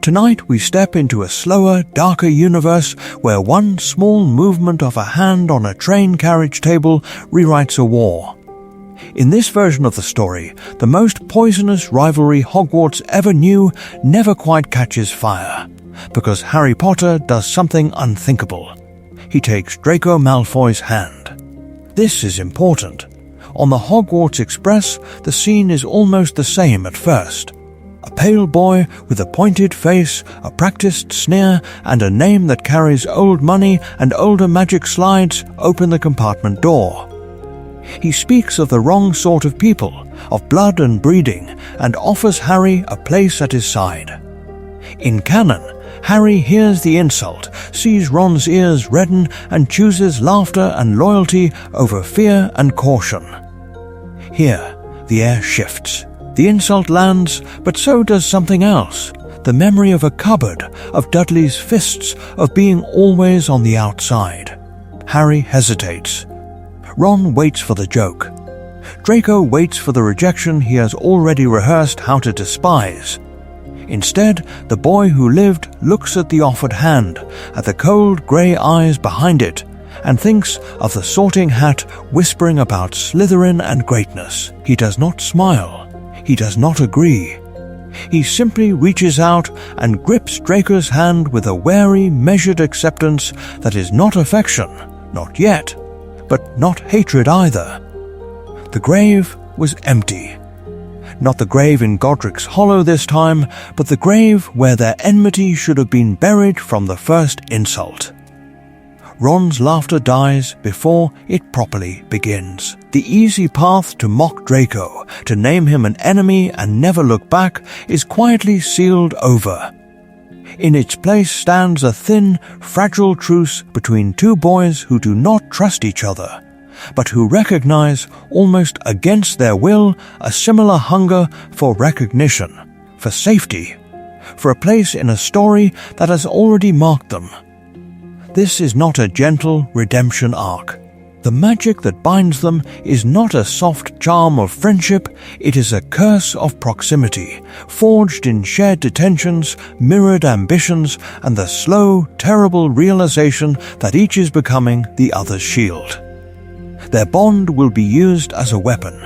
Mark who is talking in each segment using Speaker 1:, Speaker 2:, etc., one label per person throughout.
Speaker 1: Tonight we step into a slower, darker universe where one small movement of a hand on a train carriage table rewrites a war. In this version of the story, the most poisonous rivalry Hogwarts ever knew never quite catches fire, because Harry Potter does something unthinkable. He takes Draco Malfoy's hand. This is important. On the Hogwarts Express, the scene is almost the same at first. A pale boy with a pointed face, a practiced sneer, and a name that carries old money and older magic slides open the compartment door. He speaks of the wrong sort of people, of blood and breeding, and offers Harry a place at his side. In canon, Harry hears the insult, sees Ron's ears redden, and chooses laughter and loyalty over fear and caution. Here, the air shifts. The insult lands, but so does something else. The memory of a cupboard, of Dudley's fists, of being always on the outside. Harry hesitates. Ron waits for the joke. Draco waits for the rejection he has already rehearsed how to despise. Instead, the boy who lived looks at the offered hand, at the cold grey eyes behind it, and thinks of the Sorting Hat whispering about Slytherin and greatness. He does not smile. He does not agree. He simply reaches out and grips Draco's hand with a wary, measured acceptance that is not affection, not yet, but not hatred either. The grave was empty. Not the grave in Godric's Hollow this time, but the grave where their enmity should have been buried from the first insult. Ron's laughter dies before it properly begins. The easy path to mock Draco, to name him an enemy and never look back, is quietly sealed over. In its place stands a thin, fragile truce between two boys who do not trust each other, but who recognize, almost against their will, a similar hunger for recognition, for safety, for a place in a story that has already marked them. This is not a gentle redemption arc. The magic that binds them is not a soft charm of friendship, it is a curse of proximity, forged in shared detentions, mirrored ambitions, and the slow, terrible realization that each is becoming the other's shield. Their bond will be used as a weapon,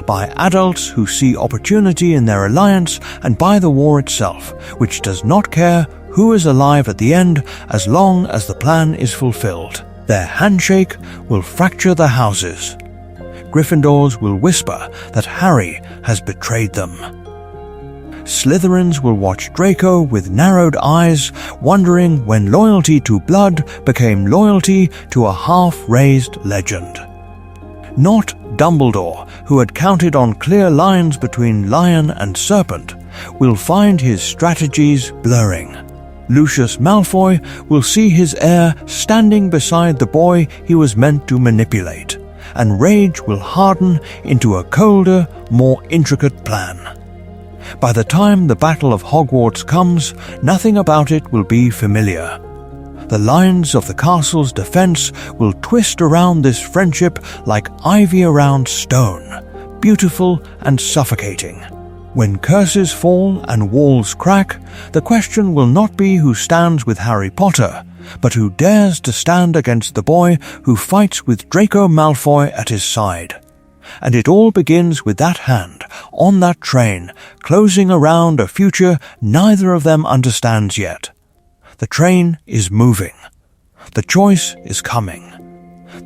Speaker 1: by adults who see opportunity in their alliance and by the war itself, which does not care who is alive at the end as long as the plan is fulfilled. Their handshake will fracture the houses. Gryffindors will whisper that Harry has betrayed them. Slytherins will watch Draco with narrowed eyes, wondering when loyalty to blood became loyalty to a half-raised legend. Not Dumbledore, who had counted on clear lines between lion and serpent, will find his strategies blurring. Lucius Malfoy will see his heir standing beside the boy he was meant to manipulate, and rage will harden into a colder, more intricate plan. By the time the Battle of Hogwarts comes, nothing about it will be familiar. The lines of the castle's defense will twist around this friendship like ivy around stone, beautiful and suffocating. When curses fall and walls crack, the question will not be who stands with Harry Potter, but who dares to stand against the boy who fights with Draco Malfoy at his side. And it all begins with that hand, on that train, closing around a future neither of them understands yet. The train is moving. The choice is coming.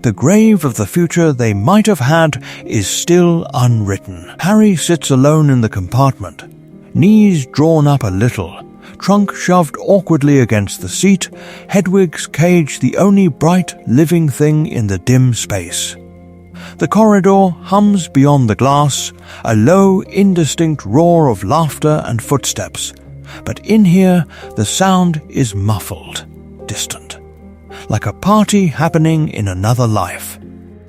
Speaker 1: The grave of the future they might have had is still unwritten. Harry sits alone in the compartment, knees drawn up a little, trunk shoved awkwardly against the seat, Hedwig's cage the only bright, living thing in the dim space. The corridor hums beyond the glass, a low, indistinct roar of laughter and footsteps, but in here the sound is muffled, distant. Like a party happening in another life.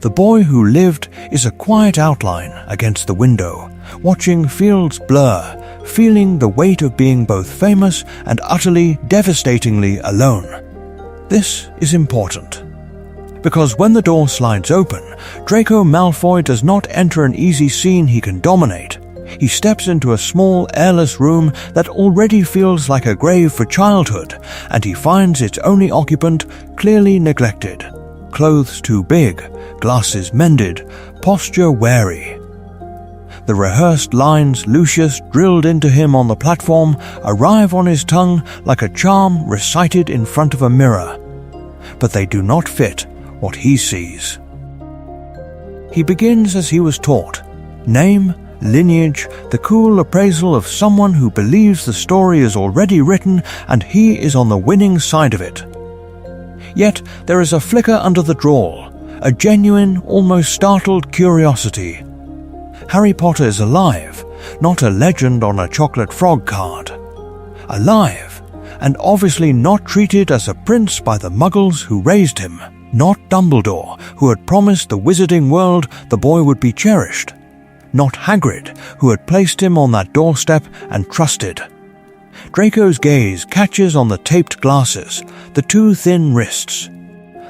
Speaker 1: The boy who lived is a quiet outline against the window, watching fields blur, feeling the weight of being both famous and utterly, devastatingly alone. This is important. Because when the door slides open, Draco Malfoy does not enter an easy scene he can dominate. He steps into a small, airless room that already feels like a grave for childhood, and he finds its only occupant clearly neglected. Clothes too big, glasses mended, posture wary. The rehearsed lines Lucius drilled into him on the platform arrive on his tongue like a charm recited in front of a mirror, but they do not fit what he sees. He begins as he was taught: name, lineage, the cool appraisal of someone who believes the story is already written and he is on the winning side of it. Yet there is a flicker under the drawl, a genuine, almost startled curiosity. Harry Potter is alive, not a legend on a chocolate frog card. Alive, and obviously not treated as a prince by the muggles who raised him. Not Dumbledore, who had promised the wizarding world the boy would be cherished. Not Hagrid, who had placed him on that doorstep and trusted. Draco's gaze catches on the taped glasses, the two thin wrists.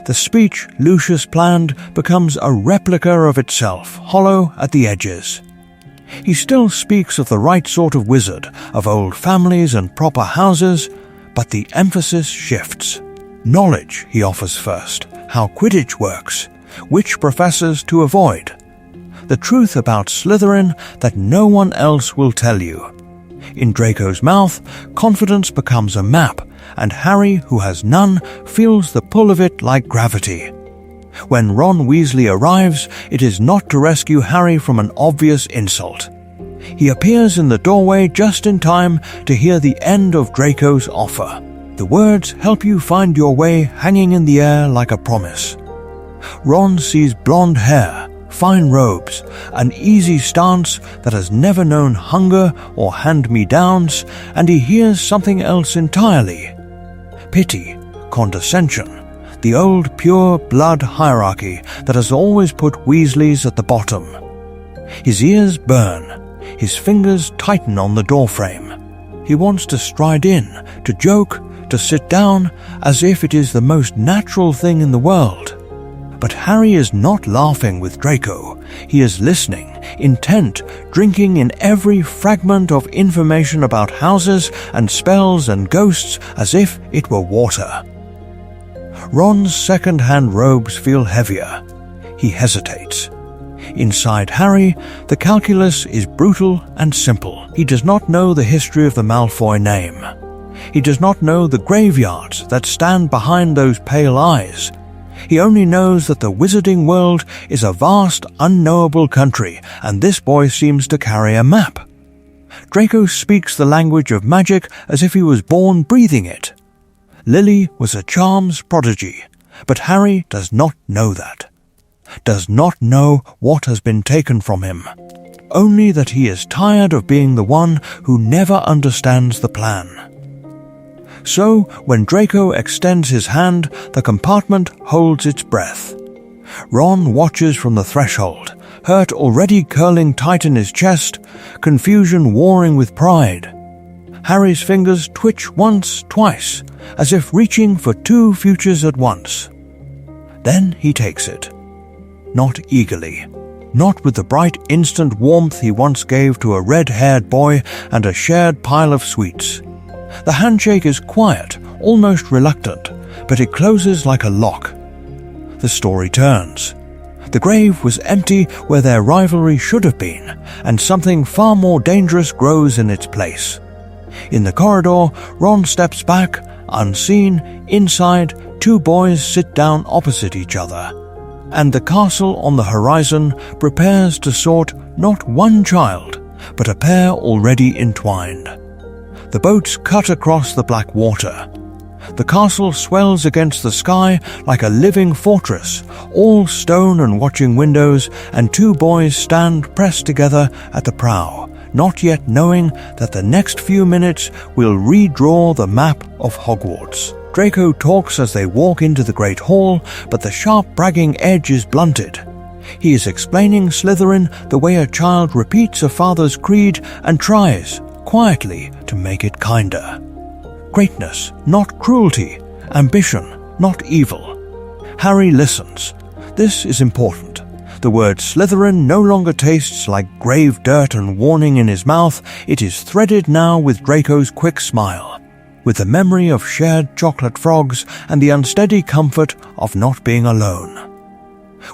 Speaker 1: The speech Lucius planned becomes a replica of itself, hollow at the edges. He still speaks of the right sort of wizard, of old families and proper houses, but the emphasis shifts. Knowledge he offers first, how Quidditch works, which professors to avoid. The truth about Slytherin that no one else will tell you. In Draco's mouth, confidence becomes a map, and Harry, who has none, feels the pull of it like gravity. When Ron Weasley arrives, it is not to rescue Harry from an obvious insult. He appears in the doorway just in time to hear the end of Draco's offer. The words help you find your way hanging in the air like a promise. Ron sees blonde hair, fine robes, an easy stance that has never known hunger or hand-me-downs, and he hears something else entirely. Pity, condescension, the old pure blood hierarchy that has always put Weasleys at the bottom. His ears burn, his fingers tighten on the doorframe. He wants to stride in, to joke, to sit down, as if it is the most natural thing in the world. But Harry is not laughing with Draco. He is listening, intent, drinking in every fragment of information about houses and spells and ghosts as if it were water. Ron's second-hand robes feel heavier. He hesitates. Inside Harry, the calculus is brutal and simple. He does not know the history of the Malfoy name. He does not know the graveyards that stand behind those pale eyes. He only knows that the wizarding world is a vast, unknowable country, and this boy seems to carry a map. Draco speaks the language of magic as if he was born breathing it. Lily was a charms prodigy, but Harry does not know that. Does not know what has been taken from him. Only that he is tired of being the one who never understands the plan. So, when Draco extends his hand, the compartment holds its breath. Ron watches from the threshold, hurt already curling tight in his chest, confusion warring with pride. Harry's fingers twitch once, twice, as if reaching for two futures at once. Then he takes it. Not eagerly. Not with the bright instant warmth he once gave to a red-haired boy and a shared pile of sweets. The handshake is quiet, almost reluctant, but it closes like a lock. The story turns. The grave was empty where their rivalry should have been, and something far more dangerous grows in its place. In the corridor, Ron steps back, unseen. Inside, two boys sit down opposite each other, and the castle on the horizon prepares to sort not one child, but a pair already entwined. The boats cut across the black water. The castle swells against the sky like a living fortress, all stone and watching windows, and two boys stand pressed together at the prow, not yet knowing that the next few minutes will redraw the map of Hogwarts. Draco talks as they walk into the Great Hall, but the sharp bragging edge is blunted. He is explaining Slytherin the way a child repeats a father's creed and tries, quietly, to make it kinder. Greatness, not cruelty. Ambition, not evil. Harry listens. This is important. The word Slytherin no longer tastes like grave dirt and warning in his mouth. It is threaded now with Draco's quick smile, with the memory of shared chocolate frogs and the unsteady comfort of not being alone.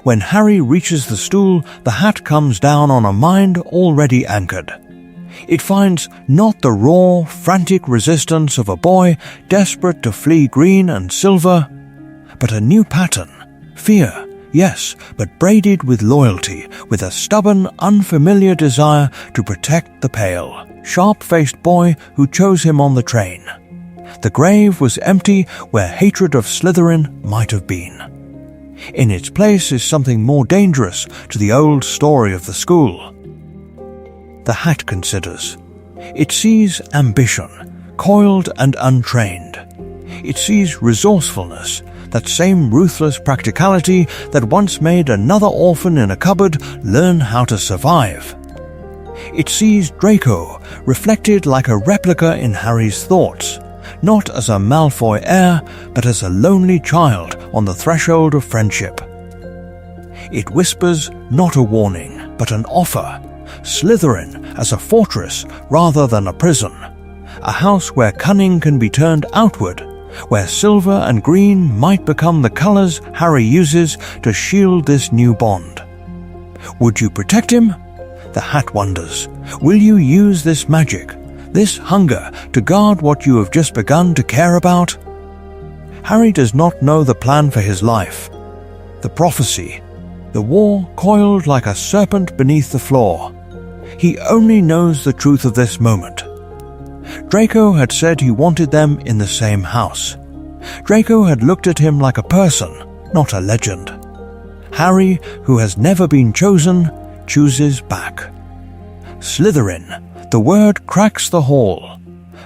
Speaker 1: When Harry reaches the stool, the hat comes down on a mind already anchored. It finds not the raw, frantic resistance of a boy desperate to flee green and silver, but a new pattern, fear, yes, but braided with loyalty, with a stubborn, unfamiliar desire to protect the pale, sharp-faced boy who chose him on the train. The grave was empty where hatred of Slytherin might have been. In its place is something more dangerous to the old story of the school. The hat considers. It sees ambition, coiled and untrained. It sees resourcefulness, that same ruthless practicality that once made another orphan in a cupboard learn how to survive. It sees Draco reflected like a replica in Harry's thoughts, not as a Malfoy heir, but as a lonely child on the threshold of friendship. It whispers not a warning, but an offer. Slytherin as a fortress rather than a prison. A house where cunning can be turned outward, where silver and green might become the colors Harry uses to shield this new bond. Would you protect him? The hat wonders. Will you use this magic, this hunger, to guard what you have just begun to care about? Harry does not know the plan for his life. The prophecy, the war coiled like a serpent beneath the floor. He only knows the truth of this moment. Draco had said he wanted them in the same house. Draco had looked at him like a person, not a legend. Harry, who has never been chosen, chooses back. Slytherin, the word cracks the hall.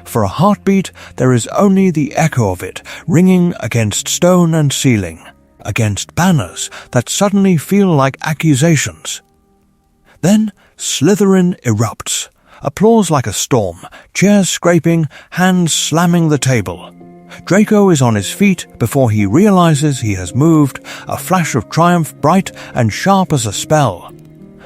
Speaker 1: For a heartbeat, there is only the echo of it ringing against stone and ceiling, against banners that suddenly feel like accusations. Then Slytherin erupts. Applause like a storm, chairs scraping, hands slamming the table. Draco is on his feet before he realizes he has moved, a flash of triumph bright and sharp as a spell.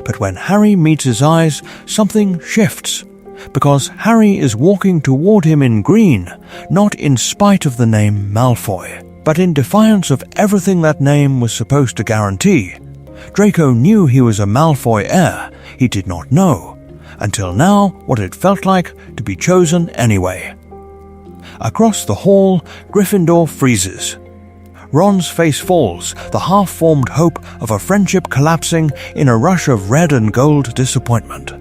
Speaker 1: But when Harry meets his eyes, something shifts, because Harry is walking toward him in green, not in spite of the name Malfoy, but in defiance of everything that name was supposed to guarantee. Draco knew he was a Malfoy heir. He did not know, until now, what it felt like to be chosen anyway. Across the hall, Gryffindor freezes. Ron's face falls, the half-formed hope of a friendship collapsing in a rush of red and gold disappointment.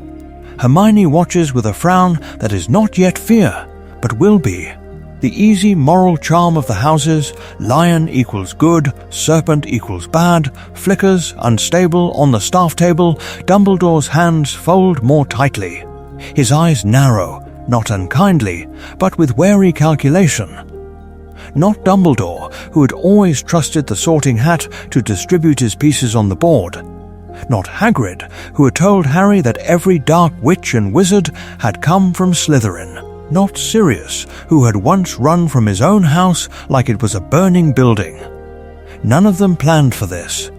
Speaker 1: Hermione watches with a frown that is not yet fear, but will be. The easy moral charm of the houses, lion equals good, serpent equals bad, flickers, unstable, on the staff table. Dumbledore's hands fold more tightly. His eyes narrow, not unkindly, but with wary calculation. Not Dumbledore, who had always trusted the Sorting Hat to distribute his pieces on the board. Not Hagrid, who had told Harry that every dark witch and wizard had come from Slytherin. Not Sirius, who had once run from his own house like it was a burning building. None of them planned for this.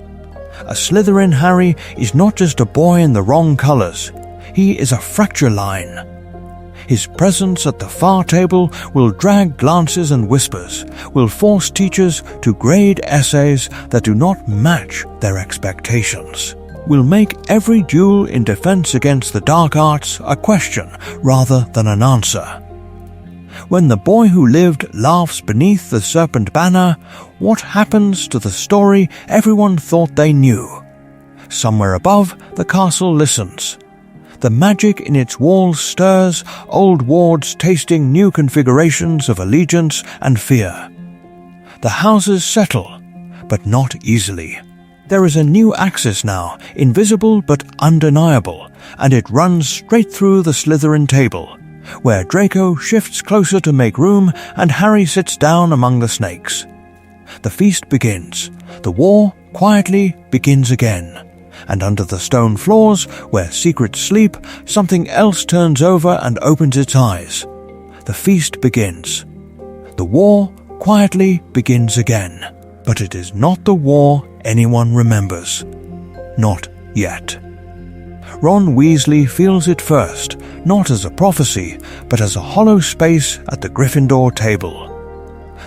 Speaker 1: A Slytherin Harry is not just a boy in the wrong colors. He is a fracture line. His presence at the far table will drag glances and whispers, will force teachers to grade essays that do not match their expectations, will make every duel in defense against the dark arts a question rather than an answer. When the boy who lived laughs beneath the serpent banner, what happens to the story everyone thought they knew? Somewhere above, the castle listens. The magic in its walls stirs, old wards tasting new configurations of allegiance and fear. The houses settle, but not easily. There is a new axis now, invisible but undeniable, and it runs straight through the Slytherin table, where Draco shifts closer to make room and Harry sits down among the snakes. The feast begins. The war quietly begins again. And under the stone floors, where secrets sleep, something else turns over and opens its eyes. The feast begins. The war quietly begins again. But it is not the war anyone remembers. not yet. Ron Weasley feels it first, not as a prophecy, but as a hollow space at the Gryffindor table.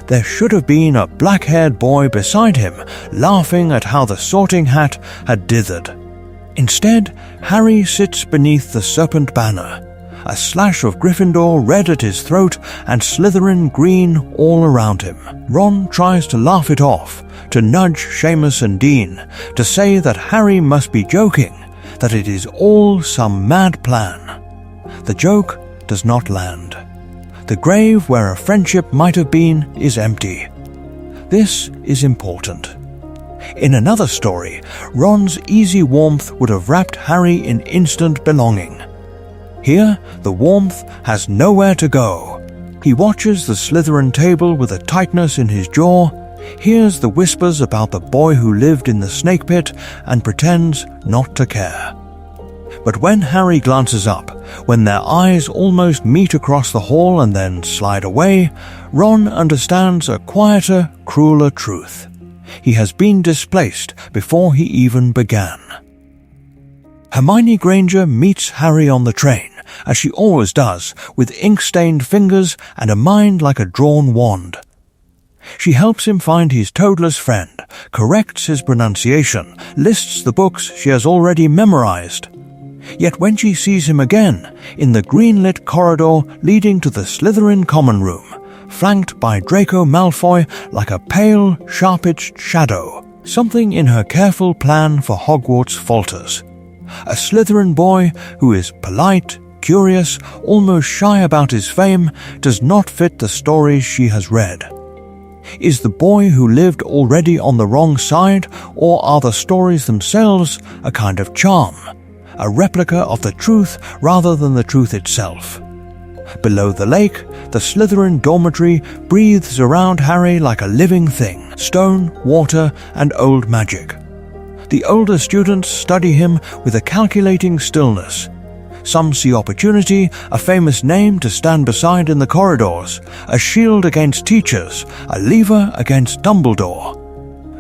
Speaker 1: There should have been a black-haired boy beside him, laughing at how the Sorting Hat had dithered. Instead, Harry sits beneath the Serpent Banner, a slash of Gryffindor red at his throat and Slytherin green all around him. Ron tries to laugh it off, to nudge Seamus and Dean, to say that Harry must be joking, that it is all some mad plan. The joke does not land. The grave where a friendship might have been is empty. This is important. In another story, Ron's easy warmth would have wrapped Harry in instant belonging. Here, the warmth has nowhere to go. He watches the Slytherin table with a tightness in his jaw, hears the whispers about the boy who lived in the snake pit, and pretends not to care. But when Harry glances up, when their eyes almost meet across the hall and then slide away, Ron understands a quieter, crueler truth. He has been displaced before he even began. Hermione Granger meets Harry on the train, as she always does, with ink-stained fingers and a mind like a drawn wand. She helps him find his toadless friend, corrects his pronunciation, lists the books she has already memorized. Yet when she sees him again, in the green-lit corridor leading to the Slytherin common room, flanked by Draco Malfoy like a pale, sharp-edged shadow, something in her careful plan for Hogwarts falters. A Slytherin boy who is polite, curious, almost shy about his fame, does not fit the stories she has read. Is the boy who lived already on the wrong side, or are the stories themselves a kind of charm, a replica of the truth rather than the truth itself? Below the lake, the Slytherin dormitory breathes around Harry like a living thing, stone, water, and old magic. The older students study him with a calculating stillness. Some see opportunity, a famous name to stand beside in the corridors, a shield against teachers, a lever against Dumbledore.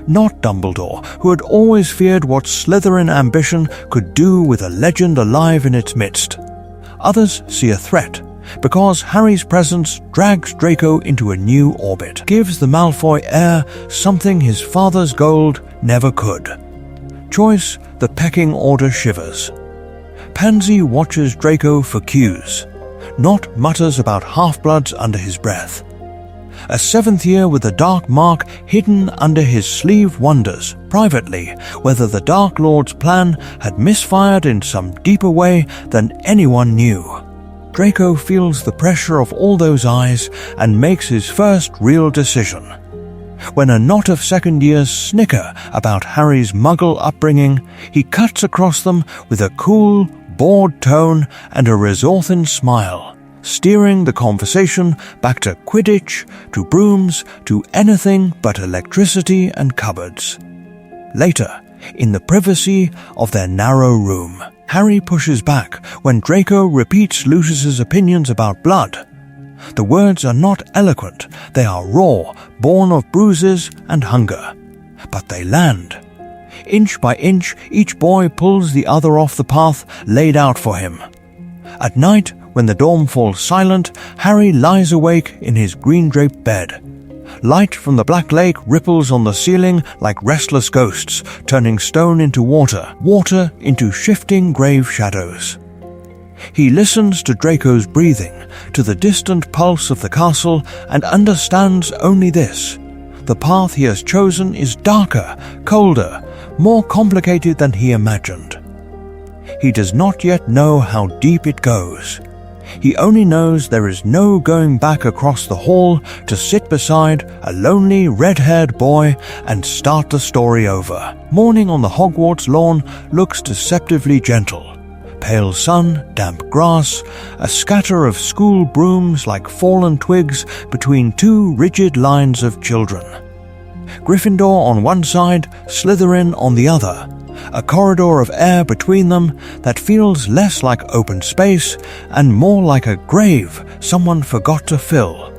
Speaker 1: Not Dumbledore, who had always feared what Slytherin ambition could do with a legend alive in its midst. Others see a threat, because Harry's presence drags Draco into a new orbit, gives the Malfoy heir something his father's gold never could. Choice, the pecking order shivers. Pansy watches Draco for cues, not mutters about half-bloods under his breath. A seventh year with a dark mark hidden under his sleeve wonders, privately, whether the Dark Lord's plan had misfired in some deeper way than anyone knew. Draco feels the pressure of all those eyes and makes his first real decision. When a knot of second years snicker about Harry's muggle upbringing, he cuts across them with a cool, bored tone and a resorthin smile, steering the conversation back to Quidditch, to brooms, to anything but electricity and cupboards. Later, in the privacy of their narrow room, Harry pushes back when Draco repeats Lucius's opinions about blood. The words are not eloquent, they are raw, born of bruises and hunger. But they land. Inch by inch, each boy pulls the other off the path laid out for him. At night, when the dorm falls silent, Harry lies awake in his green-draped bed. Light from the Black Lake ripples on the ceiling like restless ghosts, turning stone into water, water into shifting grave shadows. He listens to Draco's breathing, to the distant pulse of the castle, and understands only this: the path he has chosen is darker, colder, more complicated than he imagined. He does not yet know how deep it goes. He only knows there is no going back across the hall to sit beside a lonely red-haired boy and start the story over. Morning on the Hogwarts lawn looks deceptively gentle. Pale sun, damp grass, a scatter of school brooms like fallen twigs between two rigid lines of children. Gryffindor on one side, Slytherin on the other. A corridor of air between them that feels less like open space and more like a grave someone forgot to fill.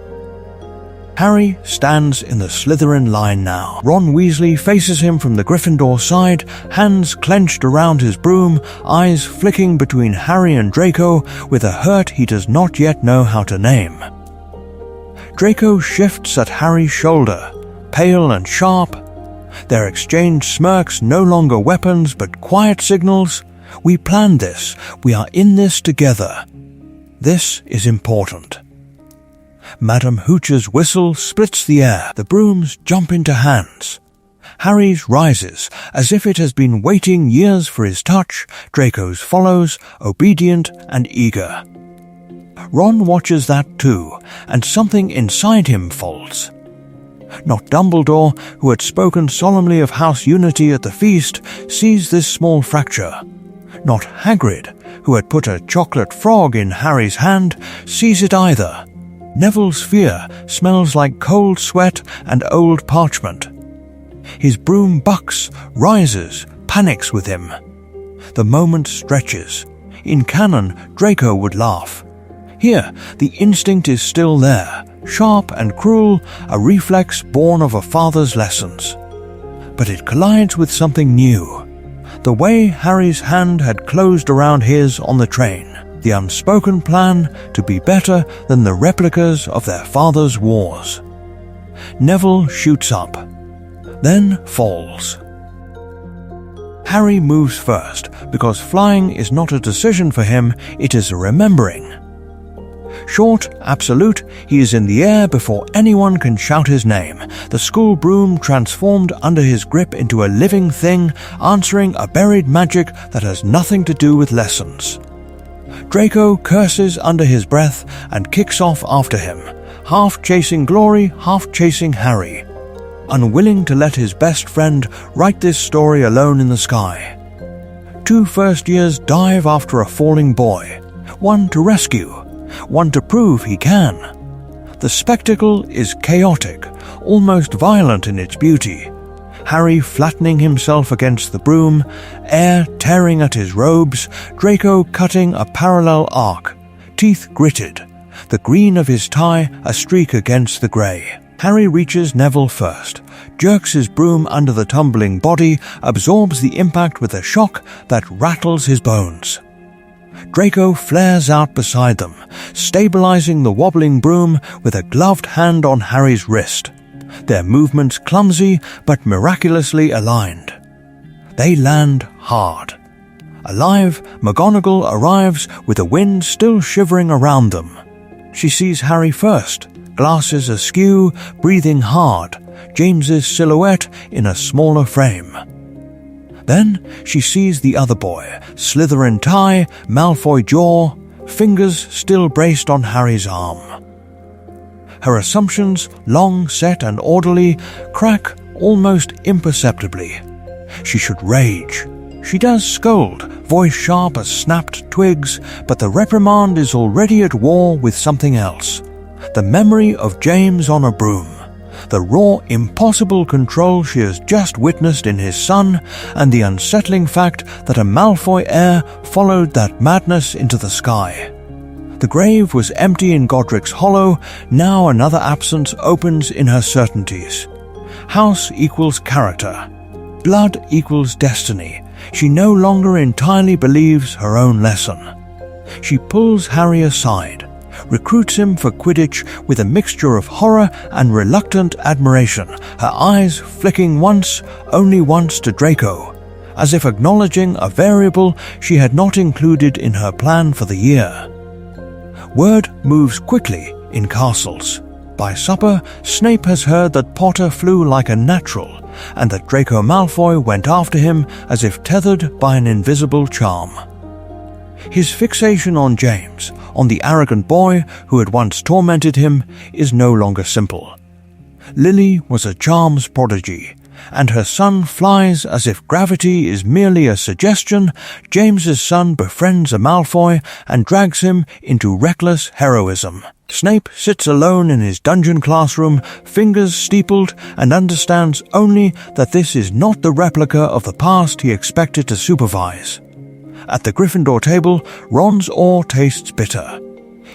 Speaker 1: Harry stands in the Slytherin line now. Ron Weasley faces him from the Gryffindor side, hands clenched around his broom, eyes flicking between Harry and Draco with a hurt he does not yet know how to name. Draco shifts at Harry's shoulder, pale and sharp. Their exchange smirks no longer weapons but quiet signals. We planned this. We are in this together. This is important. Madame Hooch's whistle splits the air. The brooms jump into hands. Harry's rises, as if it has been waiting years for his touch. Draco's follows, obedient and eager. Ron watches that too, and something inside him falls. Not Dumbledore, who had spoken solemnly of house unity at the feast, sees this small fracture. Not Hagrid, who had put a chocolate frog in Harry's hand, sees it either. Neville's fear smells like cold sweat and old parchment. His broom bucks, rises, panics with him. The moment stretches. In canon, Draco would laugh. Here, the instinct is still there, sharp and cruel, a reflex born of a father's lessons. But it collides with something new. The way Harry's hand had closed around his on the train. The unspoken plan to be better than the replicas of their father's wars. Neville shoots up, then falls. Harry moves first, because flying is not a decision for him, it is a remembering. Short, absolute, he is in the air before anyone can shout his name, the school broom transformed under his grip into a living thing, answering a buried magic that has nothing to do with lessons. Draco curses under his breath and kicks off after him, half chasing glory, half chasing Harry, unwilling to let his best friend write this story alone in the sky. 2 first years dive after a falling boy, one to rescue, one to prove he can. The spectacle is chaotic, almost violent in its beauty. Harry flattening himself against the broom, air tearing at his robes, Draco cutting a parallel arc, teeth gritted, the green of his tie a streak against the grey. Harry reaches Neville first, jerks his broom under the tumbling body, absorbs the impact with a shock that rattles his bones. Draco flares out beside them, stabilizing the wobbling broom with a gloved hand on Harry's wrist. Their movements clumsy but miraculously aligned. They land hard. Alive, McGonagall arrives with the wind still shivering around them. She sees Harry first, glasses askew, breathing hard, James's silhouette in a smaller frame. Then she sees the other boy, Slytherin tie, Malfoy jaw, fingers still braced on Harry's arm. Her assumptions, long set and orderly, crack almost imperceptibly. She should rage. She does scold, voice sharp as snapped twigs, but the reprimand is already at war with something else. The memory of James on a broom, the raw, impossible control she has just witnessed in his son, and the unsettling fact that a Malfoy heir followed that madness into the sky. The grave was empty in Godric's Hollow, now another absence opens in her certainties. House equals character. Blood equals destiny. She no longer entirely believes her own lesson. She pulls Harry aside, recruits him for Quidditch with a mixture of horror and reluctant admiration, her eyes flicking once, only once to Draco, as if acknowledging a variable she had not included in her plan for the year. Word moves quickly in castles. By supper, Snape has heard that Potter flew like a natural, and that Draco Malfoy went after him as if tethered by an invisible charm. His fixation on James, on the arrogant boy who had once tormented him, is no longer simple. Lily was a charms prodigy, and her son flies as if gravity is merely a suggestion. James's son befriends a Malfoy and drags him into reckless heroism. Snape sits alone in his dungeon classroom, fingers steepled, and understands only that this is not the replica of the past he expected to supervise. At the Gryffindor table, Ron's ore tastes bitter.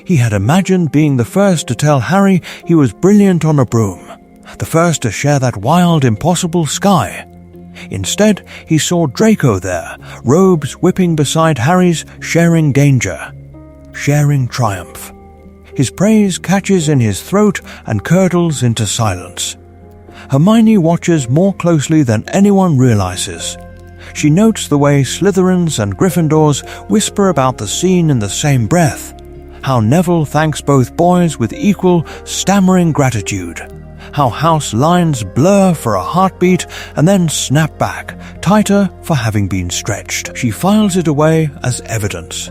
Speaker 1: He had imagined being the first to tell Harry he was brilliant on a broom, the first to share that wild, impossible sky. Instead, he saw Draco there, robes whipping beside Harry's, sharing danger, sharing triumph. His praise catches in his throat and curdles into silence. Hermione watches more closely than anyone realizes. She notes the way Slytherins and Gryffindors whisper about the scene in the same breath, how Neville thanks both boys with equal, stammering gratitude, how house lines blur for a heartbeat and then snap back, tighter for having been stretched. She files it away as evidence.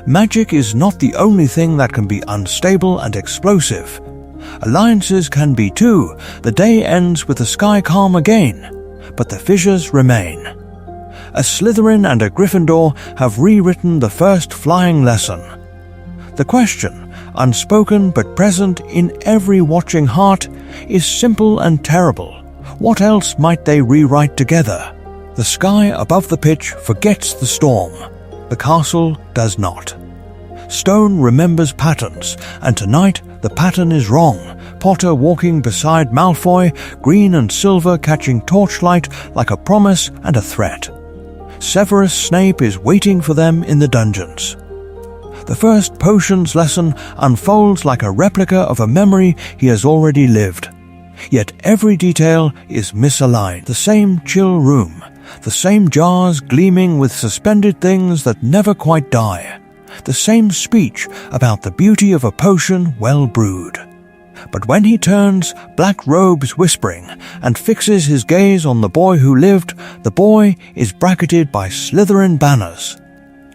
Speaker 1: Magic is not the only thing that can be unstable and explosive. Alliances can be too. The day ends with the sky calm again, but the fissures remain. A Slytherin and a Gryffindor have rewritten the first flying lesson. The question, unspoken but present in every watching heart, is simple and terrible. What else might they rewrite together? The sky above the pitch forgets the storm. The castle does not. Stone remembers patterns, and tonight the pattern is wrong. Potter walking beside Malfoy, green and silver catching torchlight like a promise and a threat. Severus Snape is waiting for them in the dungeons. The first potions lesson unfolds like a replica of a memory he has already lived. Yet every detail is misaligned. The same chill room, the same jars gleaming with suspended things that never quite die. The same speech about the beauty of a potion well brewed. But when he turns, black robes whispering, and fixes his gaze on the boy who lived, the boy is bracketed by Slytherin banners.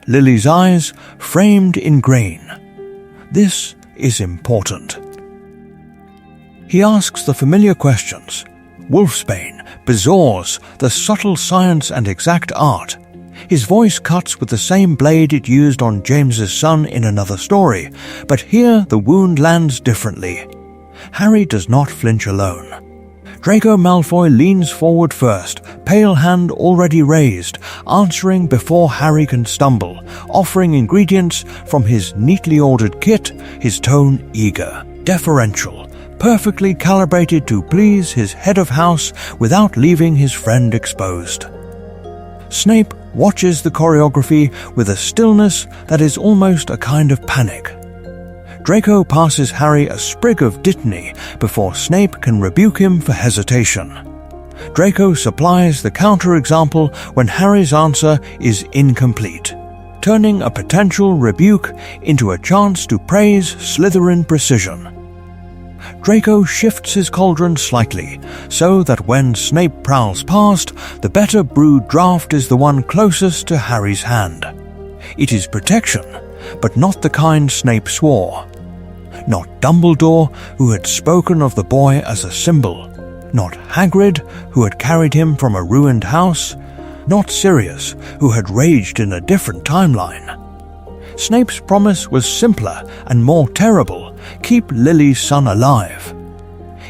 Speaker 1: Lily's eyes framed in green. This is important. He asks the familiar questions. Wolfsbane, bezoars, the subtle science and exact art. His voice cuts with the same blade it used on James's son in another story, but here the wound lands differently. Harry does not flinch alone. Draco Malfoy leans forward first, pale hand already raised, answering before Harry can stumble, offering ingredients from his neatly ordered kit, his tone eager, deferential, perfectly calibrated to please his head of house without leaving his friend exposed. Snape watches the choreography with a stillness that is almost a kind of panic. Draco passes Harry a sprig of dittany before Snape can rebuke him for hesitation. Draco supplies the counterexample when Harry's answer is incomplete, turning a potential rebuke into a chance to praise Slytherin precision. Draco shifts his cauldron slightly, so that when Snape prowls past, the better brewed draught is the one closest to Harry's hand. It is protection, but not the kind Snape swore. Not Dumbledore, who had spoken of the boy as a symbol. Not Hagrid, who had carried him from a ruined house. Not Sirius, who had raged in a different timeline. Snape's promise was simpler and more terrible: keep Lily's son alive.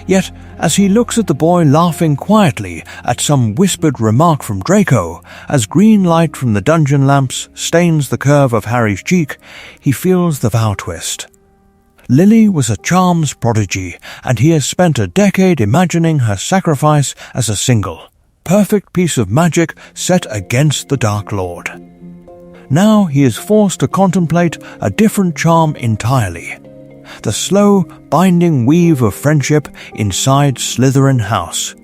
Speaker 1: Yet, as he looks at the boy laughing quietly at some whispered remark from Draco, as green light from the dungeon lamps stains the curve of Harry's cheek, he feels the vow twist. Lily was a charms prodigy, and he has spent a decade imagining her sacrifice as a single, perfect piece of magic set against the Dark Lord. Now he is forced to contemplate a different charm entirely. The slow, binding weave of friendship inside Slytherin House.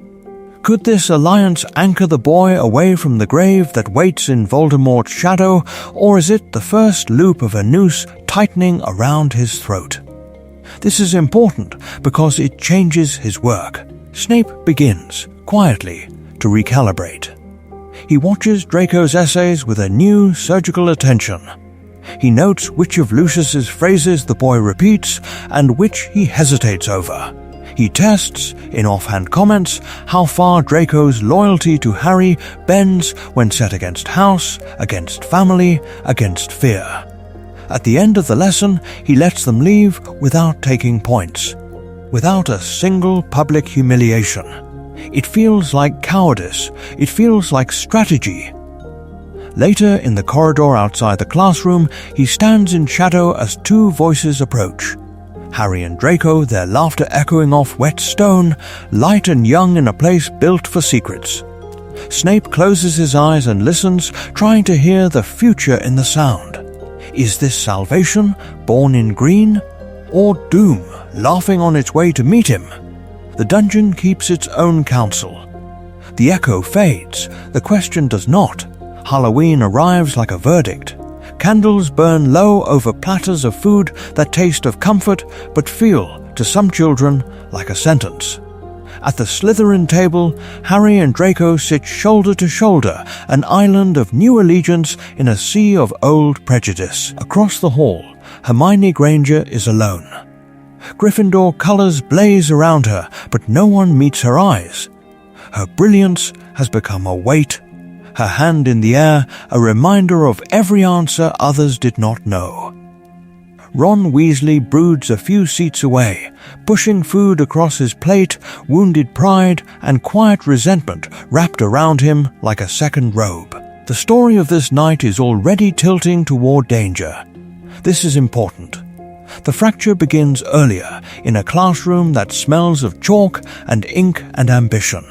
Speaker 1: Could this alliance anchor the boy away from the grave that waits in Voldemort's shadow, or is it the first loop of a noose tightening around his throat? This is important because it changes his work. Snape begins, quietly, to recalibrate. He watches Draco's essays with a new surgical attention. He notes which of Lucius's phrases the boy repeats and which he hesitates over. He tests, in offhand comments, how far Draco's loyalty to Harry bends when set against house, against family, against fear. At the end of the lesson, he lets them leave without taking points, without a single public humiliation. It feels like cowardice. It feels like strategy. Later, in the corridor outside the classroom, he stands in shadow as two voices approach. Harry and Draco, their laughter echoing off wet stone, light and young in a place built for secrets. Snape closes his eyes and listens, trying to hear the future in the sound. Is this salvation, born in green, or doom, laughing on its way to meet him? The dungeon keeps its own counsel. The echo fades, the question does not. Halloween arrives like a verdict. Candles burn low over platters of food that taste of comfort but feel, to some children, like a sentence. At the Slytherin table, Harry and Draco sit shoulder to shoulder, an island of new allegiance in a sea of old prejudice. Across the hall, Hermione Granger is alone. Gryffindor colours blaze around her, but no one meets her eyes. Her brilliance has become a weight, her hand in the air a reminder of every answer others did not know. Ron Weasley broods a few seats away, pushing food across his plate, wounded pride and quiet resentment wrapped around him like a second robe. The story of this night is already tilting toward danger. This is important. The fracture begins earlier, in a classroom that smells of chalk and ink and ambition.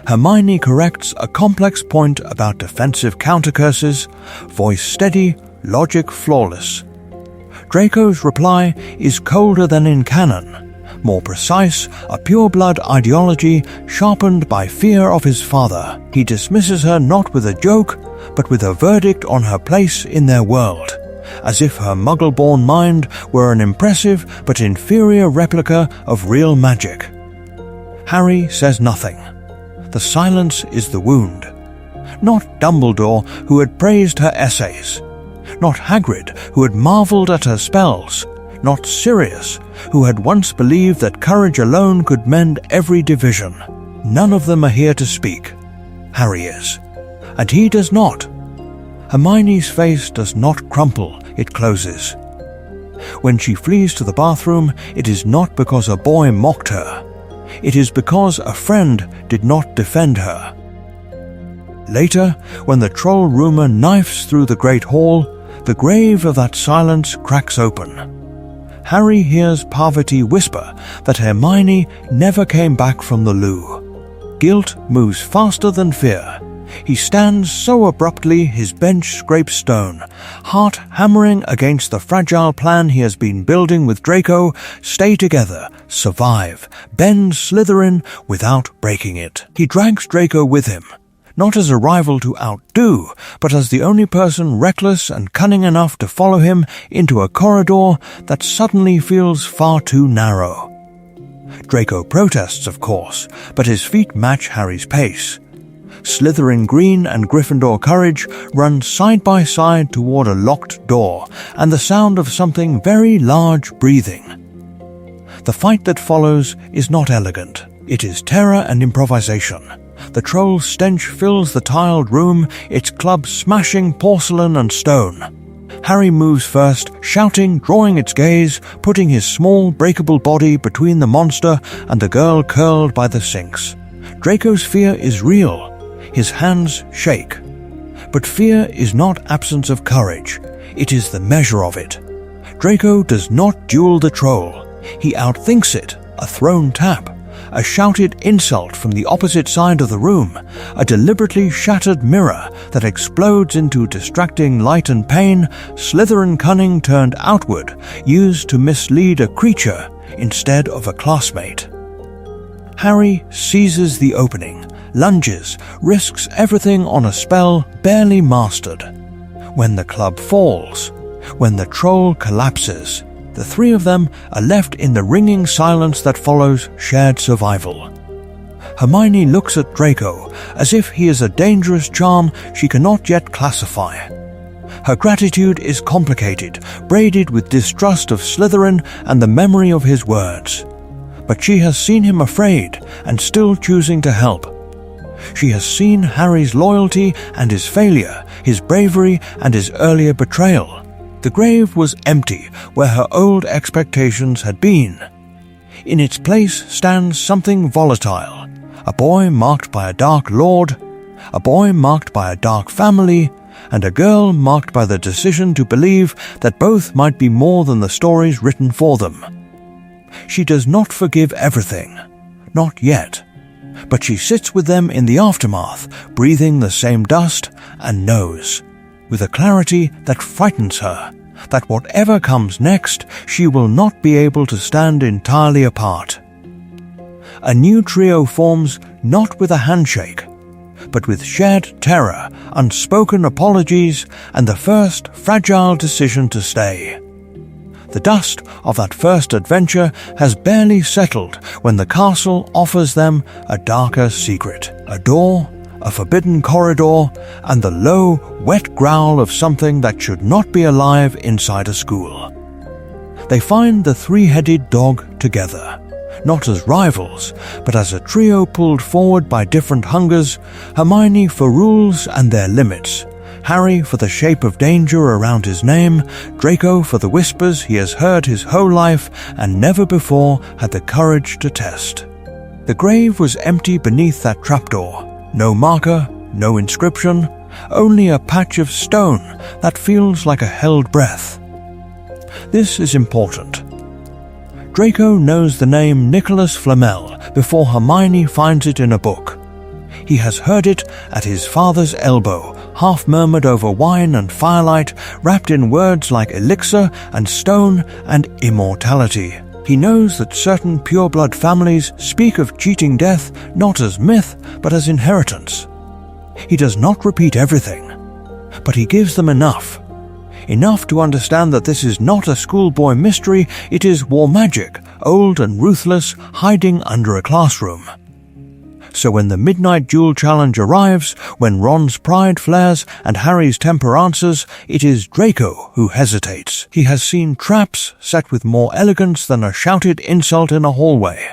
Speaker 1: Hermione corrects a complex point about defensive countercurses, voice steady, logic flawless. Draco's reply is colder than in canon, more precise, a pure-blood ideology sharpened by fear of his father. He dismisses her not with a joke, but with a verdict on her place in their world, as if her muggle-born mind were an impressive but inferior replica of real magic. Harry says nothing. The silence is the wound. Not Dumbledore, who had praised her essays. Not Hagrid, who had marvelled at her spells. Not Sirius, who had once believed that courage alone could mend every division. None of them are here to speak. Harry is. And he does not. Hermione's face does not crumple, it closes. When she flees to the bathroom, it is not because a boy mocked her. It is because a friend did not defend her. Later, when the troll rumour knifes through the great hall, the grave of that silence cracks open. Harry hears Parvati whisper that Hermione never came back from the loo. Guilt moves faster than fear. He stands so abruptly his bench scrapes stone, heart hammering against the fragile plan he has been building with Draco. Stay together, survive, bend Slytherin without breaking it. He drags Draco with him, not as a rival to outdo, but as the only person reckless and cunning enough to follow him into a corridor that suddenly feels far too narrow. Draco protests, of course, but his feet match Harry's pace. Slytherin green and Gryffindor courage run side by side toward a locked door, and the sound of something very large breathing. The fight that follows is not elegant. It is terror and improvisation. The troll's stench fills the tiled room, its club smashing porcelain and stone. Harry moves first, shouting, drawing its gaze, putting his small, breakable body between the monster and the girl curled by the sinks. Draco's fear is real. His hands shake. But fear is not absence of courage. It is the measure of it. Draco does not duel the troll. He outthinks it, a thrown tap, a shouted insult from the opposite side of the room, a deliberately shattered mirror that explodes into distracting light and pain, Slytherin cunning turned outward, used to mislead a creature instead of a classmate. Harry seizes the opening, lunges, risks everything on a spell barely mastered. When the club falls, when the troll collapses, the three of them are left in the ringing silence that follows shared survival. Hermione looks at Draco as if he is a dangerous charm she cannot yet classify. Her gratitude is complicated, braided with distrust of Slytherin and the memory of his words. But she has seen him afraid and still choosing to help. She has seen Harry's loyalty and his failure, his bravery and his earlier betrayal. The grave was empty where her old expectations had been. In its place stands something volatile, a boy marked by a dark lord, a boy marked by a dark family, and a girl marked by the decision to believe that both might be more than the stories written for them. She does not forgive everything, not yet, but she sits with them in the aftermath, breathing the same dust, and knows, with a clarity that frightens her, that whatever comes next, she will not be able to stand entirely apart. A new trio forms not with a handshake, but with shared terror, unspoken apologies, and the first fragile decision to stay. The dust of that first adventure has barely settled when the castle offers them a darker secret, a door, a forbidden corridor, and the low, wet growl of something that should not be alive inside a school. They find the three-headed dog together, not as rivals, but as a trio pulled forward by different hungers, Hermione for rules and their limits, Harry for the shape of danger around his name, Draco for the whispers he has heard his whole life and never before had the courage to test. The grave was empty beneath that trapdoor. No marker, no inscription, only a patch of stone that feels like a held breath. This is important. Draco knows the name Nicholas Flamel before Hermione finds it in a book. He has heard it at his father's elbow, half murmured over wine and firelight, wrapped in words like elixir and stone and immortality. He knows that certain pureblood families speak of cheating death not as myth, but as inheritance. He does not repeat everything, but he gives them enough. Enough to understand that this is not a schoolboy mystery, it is war magic, old and ruthless, hiding under a classroom. So when the midnight duel challenge arrives, when Ron's pride flares and Harry's temper answers, it is Draco who hesitates. He has seen traps set with more elegance than a shouted insult in a hallway.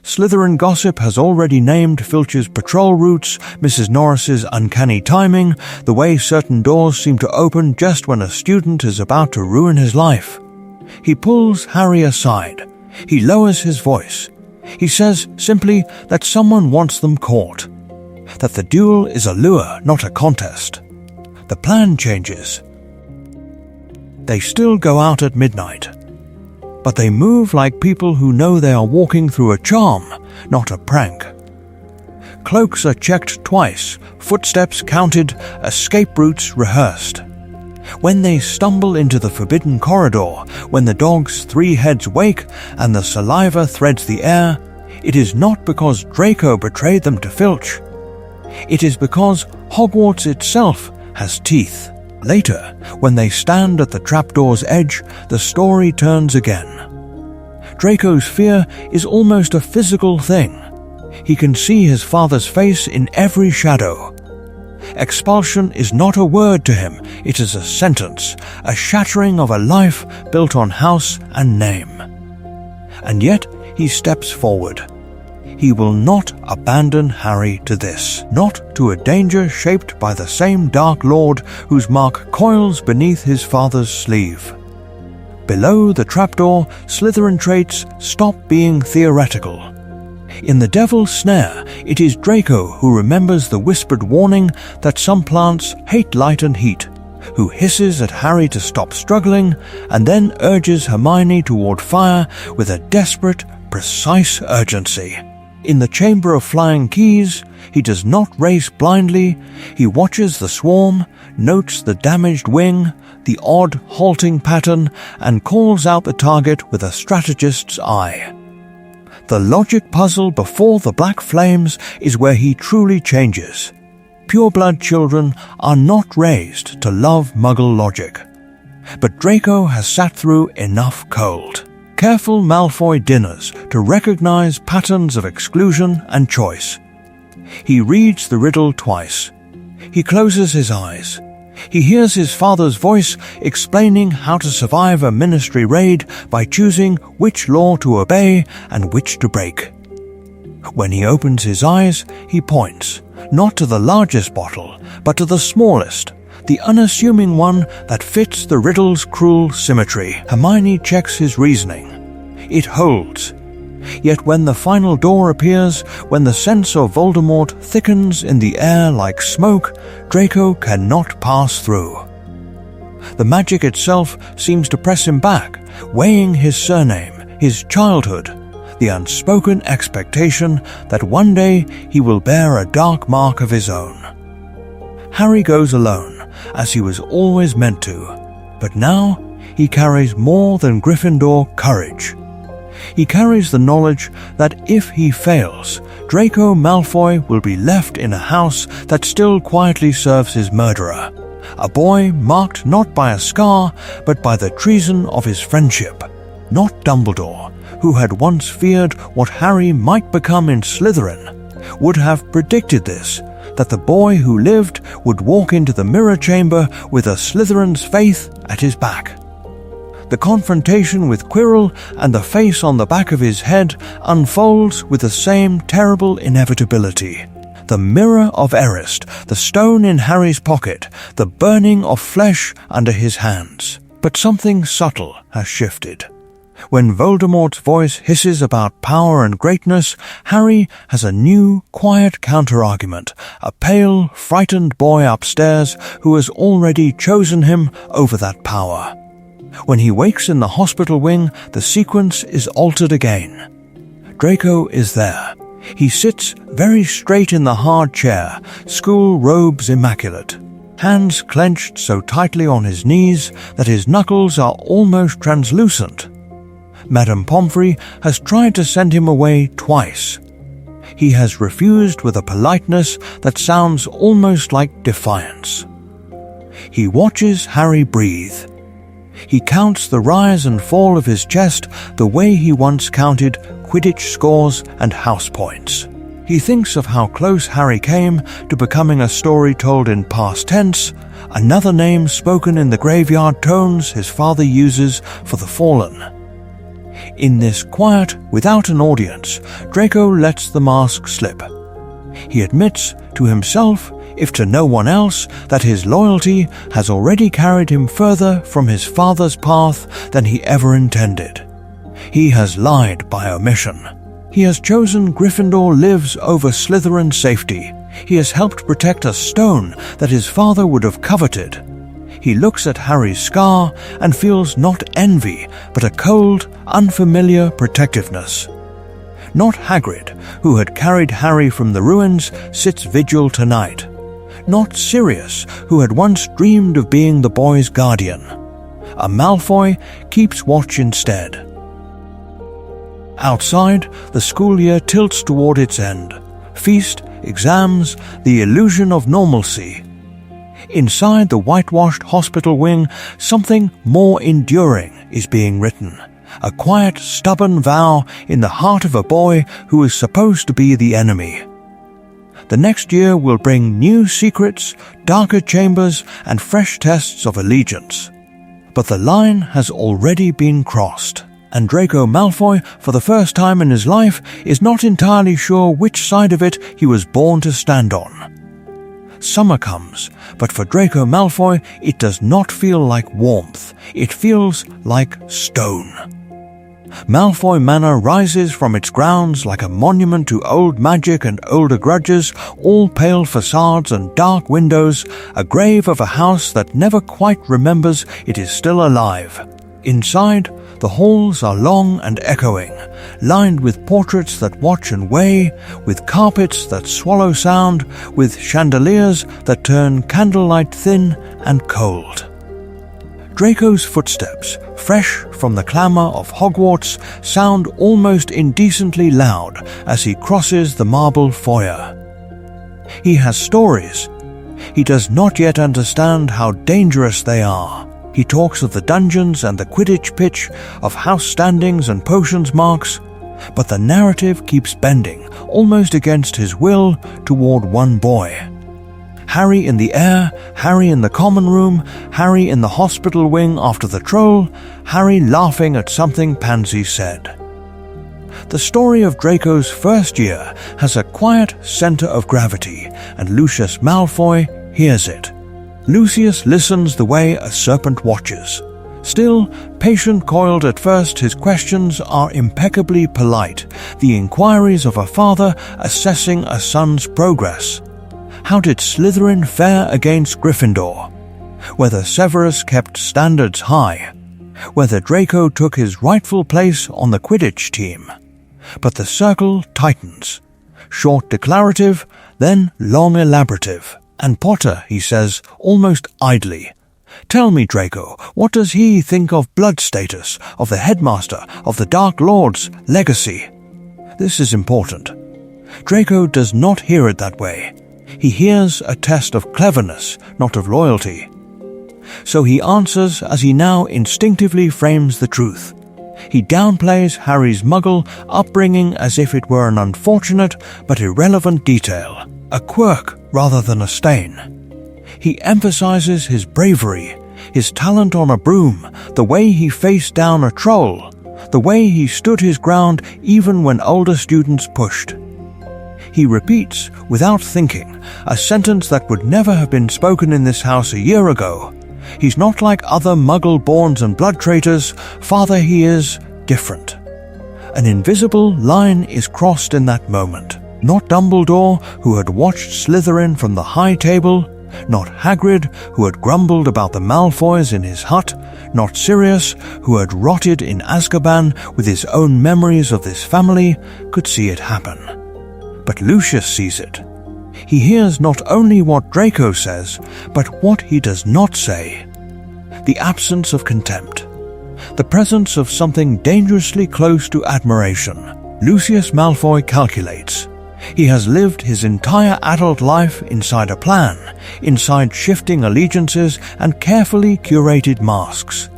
Speaker 1: Slytherin gossip has already named Filch's patrol routes, Mrs. Norris's uncanny timing, the way certain doors seem to open just when a student is about to ruin his life. He pulls Harry aside. He lowers his voice. He says simply that someone wants them caught, that the duel is a lure, not a contest. The plan changes. They still go out at midnight, but they move like people who know they are walking through a charm, not a prank. Cloaks are checked twice, footsteps counted, escape routes rehearsed. When they stumble into the forbidden corridor, when the dog's three heads wake and the saliva threads the air, it is not because Draco betrayed them to Filch. It is because Hogwarts itself has teeth. Later, when they stand at the trapdoor's edge, the story turns again. Draco's fear is almost a physical thing. He can see his father's face in every shadow. Expulsion is not a word to him, it is a sentence, a shattering of a life built on house and name. And yet he steps forward. He will not abandon Harry to this, not to a danger shaped by the same Dark Lord whose mark coils beneath his father's sleeve. Below the trapdoor, Slytherin traits stop being theoretical. In the Devil's Snare, it is Draco who remembers the whispered warning that some plants hate light and heat, who hisses at Harry to stop struggling, and then urges Hermione toward fire with a desperate, precise urgency. In the Chamber of Flying Keys, he does not race blindly. He watches the swarm, notes the damaged wing, the odd halting pattern, and calls out the target with a strategist's eye. The logic puzzle before the black flames is where he truly changes. Pureblood children are not raised to love Muggle logic. But Draco has sat through enough cold. Careful Malfoy dinners to recognize patterns of exclusion and choice. He reads the riddle twice. He closes his eyes. He hears his father's voice explaining how to survive a ministry raid by choosing which law to obey and which to break. When he opens his eyes, he points, not to the largest bottle, but to the smallest, the unassuming one that fits the riddle's cruel symmetry. Hermione checks his reasoning. It holds. Yet when the final door appears, when the sense of Voldemort thickens in the air like smoke, Draco cannot pass through. The magic itself seems to press him back, weighing his surname, his childhood, the unspoken expectation that one day he will bear a dark mark of his own. Harry goes alone, as he was always meant to, but now he carries more than Gryffindor courage. He carries the knowledge that if he fails, Draco Malfoy will be left in a house that still quietly serves his murderer, a boy marked not by a scar but by the treason of his friendship. Not Dumbledore, who had once feared what Harry might become in Slytherin, would have predicted this, that the boy who lived would walk into the mirror chamber with a Slytherin's faith at his back. The confrontation with Quirrell and the face on the back of his head unfolds with the same terrible inevitability. The mirror of Erist, the stone in Harry's pocket, the burning of flesh under his hands. But something subtle has shifted. When Voldemort's voice hisses about power and greatness, Harry has a new, quiet counter-argument, a pale, frightened boy upstairs who has already chosen him over that power. When he wakes in the hospital wing, the sequence is altered again. Draco is there. He sits very straight in the hard chair, school robes immaculate, hands clenched so tightly on his knees that his knuckles are almost translucent. Madame Pomfrey has tried to send him away twice. He has refused with a politeness that sounds almost like defiance. He watches Harry breathe. He counts the rise and fall of his chest the way he once counted Quidditch scores and house points. He thinks of how close Harry came to becoming a story told in past tense, another name spoken in the graveyard tones his father uses for the fallen. In this quiet, without an audience, Draco lets the mask slip. He admits to himself, if to no one else, that his loyalty has already carried him further from his father's path than he ever intended. He has lied by omission. He has chosen Gryffindor lives over Slytherin's safety. He has helped protect a stone that his father would have coveted. He looks at Harry's scar and feels not envy, but a cold, unfamiliar protectiveness. Not Hagrid, who had carried Harry from the ruins, sits vigil tonight. Not Sirius, who had once dreamed of being the boy's guardian. A Malfoy keeps watch instead. Outside, the school year tilts toward its end. Feast, exams, the illusion of normalcy. Inside the whitewashed hospital wing, something more enduring is being written. A quiet, stubborn vow in the heart of a boy who is supposed to be the enemy. The next year will bring new secrets, darker chambers, and fresh tests of allegiance. But the line has already been crossed, and Draco Malfoy, for the first time in his life, is not entirely sure which side of it he was born to stand on. Summer comes, but for Draco Malfoy, it does not feel like warmth. It feels like stone. Malfoy Manor rises from its grounds like a monument to old magic and older grudges, all pale facades and dark windows, a grave of a house that never quite remembers it is still alive. Inside, the halls are long and echoing, lined with portraits that watch and weigh, with carpets that swallow sound, with chandeliers that turn candlelight thin and cold. Draco's footsteps, fresh from the clamour of Hogwarts, sound almost indecently loud as he crosses the marble foyer. He has stories. He does not yet understand how dangerous they are. He talks of the dungeons and the Quidditch pitch, of house standings and potions marks, but the narrative keeps bending, almost against his will, toward one boy. Harry in the air, Harry in the common room, Harry in the hospital wing after the troll, Harry laughing at something Pansy said. The story of Draco's first year has a quiet centre of gravity, and Lucius Malfoy hears it. Lucius listens the way a serpent watches. Still, patient coiled at first, his questions are impeccably polite, the inquiries of a father assessing a son's progress. How did Slytherin fare against Gryffindor? Whether Severus kept standards high? Whether Draco took his rightful place on the Quidditch team? But the circle tightens. Short declarative, then long elaborative. And Potter, he says, almost idly, "Tell me, Draco, what does he think of blood status, of the headmaster, of the Dark Lord's legacy?" This is important. Draco does not hear it that way. He hears a test of cleverness, not of loyalty. So he answers as he now instinctively frames the truth. He downplays Harry's Muggle upbringing as if it were an unfortunate but irrelevant detail, a quirk rather than a stain. He emphasizes his bravery, his talent on a broom, the way he faced down a troll, the way he stood his ground even when older students pushed. He repeats, without thinking, a sentence that would never have been spoken in this house a year ago. He's not like other Muggle-borns and blood traitors. Father, he is different. An invisible line is crossed in that moment. Not Dumbledore, who had watched Slytherin from the high table, not Hagrid, who had grumbled about the Malfoys in his hut, not Sirius, who had rotted in Azkaban with his own memories of this family, could see it happen. But Lucius sees it. He hears not only what Draco says, but what he does not say. The absence of contempt. The presence of something dangerously close to admiration. Lucius Malfoy calculates. He has lived his entire adult life inside a plan, inside shifting allegiances and carefully curated masks.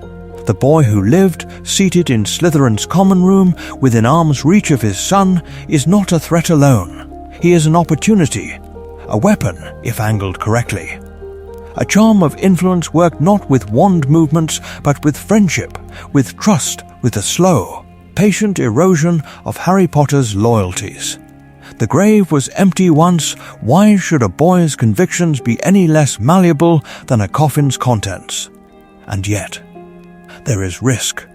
Speaker 1: The boy who lived, seated in Slytherin's common room, within arm's reach of his son, is not a threat alone. He is an opportunity, a weapon, if angled correctly. A charm of influence worked not with wand movements, but with friendship, with trust, with the slow, patient erosion of Harry Potter's loyalties. The grave was empty once. Why should a boy's convictions be any less malleable than a coffin's contents? And yet, there is risk.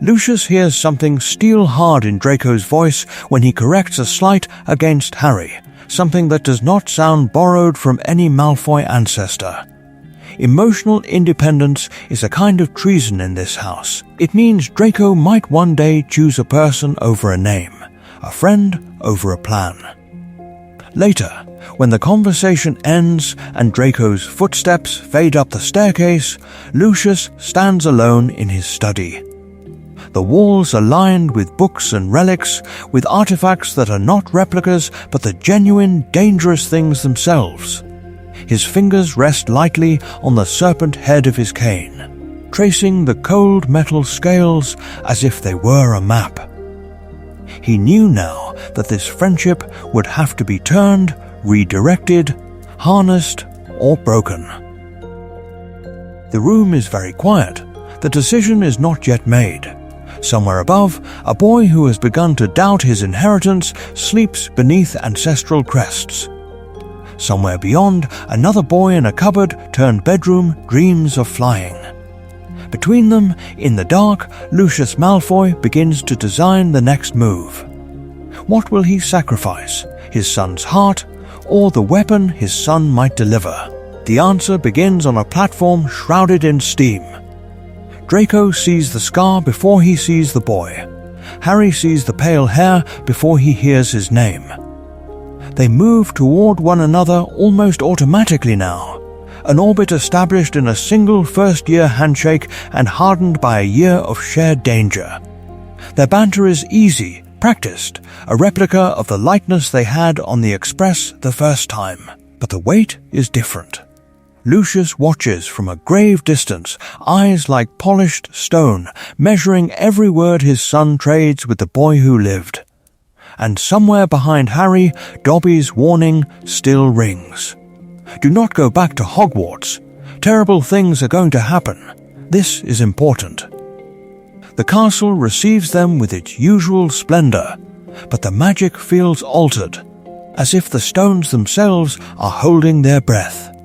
Speaker 1: Lucius hears something steel-hard in Draco's voice when he corrects a slight against Harry, something that does not sound borrowed from any Malfoy ancestor. Emotional independence is a kind of treason in this house. It means Draco might one day choose a person over a name, a friend over a plan. Later, when the conversation ends and Draco's footsteps fade up the staircase, Lucius stands alone in his study. The walls are lined with books and relics, with artifacts that are not replicas but the genuine, dangerous things themselves. His fingers rest lightly on the serpent head of his cane, tracing the cold metal scales as if they were a map. He knew now that this friendship would have to be turned, redirected, harnessed, or broken. The room is very quiet. The decision is not yet made. Somewhere above, a boy who has begun to doubt his inheritance sleeps beneath ancestral crests. Somewhere beyond, another boy in a cupboard-turned bedroom dreams of flying. Between them, in the dark, Lucius Malfoy begins to design the next move. What will he sacrifice? His son's heart, or the weapon his son might deliver? The answer begins on a platform shrouded in steam. Draco sees the scar before he sees the boy. Harry sees the pale hair before he hears his name. They move toward one another almost automatically now, an orbit established in a single first-year handshake and hardened by a year of shared danger. Their banter is easy, practiced, a replica of the lightness they had on the Express the first time. But the weight is different. Lucius watches from a grave distance, eyes like polished stone, measuring every word his son trades with the boy who lived. And somewhere behind Harry, Dobby's warning still rings. Do not go back to Hogwarts. Terrible things are going to happen. This is important. The castle receives them with its usual splendor, but the magic feels altered, as if the stones themselves are holding their breath.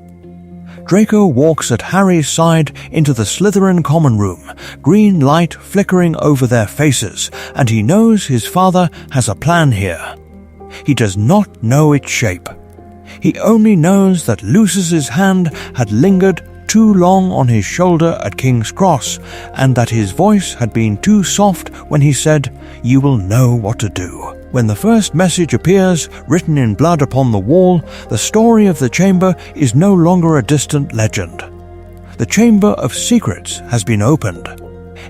Speaker 1: Draco walks at Harry's side into the Slytherin common room, green light flickering over their faces, and he knows his father has a plan here. He does not know its shape. He only knows that Lucius's hand had lingered too long on his shoulder at King's Cross, and that his voice had been too soft when he said, "You will know what to do." When the first message appears, written in blood upon the wall, the story of the chamber is no longer a distant legend. The Chamber of Secrets has been opened.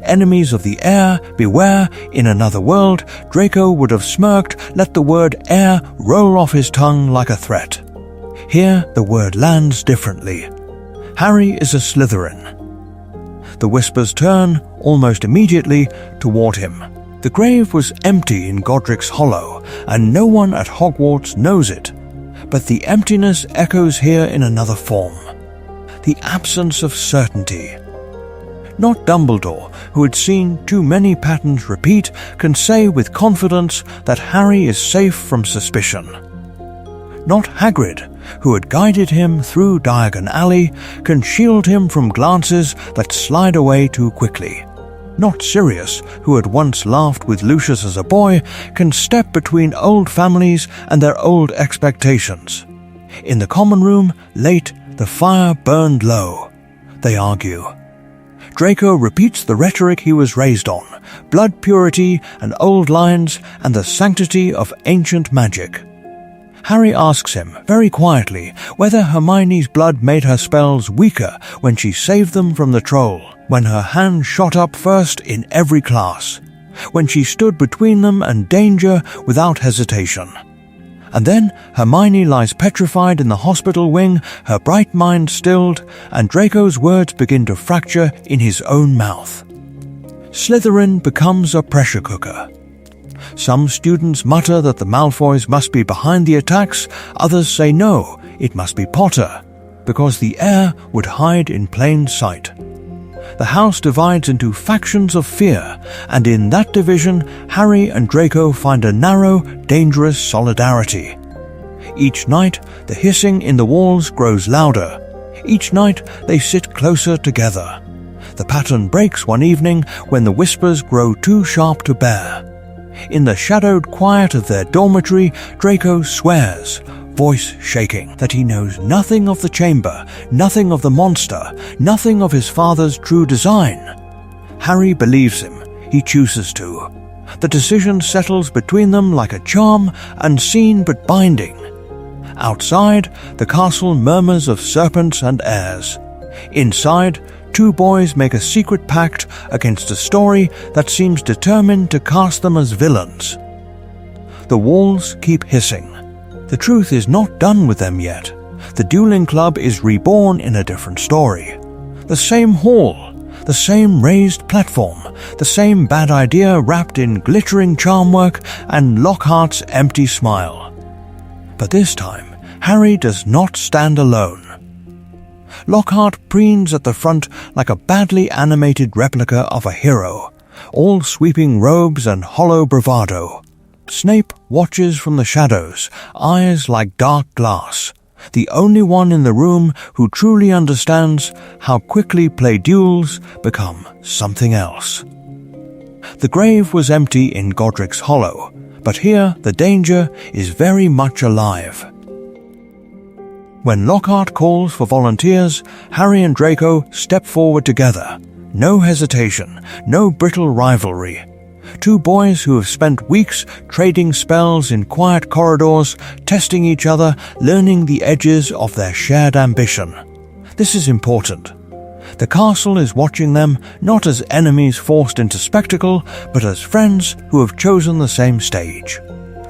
Speaker 1: Enemies of the heir, beware. In another world, Draco would have smirked, let the word heir roll off his tongue like a threat. Here, the word lands differently. Harry is a Slytherin. The whispers turn, almost immediately, toward him. The grave was empty in Godric's Hollow, and no one at Hogwarts knows it. But the emptiness echoes here in another form. The absence of certainty. Not Dumbledore, who had seen too many patterns repeat, can say with confidence that Harry is safe from suspicion. Not Hagrid, who had guided him through Diagon Alley, can shield him from glances that slide away too quickly. Not Sirius, who had once laughed with Lucius as a boy, can step between old families and their old expectations. In the common room, late, the fire burned low. They argue. Draco repeats the rhetoric he was raised on, blood purity and old lines and the sanctity of ancient magic. Harry asks him, very quietly, whether Hermione's blood made her spells weaker when she saved them from the troll, when her hand shot up first in every class, when she stood between them and danger without hesitation. And then Hermione lies petrified in the hospital wing, her bright mind stilled, and Draco's words begin to fracture in his own mouth. Slytherin becomes a pressure cooker. Some students mutter that the Malfoys must be behind the attacks, others say no, it must be Potter, because the heir would hide in plain sight. The house divides into factions of fear, and in that division, Harry and Draco find a narrow, dangerous solidarity. Each night, the hissing in the walls grows louder. Each night, they sit closer together. The pattern breaks one evening when the whispers grow too sharp to bear. In the shadowed quiet of their dormitory, Draco swears, voice shaking, that he knows nothing of the chamber, nothing of the monster, nothing of his father's true design. Harry believes him. He chooses to. The decision settles between them like a charm, unseen but binding. Outside, the castle murmurs of serpents and heirs. Inside, two boys make a secret pact against a story that seems determined to cast them as villains. The walls keep hissing. The truth is not done with them yet. The dueling club is reborn in a different story. The same hall, the same raised platform, the same bad idea wrapped in glittering charm work and Lockhart's empty smile. But this time, Harry does not stand alone. Lockhart preens at the front like a badly animated replica of a hero, all sweeping robes and hollow bravado. Snape watches from the shadows, eyes like dark glass, the only one in the room who truly understands how quickly play duels become something else. The grave was empty in Godric's Hollow, but here the danger is very much alive. When Lockhart calls for volunteers, Harry and Draco step forward together. No hesitation, no brittle rivalry. Two boys who have spent weeks trading spells in quiet corridors, testing each other, learning the edges of their shared ambition. This is important. The castle is watching them not as enemies forced into spectacle, but as friends who have chosen the same stage.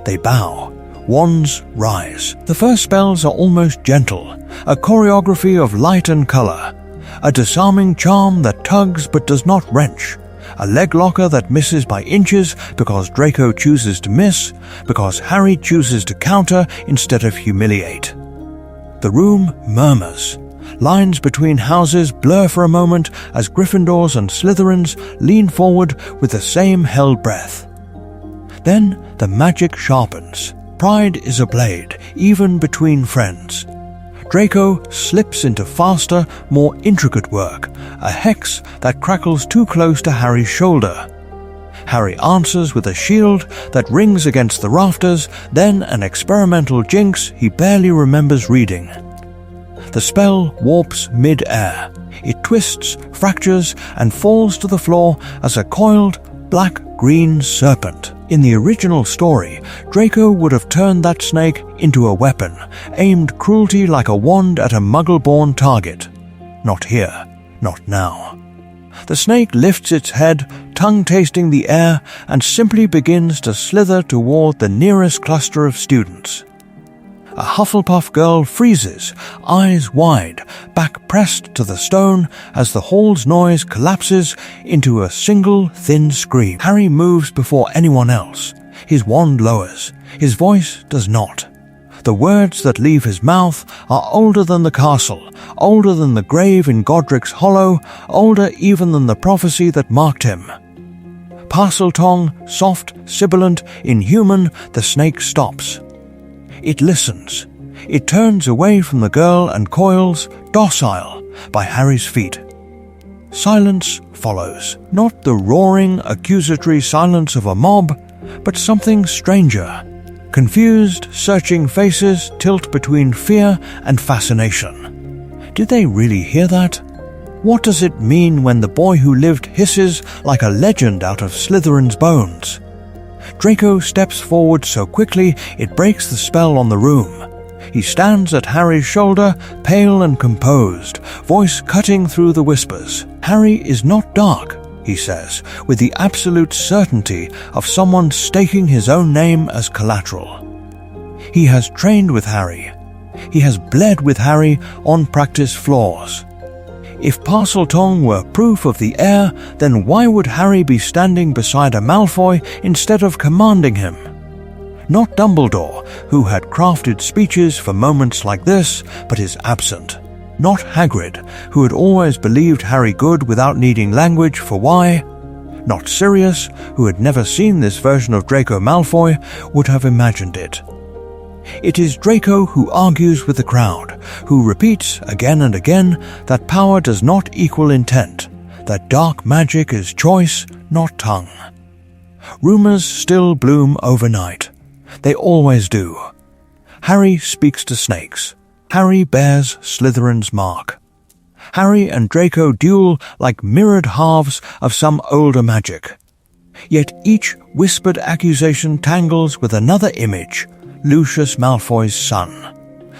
Speaker 1: They bow. Wands rise. The first spells are almost gentle, a choreography of light and color, a disarming charm that tugs but does not wrench, a leg locker that misses by inches because Draco chooses to miss, because Harry chooses to counter instead of humiliate. The room murmurs. Lines between houses blur for a moment as Gryffindors and Slytherins lean forward with the same held breath. Then the magic sharpens. Pride is a blade, even between friends. Draco slips into faster, more intricate work, a hex that crackles too close to Harry's shoulder. Harry answers with a shield that rings against the rafters, then an experimental jinx he barely remembers reading. The spell warps mid-air. It twists, fractures, and falls to the floor as a coiled, black-green serpent. In the original story, Draco would have turned that snake into a weapon, aimed cruelty like a wand at a muggle-born target. Not here, not now. The snake lifts its head, tongue tasting the air, and simply begins to slither toward the nearest cluster of students. A Hufflepuff girl freezes, eyes wide, back pressed to the stone as the hall's noise collapses into a single thin scream. Harry moves before anyone else. His wand lowers. His voice does not. The words that leave his mouth are older than the castle, older than the grave in Godric's Hollow, older even than the prophecy that marked him. Parseltongue, soft, sibilant, inhuman, the snake stops. It listens. It turns away from the girl and coils, docile, by Harry's feet. Silence follows. Not the roaring, accusatory silence of a mob, but something stranger. Confused, searching faces tilt between fear and fascination. Did they really hear that? What does it mean when the boy who lived hisses like a legend out of Slytherin's bones? Draco steps forward so quickly it breaks the spell on the room. He stands at Harry's shoulder, pale and composed, voice cutting through the whispers. Harry is not dark, he says, with the absolute certainty of someone staking his own name as collateral. He has trained with Harry. He has bled with Harry on practice floors. If Parseltongue were proof of the air, then why would Harry be standing beside a Malfoy instead of commanding him? Not Dumbledore, who had crafted speeches for moments like this, but is absent. Not Hagrid, who had always believed Harry good without needing language for why. Not Sirius, who had never seen this version of Draco Malfoy, would have imagined it. It is Draco who argues with the crowd, who repeats again and again that power does not equal intent, that dark magic is choice, not tongue. Rumors still bloom overnight. They always do. Harry speaks to snakes. Harry bears Slytherin's mark. Harry and Draco duel like mirrored halves of some older magic. Yet each whispered accusation tangles with another image, Lucius Malfoy's son,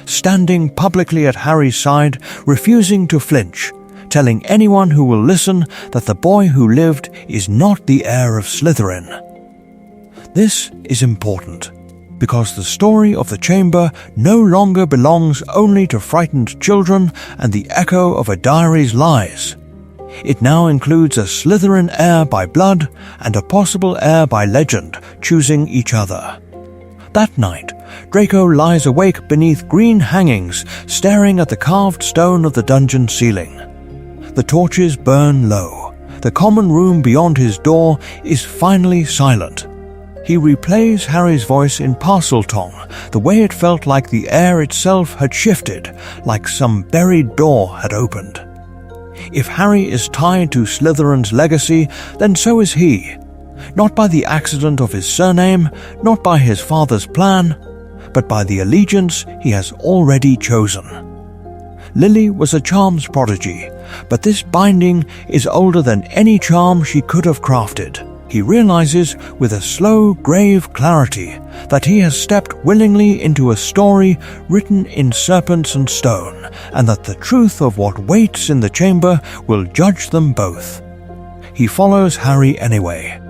Speaker 1: standing publicly at Harry's side, refusing to flinch, telling anyone who will listen that the boy who lived is not the heir of Slytherin. This is important, because the story of the chamber no longer belongs only to frightened children and the echo of a diary's lies. It now includes a Slytherin heir by blood and a possible heir by legend choosing each other. That night, Draco lies awake beneath green hangings, staring at the carved stone of the dungeon ceiling. The torches burn low. The common room beyond his door is finally silent. He replays Harry's voice in Parseltongue, the way it felt like the air itself had shifted, like some buried door had opened. If Harry is tied to Slytherin's legacy, then so is he. Not by the accident of his surname, not by his father's plan, but by the allegiance he has already chosen. Lily was a charms prodigy, but this binding is older than any charm she could have crafted. He realizes with a slow, grave clarity that he has stepped willingly into a story written in serpents and stone, and that the truth of what waits in the chamber will judge them both. He follows Harry anyway.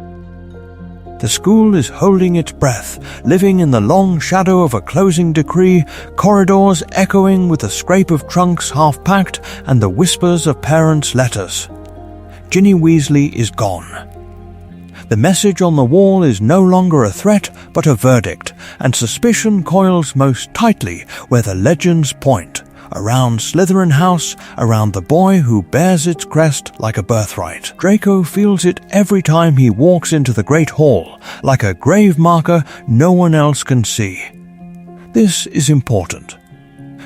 Speaker 1: The school is holding its breath, living in the long shadow of a closing decree, corridors echoing with the scrape of trunks half-packed and the whispers of parents' letters. Ginny Weasley is gone. The message on the wall is no longer a threat but a verdict, and suspicion coils most tightly where the legends point, around Slytherin House, around the boy who bears its crest like a birthright. Draco feels it every time he walks into the Great Hall, like a grave marker no one else can see. This is important,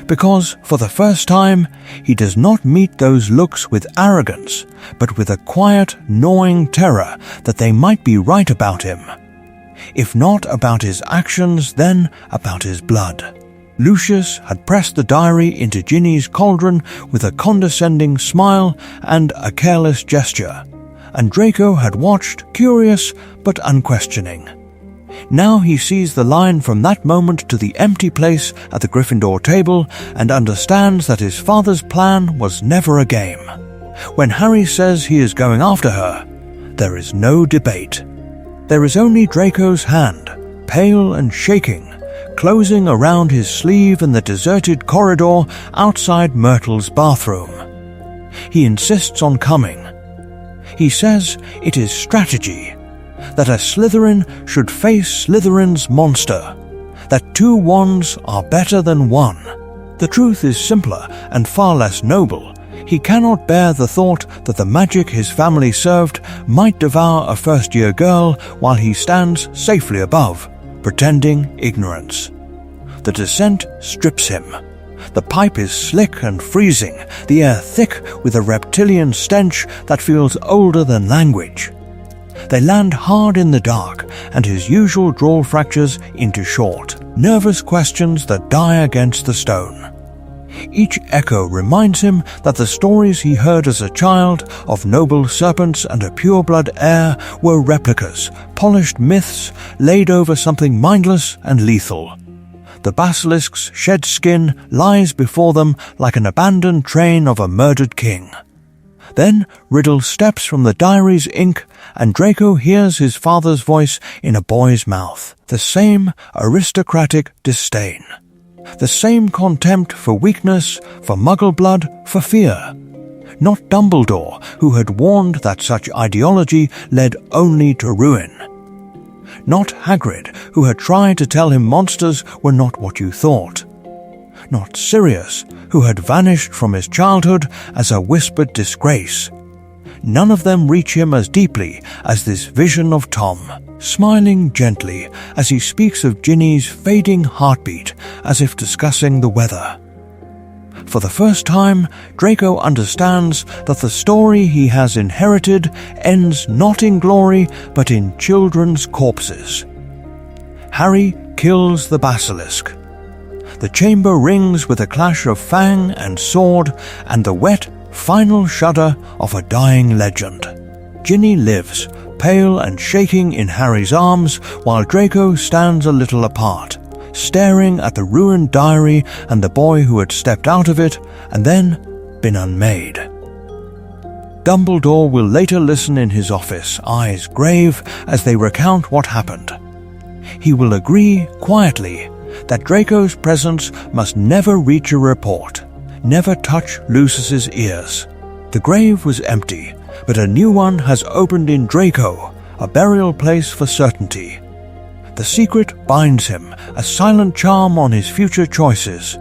Speaker 1: because, for the first time, he does not meet those looks with arrogance, but with a quiet, gnawing terror that they might be right about him. If not about his actions, then about his blood. Lucius had pressed the diary into Ginny's cauldron with a condescending smile and a careless gesture, and Draco had watched, curious but unquestioning. Now he sees the line from that moment to the empty place at the Gryffindor table and understands that his father's plan was never a game. When Harry says he is going after her, there is no debate. There is only Draco's hand, pale and shaking, closing around his sleeve in the deserted corridor outside Myrtle's bathroom. He insists on coming. He says it is strategy, that a Slytherin should face Slytherin's monster, that 2 wands are better than 1. The truth is simpler and far less noble. He cannot bear the thought that the magic his family served might devour a first-year girl while he stands safely above, pretending ignorance. The descent strips him. The pipe is slick and freezing, the air thick with a reptilian stench that feels older than language. They land hard in the dark, and his usual drawl fractures into short, nervous questions that die against the stone. Each echo reminds him that the stories he heard as a child of noble serpents and a pureblood heir were replicas, polished myths laid over something mindless and lethal. The basilisk's shed skin lies before them like an abandoned train of a murdered king. Then Riddle steps from the diary's ink, and Draco hears his father's voice in a boy's mouth, the same aristocratic disdain. The same contempt for weakness, for muggle blood, for fear. Not Dumbledore, who had warned that such ideology led only to ruin. Not Hagrid, who had tried to tell him monsters were not what you thought. Not Sirius, who had vanished from his childhood as a whispered disgrace. None of them reach him as deeply as this vision of Tom, smiling gently as he speaks of Ginny's fading heartbeat as if discussing the weather. For the first time, Draco understands that the story he has inherited ends not in glory but in children's corpses. Harry kills the basilisk. The chamber rings with a clash of fang and sword and the wet, final shudder of a dying legend. Ginny lives, pale and shaking in Harry's arms, while Draco stands a little apart, staring at the ruined diary and the boy who had stepped out of it and then been unmade. Dumbledore will later listen in his office, eyes grave, as they recount what happened. He will agree, quietly, that Draco's presence must never reach a report, never touch Lucius's ears. The grave was empty, but a new one has opened in Draco, a burial place for certainty. The secret binds him, a silent charm on his future choices.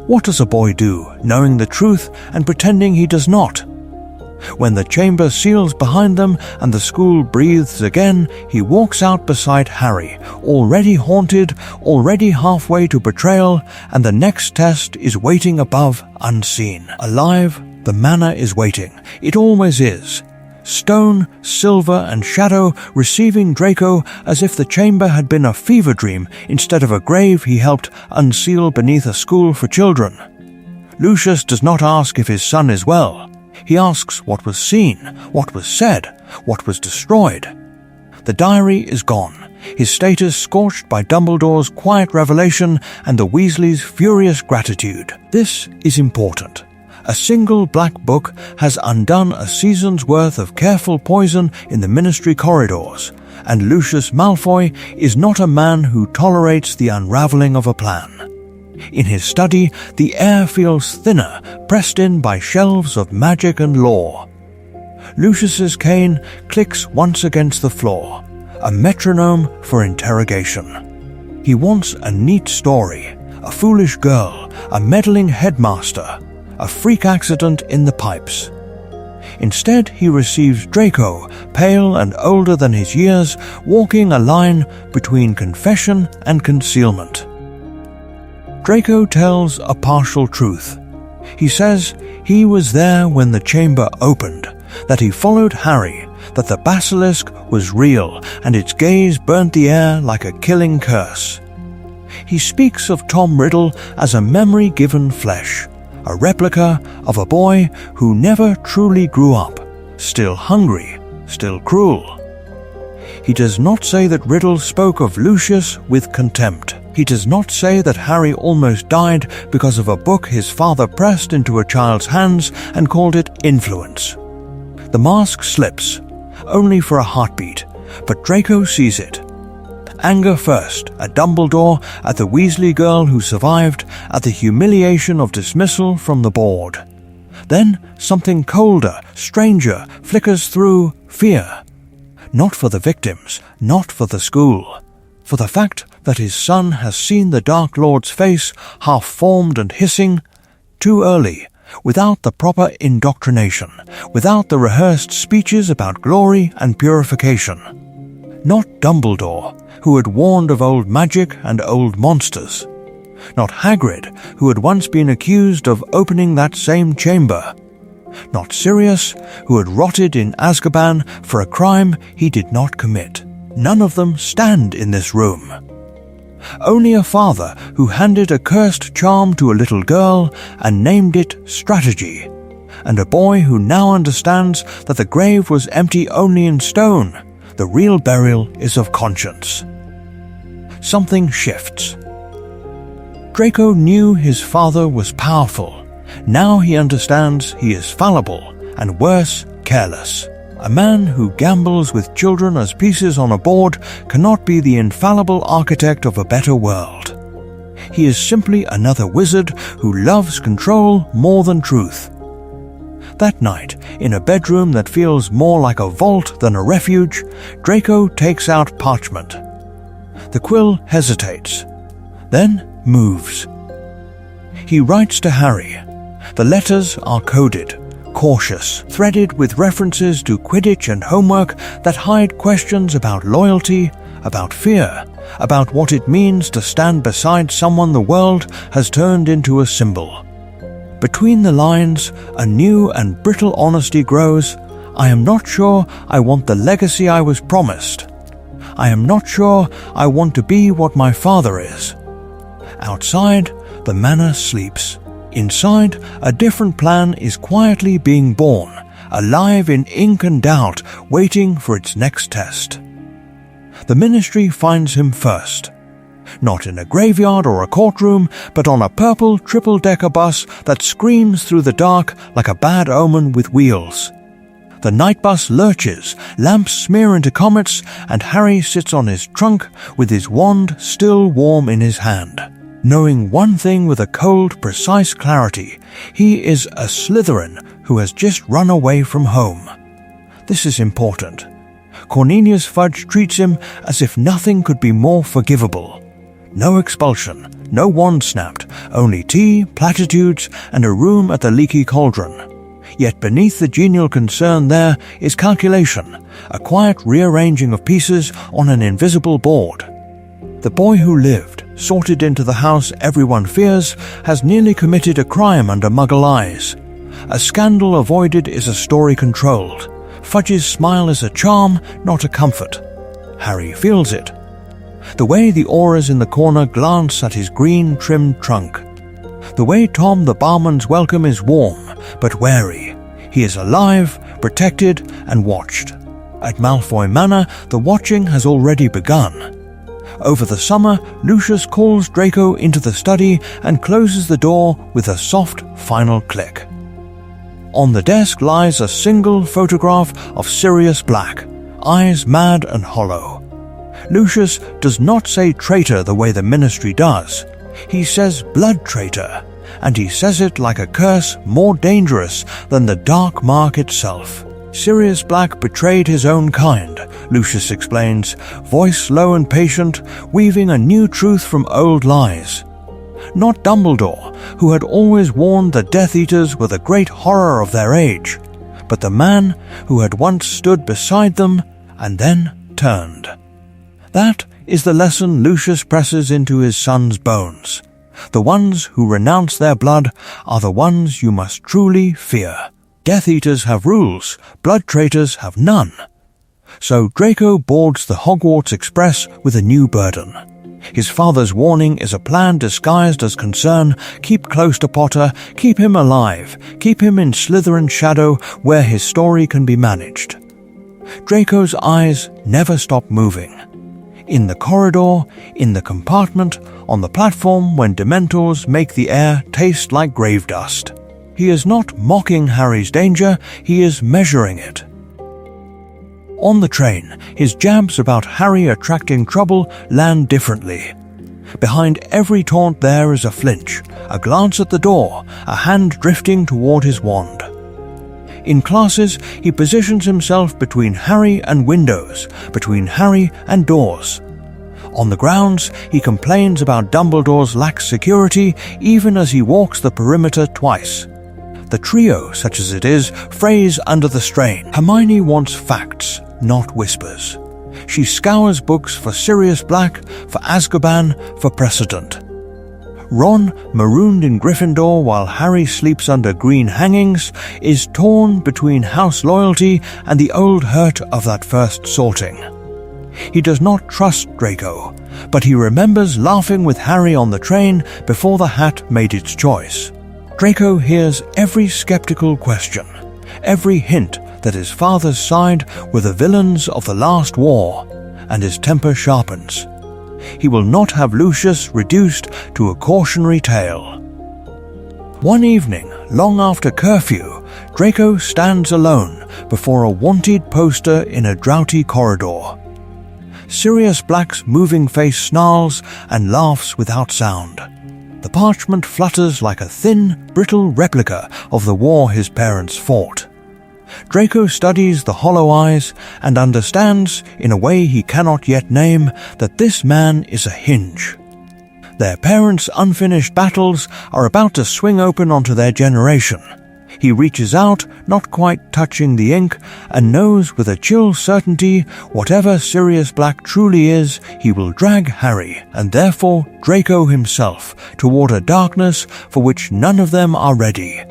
Speaker 1: What does a boy do, knowing the truth and pretending he does not? When the chamber seals behind them and the school breathes again, he walks out beside Harry, already haunted, already halfway to betrayal, and the next test is waiting above, unseen. Alive, the manor is waiting. It always is. Stone, silver, and shadow receiving Draco as if the chamber had been a fever dream instead of a grave he helped unseal beneath a school for children. Lucius does not ask if his son is well. He asks what was seen, what was said, what was destroyed. The diary is gone, his status scorched by Dumbledore's quiet revelation and the Weasleys' furious gratitude. This is important. A single black book has undone a season's worth of careful poison in the ministry corridors, and Lucius Malfoy is not a man who tolerates the unraveling of a plan. In his study, the air feels thinner, pressed in by shelves of magic and lore. Lucius's cane clicks once against the floor, a metronome for interrogation. He wants a neat story, a foolish girl, a meddling headmaster, a freak accident in the pipes. Instead, he receives Draco, pale and older than his years, walking a line between confession and concealment. Draco tells a partial truth. He says he was there when the chamber opened, that he followed Harry, that the basilisk was real and its gaze burnt the air like a killing curse. He speaks of Tom Riddle as a memory given flesh, a replica of a boy who never truly grew up, still hungry, still cruel. He does not say that Riddle spoke of Lucius with contempt. He does not say that Harry almost died because of a book his father pressed into a child's hands and called it influence. The mask slips, only for a heartbeat, but Draco sees it. Anger first, at Dumbledore, at the Weasley girl who survived, at the humiliation of dismissal from the board. Then something colder, stranger, flickers through fear. Not for the victims, not for the school. For the fact that his son has seen the Dark Lord's face, half-formed and hissing, too early, without the proper indoctrination, without the rehearsed speeches about glory and purification. Not Dumbledore, who had warned of old magic and old monsters. Not Hagrid, who had once been accused of opening that same chamber. Not Sirius, who had rotted in Azkaban for a crime he did not commit. None of them stand in this room. Only a father who handed a cursed charm to a little girl and named it strategy, and a boy who now understands that the grave was empty only in stone. The real burial is of conscience. Something shifts. Draco knew his father was powerful. Now he understands he is fallible, and worse, careless. A man who gambles with children as pieces on a board cannot be the infallible architect of a better world. He is simply another wizard who loves control more than truth. That night, in a bedroom that feels more like a vault than a refuge, Draco takes out parchment. The quill hesitates, then moves. He writes to Harry. The letters are coded, cautious, threaded with references to Quidditch and homework that hide questions about loyalty, about fear, about what it means to stand beside someone the world has turned into a symbol. Between the lines, a new and brittle honesty grows. I am not sure I want the legacy I was promised. I am not sure I want to be what my father is. Outside, the manor sleeps. Inside, a different plan is quietly being born, alive in ink and doubt, waiting for its next test. The Ministry finds him first. Not in a graveyard or a courtroom, but on a purple triple-decker bus that screams through the dark like a bad omen with wheels. The night bus lurches, lamps smear into comets, and Harry sits on his trunk with his wand still warm in his hand. Knowing one thing with a cold, precise clarity, he is a Slytherin who has just run away from home. This is important. Cornelius Fudge treats him as if nothing could be more forgivable. No expulsion, no wand snapped, only tea, platitudes, and a room at the Leaky Cauldron. Yet beneath the genial concern there is calculation, a quiet rearranging of pieces on an invisible board. The boy who lived, sorted into the house everyone fears, has nearly committed a crime under Muggle eyes. A scandal avoided is a story controlled. Fudge's smile is a charm, not a comfort. Harry feels it. The way the auras in the corner glance at his green-trimmed trunk. The way Tom the barman's welcome is warm, but wary. He is alive, protected, and watched. At Malfoy Manor, the watching has already begun. Over the summer, Lucius calls Draco into the study and closes the door with a soft final click. On the desk lies a single photograph of Sirius Black, eyes mad and hollow. Lucius does not say traitor the way the Ministry does. He says blood traitor, and he says it like a curse more dangerous than the dark mark itself. Sirius Black betrayed his own kind, Lucius explains, voice low and patient, weaving a new truth from old lies. Not Dumbledore, who had always warned the Death Eaters were the great horror of their age, but the man who had once stood beside them and then turned. That is the lesson Lucius presses into his son's bones. The ones who renounce their blood are the ones you must truly fear. Death Eaters have rules, blood traitors have none. So Draco boards the Hogwarts Express with a new burden. His father's warning is a plan disguised as concern. Keep close to Potter, keep him alive, keep him in Slytherin's shadow where his story can be managed. Draco's eyes never stop moving. In the corridor, in the compartment, on the platform when Dementors make the air taste like grave dust. He is not mocking Harry's danger, he is measuring it. On the train, his jabs about Harry attracting trouble land differently. Behind every taunt there is a flinch, a glance at the door, a hand drifting toward his wand. In classes, he positions himself between Harry and windows, between Harry and doors. On the grounds, he complains about Dumbledore's lax security even as he walks the perimeter twice. The trio, such as it is, frays under the strain. Hermione wants facts, not whispers. She scours books for Sirius Black, for Azkaban, for precedent. Ron, marooned in Gryffindor while Harry sleeps under green hangings, is torn between house loyalty and the old hurt of that first sorting. He does not trust Draco, but he remembers laughing with Harry on the train before the hat made its choice. Draco hears every skeptical question, every hint that his father's side were the villains of the last war, and his temper sharpens. He will not have Lucius reduced to a cautionary tale. One evening, long after curfew, Draco stands alone before a wanted poster in a draughty corridor. Sirius Black's moving face snarls and laughs without sound. The parchment flutters like a thin, brittle replica of the war his parents fought. Draco studies the hollow eyes and understands, in a way he cannot yet name, that this man is a hinge. Their parents' unfinished battles are about to swing open onto their generation. He reaches out, not quite touching the ink, and knows with a chill certainty, whatever Sirius Black truly is, he will drag Harry, and therefore Draco himself, toward a darkness for which none of them are ready.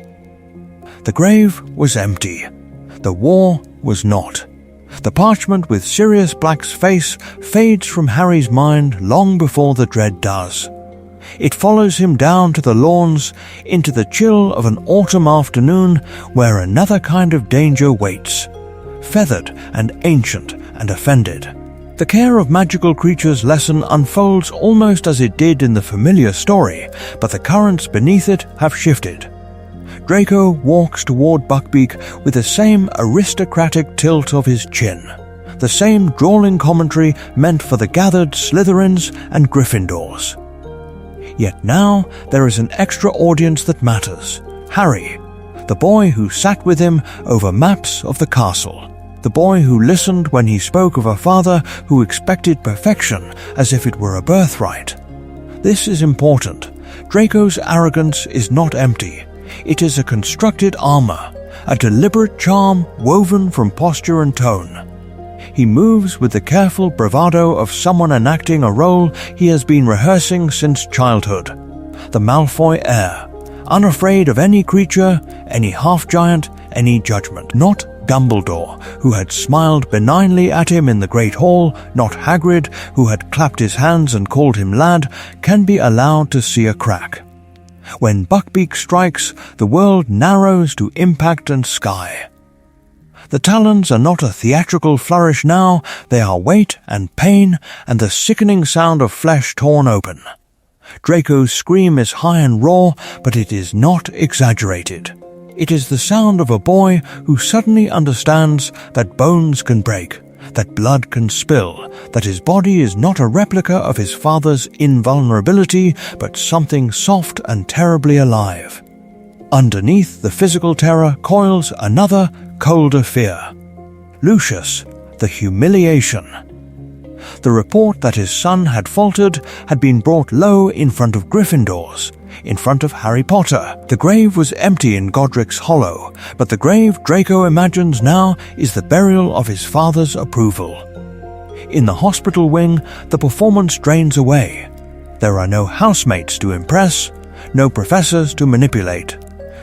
Speaker 1: The grave was empty. The war was not. The parchment with Sirius Black's face fades from Harry's mind long before the dread does. It follows him down to the lawns, into the chill of an autumn afternoon where another kind of danger waits, feathered and ancient and offended. The care of magical creatures lesson unfolds almost as it did in the familiar story, but the currents beneath it have shifted. Draco walks toward Buckbeak with the same aristocratic tilt of his chin, the same drawling commentary meant for the gathered Slytherins and Gryffindors. Yet now there is an extra audience that matters. Harry, the boy who sat with him over maps of the castle. The boy who listened when he spoke of a father who expected perfection as if it were a birthright. This is important. Draco's arrogance is not empty. It is a constructed armor, a deliberate charm woven from posture and tone. He moves with the careful bravado of someone enacting a role he has been rehearsing since childhood. The Malfoy heir, unafraid of any creature, any half-giant, any judgment. Not Dumbledore, who had smiled benignly at him in the Great Hall, not Hagrid, who had clapped his hands and called him lad, can be allowed to see a crack. When Buckbeak strikes, the world narrows to impact and sky. The talons are not a theatrical flourish now, they are weight and pain and the sickening sound of flesh torn open. Draco's scream is high and raw, but it is not exaggerated. It is the sound of a boy who suddenly understands that bones can break, that blood can spill, that his body is not a replica of his father's invulnerability, but something soft and terribly alive. Underneath the physical terror coils another, colder fear. Lucius, the humiliation. The report that his son had faltered had been brought low in front of Gryffindors, in front of Harry Potter. The grave was empty in Godric's Hollow, but the grave Draco imagines now is the burial of his father's approval. In the hospital wing, the performance drains away. There are no housemates to impress, no professors to manipulate.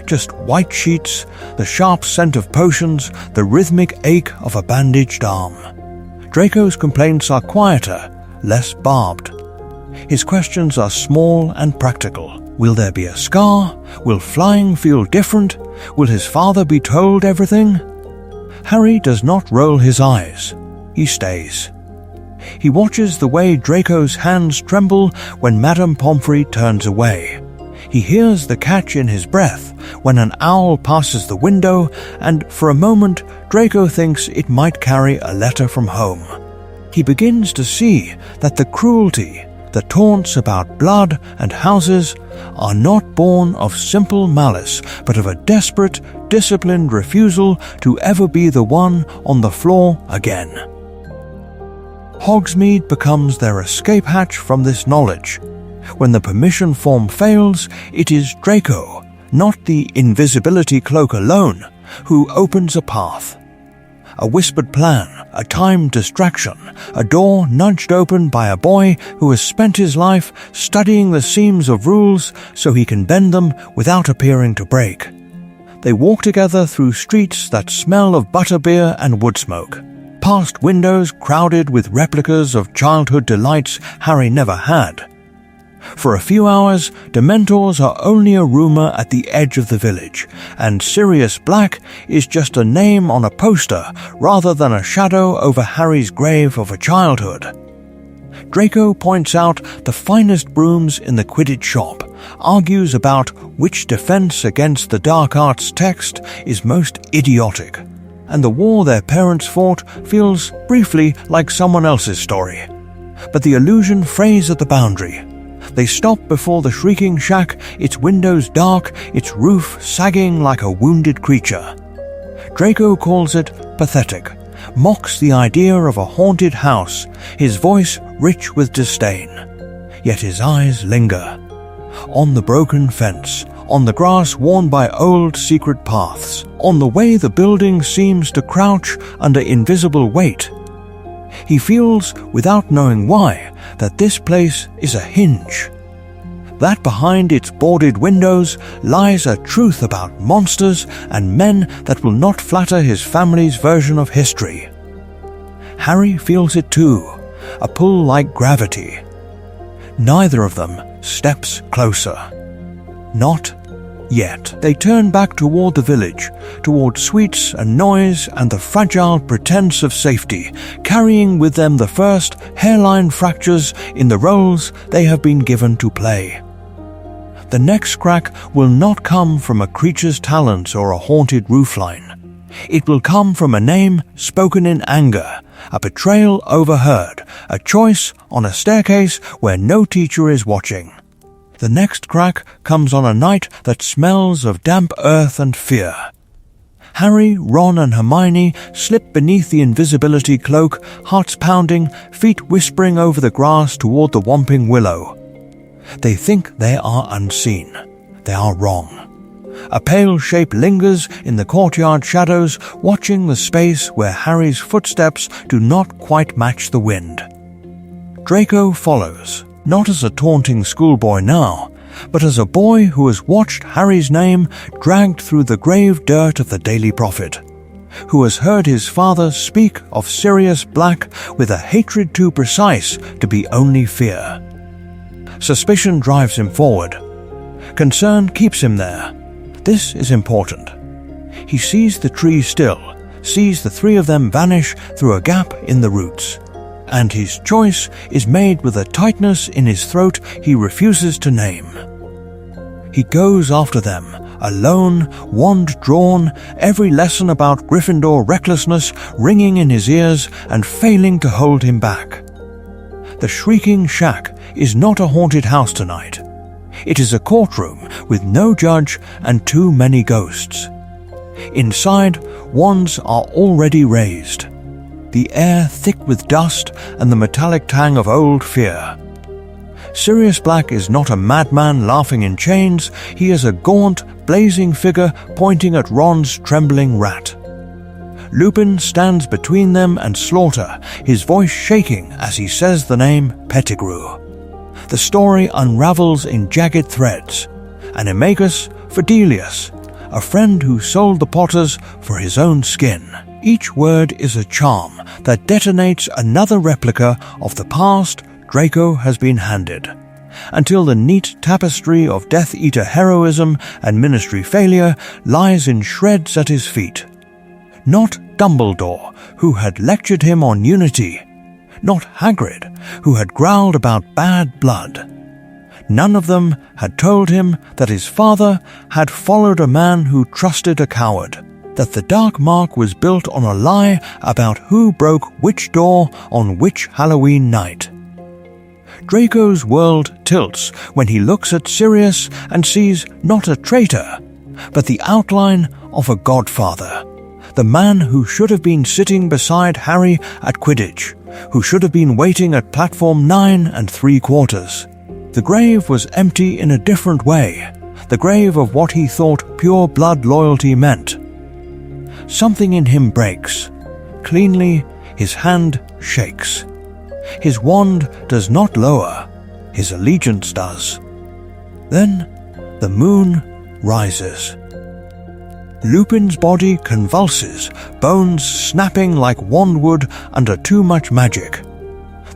Speaker 1: Just white sheets, the sharp scent of potions, the rhythmic ache of a bandaged arm. Draco's complaints are quieter, less barbed. His questions are small and practical. Will there be a scar? Will flying feel different? Will his father be told everything? Harry does not roll his eyes. He stays. He watches the way Draco's hands tremble when Madame Pomfrey turns away. He hears the catch in his breath when an owl passes the window, and for a moment Draco thinks it might carry a letter from home. He begins to see that the cruelty, the taunts about blood and houses, are not born of simple malice, but of a desperate, disciplined refusal to ever be the one on the floor again. Hogsmeade becomes their escape hatch from this knowledge. When the permission form fails, it is Draco, not the invisibility cloak alone, who opens a path. A whispered plan, a timed distraction, a door nudged open by a boy who has spent his life studying the seams of rules so he can bend them without appearing to break. They walk together through streets that smell of butterbeer and wood smoke, past windows crowded with replicas of childhood delights Harry never had. For a few hours, Dementors are only a rumor at the edge of the village, and Sirius Black is just a name on a poster rather than a shadow over Harry's grave of a childhood. Draco points out the finest brooms in the Quidditch shop, argues about which defense against the dark arts text is most idiotic, and the war their parents fought feels briefly like someone else's story. But the illusion frays at the boundary. They stop before the shrieking shack, its windows dark, its roof sagging like a wounded creature. Draco calls it pathetic, mocks the idea of a haunted house, his voice rich with disdain. Yet his eyes linger. On the broken fence, on the grass worn by old secret paths, on the way the building seems to crouch under invisible weight. He feels, without knowing why, that this place is a hinge. That behind its boarded windows lies a truth about monsters and men that will not flatter his family's version of history. Harry feels it too, a pull like gravity. Neither of them steps closer. Not yet. They turn back toward the village, toward sweets and noise and the fragile pretense of safety, carrying with them the first hairline fractures in the roles they have been given to play. The next crack will not come from a creature's talons or a haunted roofline. It will come from a name spoken in anger, a betrayal overheard, a choice on a staircase where no teacher is watching. The next crack comes on a night that smells of damp earth and fear. Harry, Ron and Hermione slip beneath the invisibility cloak, hearts pounding, feet whispering over the grass toward the Whomping Willow. They think they are unseen. They are wrong. A pale shape lingers in the courtyard shadows, watching the space where Harry's footsteps do not quite match the wind. Draco follows. Not as a taunting schoolboy now, but as a boy who has watched Harry's name dragged through the grave dirt of the Daily Prophet, who has heard his father speak of Sirius Black with a hatred too precise to be only fear. Suspicion drives him forward. Concern keeps him there. This is important. He sees the tree still, sees the three of them vanish through a gap in the roots. And his choice is made with a tightness in his throat he refuses to name. He goes after them, alone, wand drawn, every lesson about Gryffindor recklessness ringing in his ears and failing to hold him back. The Shrieking Shack is not a haunted house tonight. It is a courtroom with no judge and too many ghosts. Inside, wands are already raised. The air thick with dust and the metallic tang of old fear. Sirius Black is not a madman laughing in chains, he is a gaunt, blazing figure pointing at Ron's trembling rat. Lupin stands between them and Slaughter, his voice shaking as he says the name Pettigrew. The story unravels in jagged threads. Animagus for Delius, a friend who sold the Potters for his own skin. Each word is a charm that detonates another replica of the past Draco has been handed, until the neat tapestry of Death Eater heroism and ministry failure lies in shreds at his feet. Not Dumbledore, who had lectured him on unity. Not Hagrid, who had growled about bad blood. None of them had told him that his father had followed a man who trusted a coward, that the dark mark was built on a lie about who broke which door on which Halloween night. Draco's world tilts when he looks at Sirius and sees not a traitor, but the outline of a godfather, the man who should have been sitting beside Harry at Quidditch, who should have been waiting at platform 9 3/4. The grave was empty in a different way, the grave of what he thought pure blood loyalty meant. Something in him breaks. Cleanly, his hand shakes. His wand does not lower, his allegiance does. Then the moon rises. Lupin's body convulses, bones snapping like wandwood under too much magic.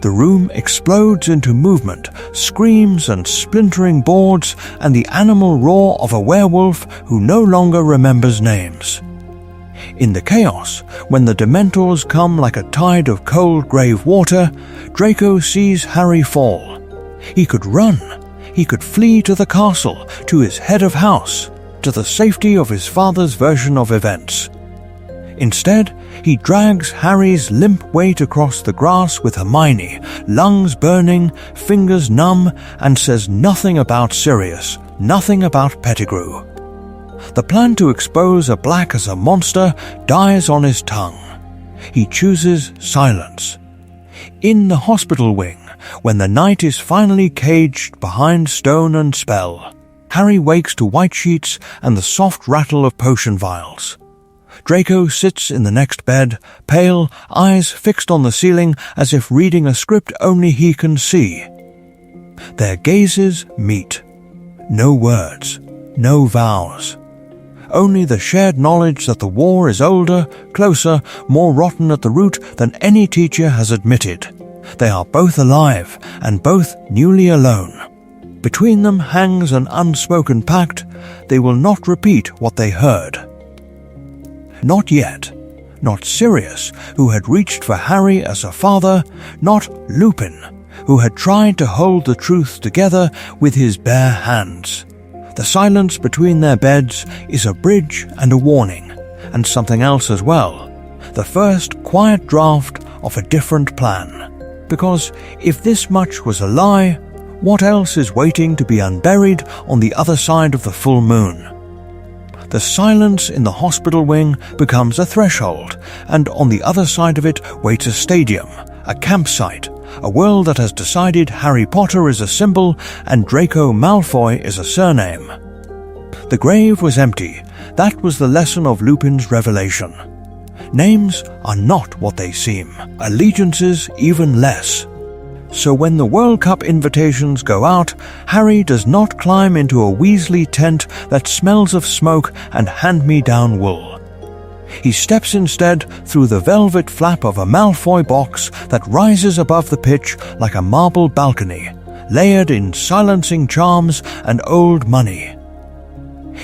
Speaker 1: The room explodes into movement, screams and splintering boards, and the animal roar of a werewolf who no longer remembers names. In the chaos, when the Dementors come like a tide of cold grave water, Draco sees Harry fall. He could run. He could flee to the castle, to his head of house, to the safety of his father's version of events. Instead, he drags Harry's limp weight across the grass with Hermione, lungs burning, fingers numb, and says nothing about Sirius, nothing about Pettigrew. The plan to expose a Black as a monster dies on his tongue. He chooses silence. In the hospital wing, when the night is finally caged behind stone and spell, Harry wakes to white sheets and the soft rattle of potion vials. Draco sits in the next bed, pale, eyes fixed on the ceiling as if reading a script only he can see. Their gazes meet. No words, no vows. Only the shared knowledge that the war is older, closer, more rotten at the root than any teacher has admitted. They are both alive and both newly alone. Between them hangs an unspoken pact. They will not repeat what they heard. Not yet. Not Sirius, who had reached for Harry as a father. Not Lupin, who had tried to hold the truth together with his bare hands. The silence between their beds is a bridge and a warning, and something else as well. The first quiet draft of a different plan. Because if this much was a lie, what else is waiting to be unburied on the other side of the full moon? The silence in the hospital wing becomes a threshold, and on the other side of it waits a stadium, a campsite, a world that has decided Harry Potter is a symbol and Draco Malfoy is a surname. The grave was empty. That was the lesson of Lupin's revelation. Names are not what they seem, allegiances even less. So when the World Cup invitations go out, Harry does not climb into a Weasley tent that smells of smoke and hand-me-down wool. He steps instead through the velvet flap of a Malfoy box that rises above the pitch like a marble balcony, layered in silencing charms and old money.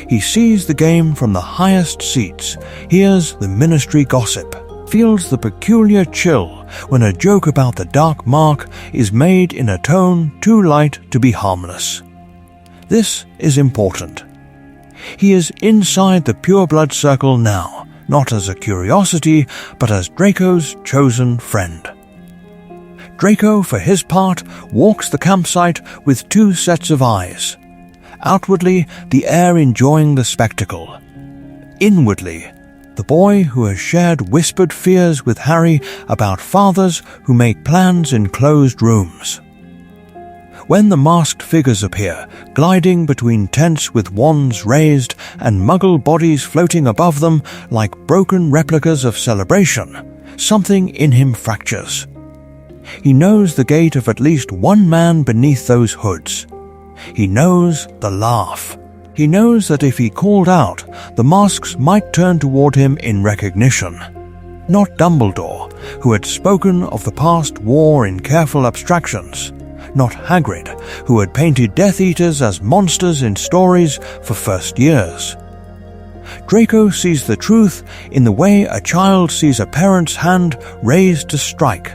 Speaker 1: He sees the game from the highest seats, hears the ministry gossip, feels the peculiar chill when a joke about the dark mark is made in a tone too light to be harmless. This is important. He is inside the pureblood circle now, not as a curiosity, but as Draco's chosen friend. Draco, for his part, walks the campsite with two sets of eyes. Outwardly, the heir enjoying the spectacle. Inwardly, the boy who has shared whispered fears with Harry about fathers who make plans in closed rooms. When the masked figures appear, gliding between tents with wands raised and muggle bodies floating above them like broken replicas of celebration, something in him fractures. He knows the gait of at least one man beneath those hoods. He knows the laugh. He knows that if he called out, the masks might turn toward him in recognition. Not Dumbledore, who had spoken of the past war in careful abstractions. Not Hagrid, who had painted Death Eaters as monsters in stories for first years. Draco sees the truth in the way a child sees a parent's hand raised to strike.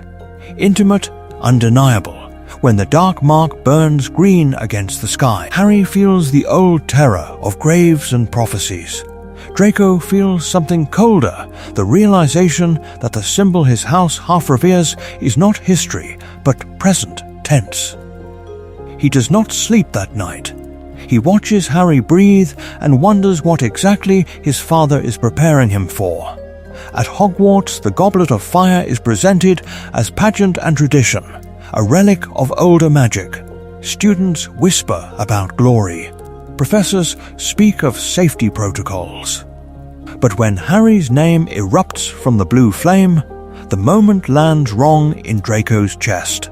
Speaker 1: Intimate, undeniable. When the dark mark burns green against the sky, Harry feels the old terror of graves and prophecies. Draco feels something colder, the realization that the symbol his house half reveres is not history, but present tense. He does not sleep that night. He watches Harry breathe and wonders what exactly his father is preparing him for. At Hogwarts, the Goblet of Fire is presented as pageant and tradition, a relic of older magic. Students whisper about glory. Professors speak of safety protocols. But when Harry's name erupts from the blue flame, the moment lands wrong in Draco's chest.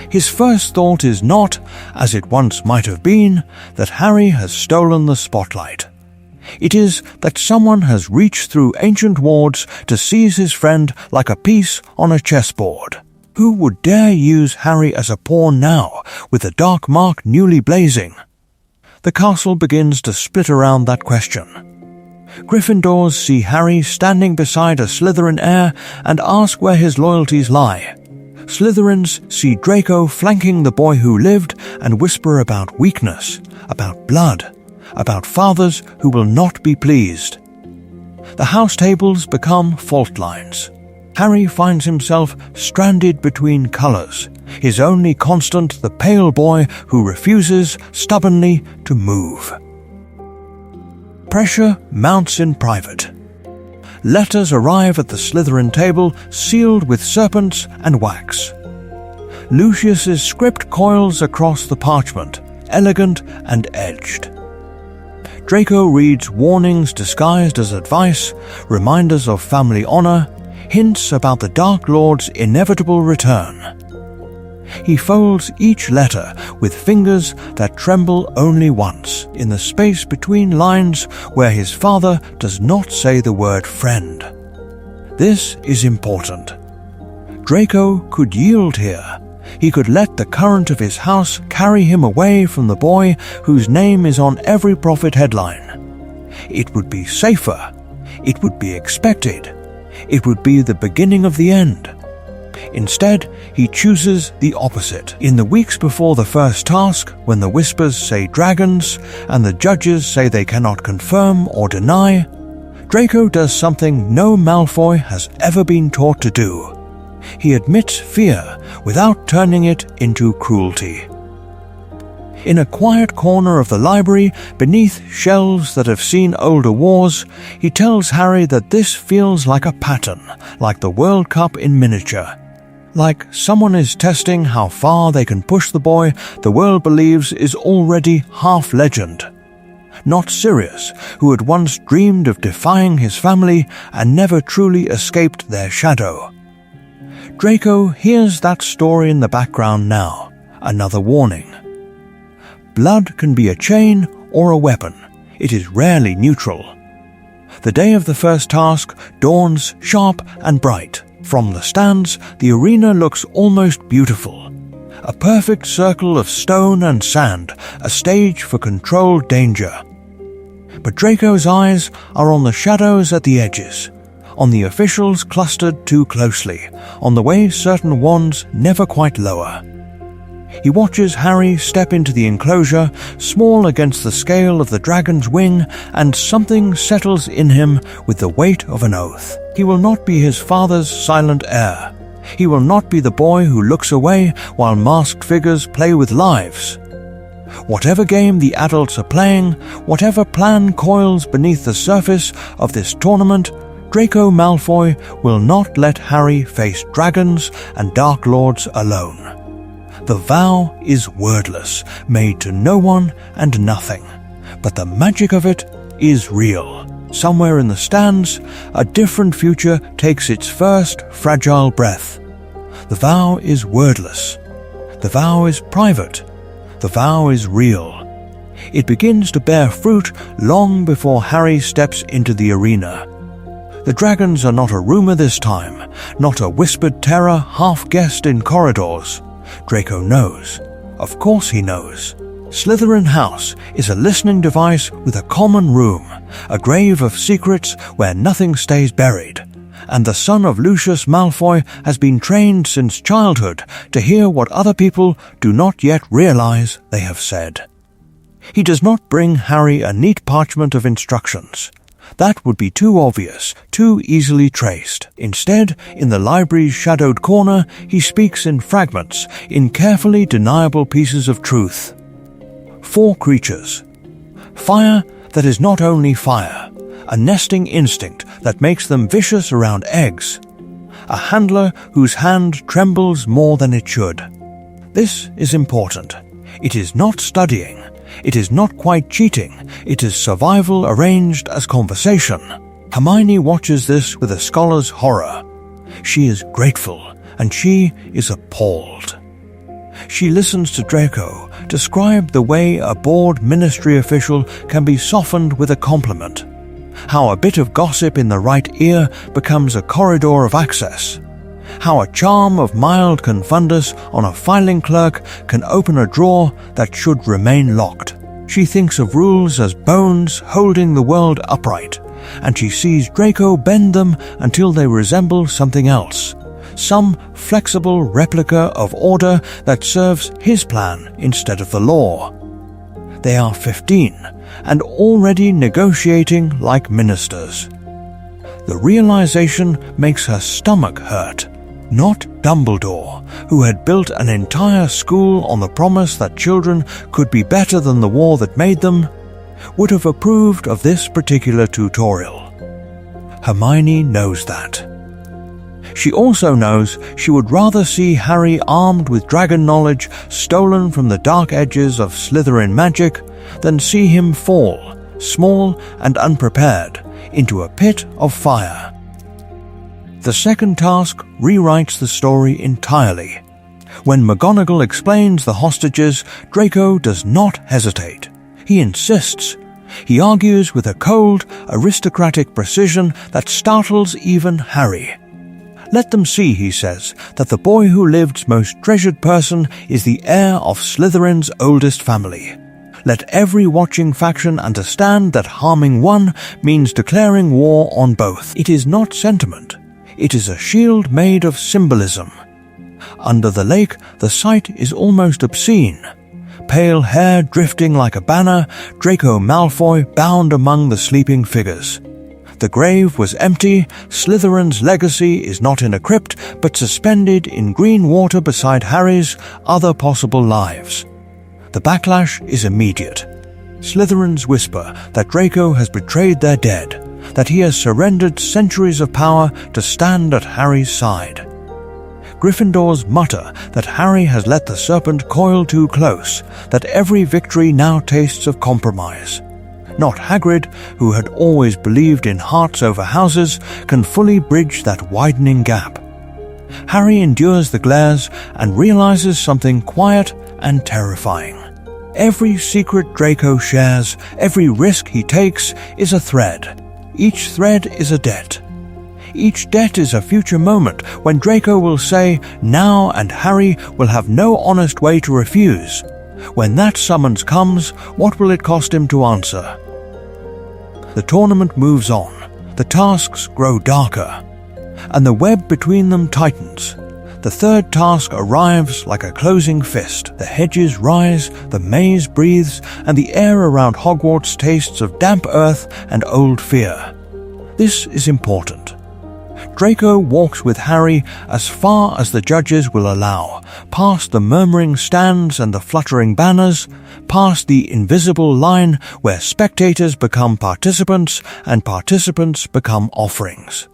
Speaker 1: His first thought is not, as it once might have been, that Harry has stolen the spotlight. It is that someone has reached through ancient wards to seize his friend like a piece on a chessboard. Who would dare use Harry as a pawn now, with the dark mark newly blazing? The castle begins to split around that question. Gryffindors see Harry standing beside a Slytherin heir and ask where his loyalties lie. Slytherins see Draco flanking the boy who lived and whisper about weakness, about blood, about fathers who will not be pleased. The house tables become fault lines. Harry finds himself stranded between colours, his only constant the pale boy who refuses, stubbornly, to move. Pressure mounts in private. Letters arrive at the Slytherin table sealed with serpents and wax. Lucius's script coils across the parchment, elegant and edged. Draco reads warnings disguised as advice, reminders of family honour, hints about the Dark Lord's inevitable return. He folds each letter with fingers that tremble only once, in the space between lines where his father does not say the word friend. This is important. Draco could yield here. He could let the current of his house carry him away from the boy whose name is on every prophet headline. It would be safer. It would be expected. It would be the beginning of the end. Instead, he chooses the opposite. In the weeks before the first task, when the whispers say dragons and the judges say they cannot confirm or deny, Draco does something no Malfoy has ever been taught to do. He admits fear without turning it into cruelty. In a quiet corner of the library, beneath shelves that have seen older wars, he tells Harry that this feels like a pattern, like the World Cup in miniature. Like someone is testing how far they can push the boy the world believes is already half legend. Not Sirius, who had once dreamed of defying his family and never truly escaped their shadow. Draco hears that story in the background now, another warning. Blood can be a chain or a weapon. It is rarely neutral. The day of the first task dawns sharp and bright. From the stands, the arena looks almost beautiful. A perfect circle of stone and sand, a stage for controlled danger. But Draco's eyes are on the shadows at the edges, on the officials clustered too closely, on the way certain wands never quite lower. He watches Harry step into the enclosure, small against the scale of the dragon's wing, and something settles in him with the weight of an oath. He will not be his father's silent heir. He will not be the boy who looks away while masked figures play with lives. Whatever game the adults are playing, whatever plan coils beneath the surface of this tournament, Draco Malfoy will not let Harry face dragons and Dark Lords alone. The vow is wordless, made to no one and nothing, but the magic of it is real. Somewhere in the stands, a different future takes its first fragile breath. The vow is wordless. The vow is private. The vow is real. It begins to bear fruit long before Harry steps into the arena. The dragons are not a rumour this time, not a whispered terror half-guessed in corridors. Draco knows. Of course he knows. Slytherin House is a listening device with a common room, a grave of secrets where nothing stays buried. And the son of Lucius Malfoy has been trained since childhood to hear what other people do not yet realize they have said. He does not bring Harry a neat parchment of instructions. That would be too obvious, too easily traced. Instead, in the library's shadowed corner, he speaks in fragments, in carefully deniable pieces of truth. 4 creatures. Fire that is not only fire, a nesting instinct that makes them vicious around eggs. A handler whose hand trembles more than it should. This is important. It is not studying. It is not quite cheating. It is survival arranged as conversation. Hermione watches this with a scholar's horror. She is grateful, and she is appalled. She listens to Draco describe the way a bored ministry official can be softened with a compliment. How a bit of gossip in the right ear becomes a corridor of access. How a charm of mild confundus on a filing clerk can open a drawer that should remain locked. She thinks of rules as bones holding the world upright, and she sees Draco bend them until they resemble something else. Some flexible replica of order that serves his plan instead of the law. They are 15 and already negotiating like ministers. The realization makes her stomach hurt. Not Dumbledore, who had built an entire school on the promise that children could be better than the war that made them, would have approved of this particular tutorial. Hermione knows that. She also knows she would rather see Harry armed with dragon knowledge stolen from the dark edges of Slytherin magic than see him fall, small and unprepared, into a pit of fire. The second task rewrites the story entirely. When McGonagall explains the hostages, Draco does not hesitate. He insists. He argues with a cold, aristocratic precision that startles even Harry. Let them see, he says, that the boy who lived's most treasured person is the heir of Slytherin's oldest family. Let every watching faction understand that harming one means declaring war on both. It is not sentiment. It is a shield made of symbolism. Under the lake, the sight is almost obscene. Pale hair drifting like a banner, Draco Malfoy bound among the sleeping figures. The grave was empty. Slytherin's legacy is not in a crypt, but suspended in green water beside Harry's other possible lives. The backlash is immediate. Slytherins whisper that Draco has betrayed their dead, that he has surrendered centuries of power to stand at Harry's side. Gryffindors mutter that Harry has let the serpent coil too close, that every victory now tastes of compromise. Not Hagrid, who had always believed in hearts over houses, can fully bridge that widening gap. Harry endures the glares and realizes something quiet and terrifying. Every secret Draco shares, every risk he takes, is a thread. Each thread is a debt. Each debt is a future moment when Draco will say now, and Harry will have no honest way to refuse. When that summons comes, what will it cost him to answer? The tournament moves on. The tasks grow darker, and the web between them tightens. The third task arrives like a closing fist. The hedges rise, the maze breathes, and the air around Hogwarts tastes of damp earth and old fear. This is important. Draco walks with Harry as far as the judges will allow, past the murmuring stands and the fluttering banners, past the invisible line where spectators become participants and participants become offerings.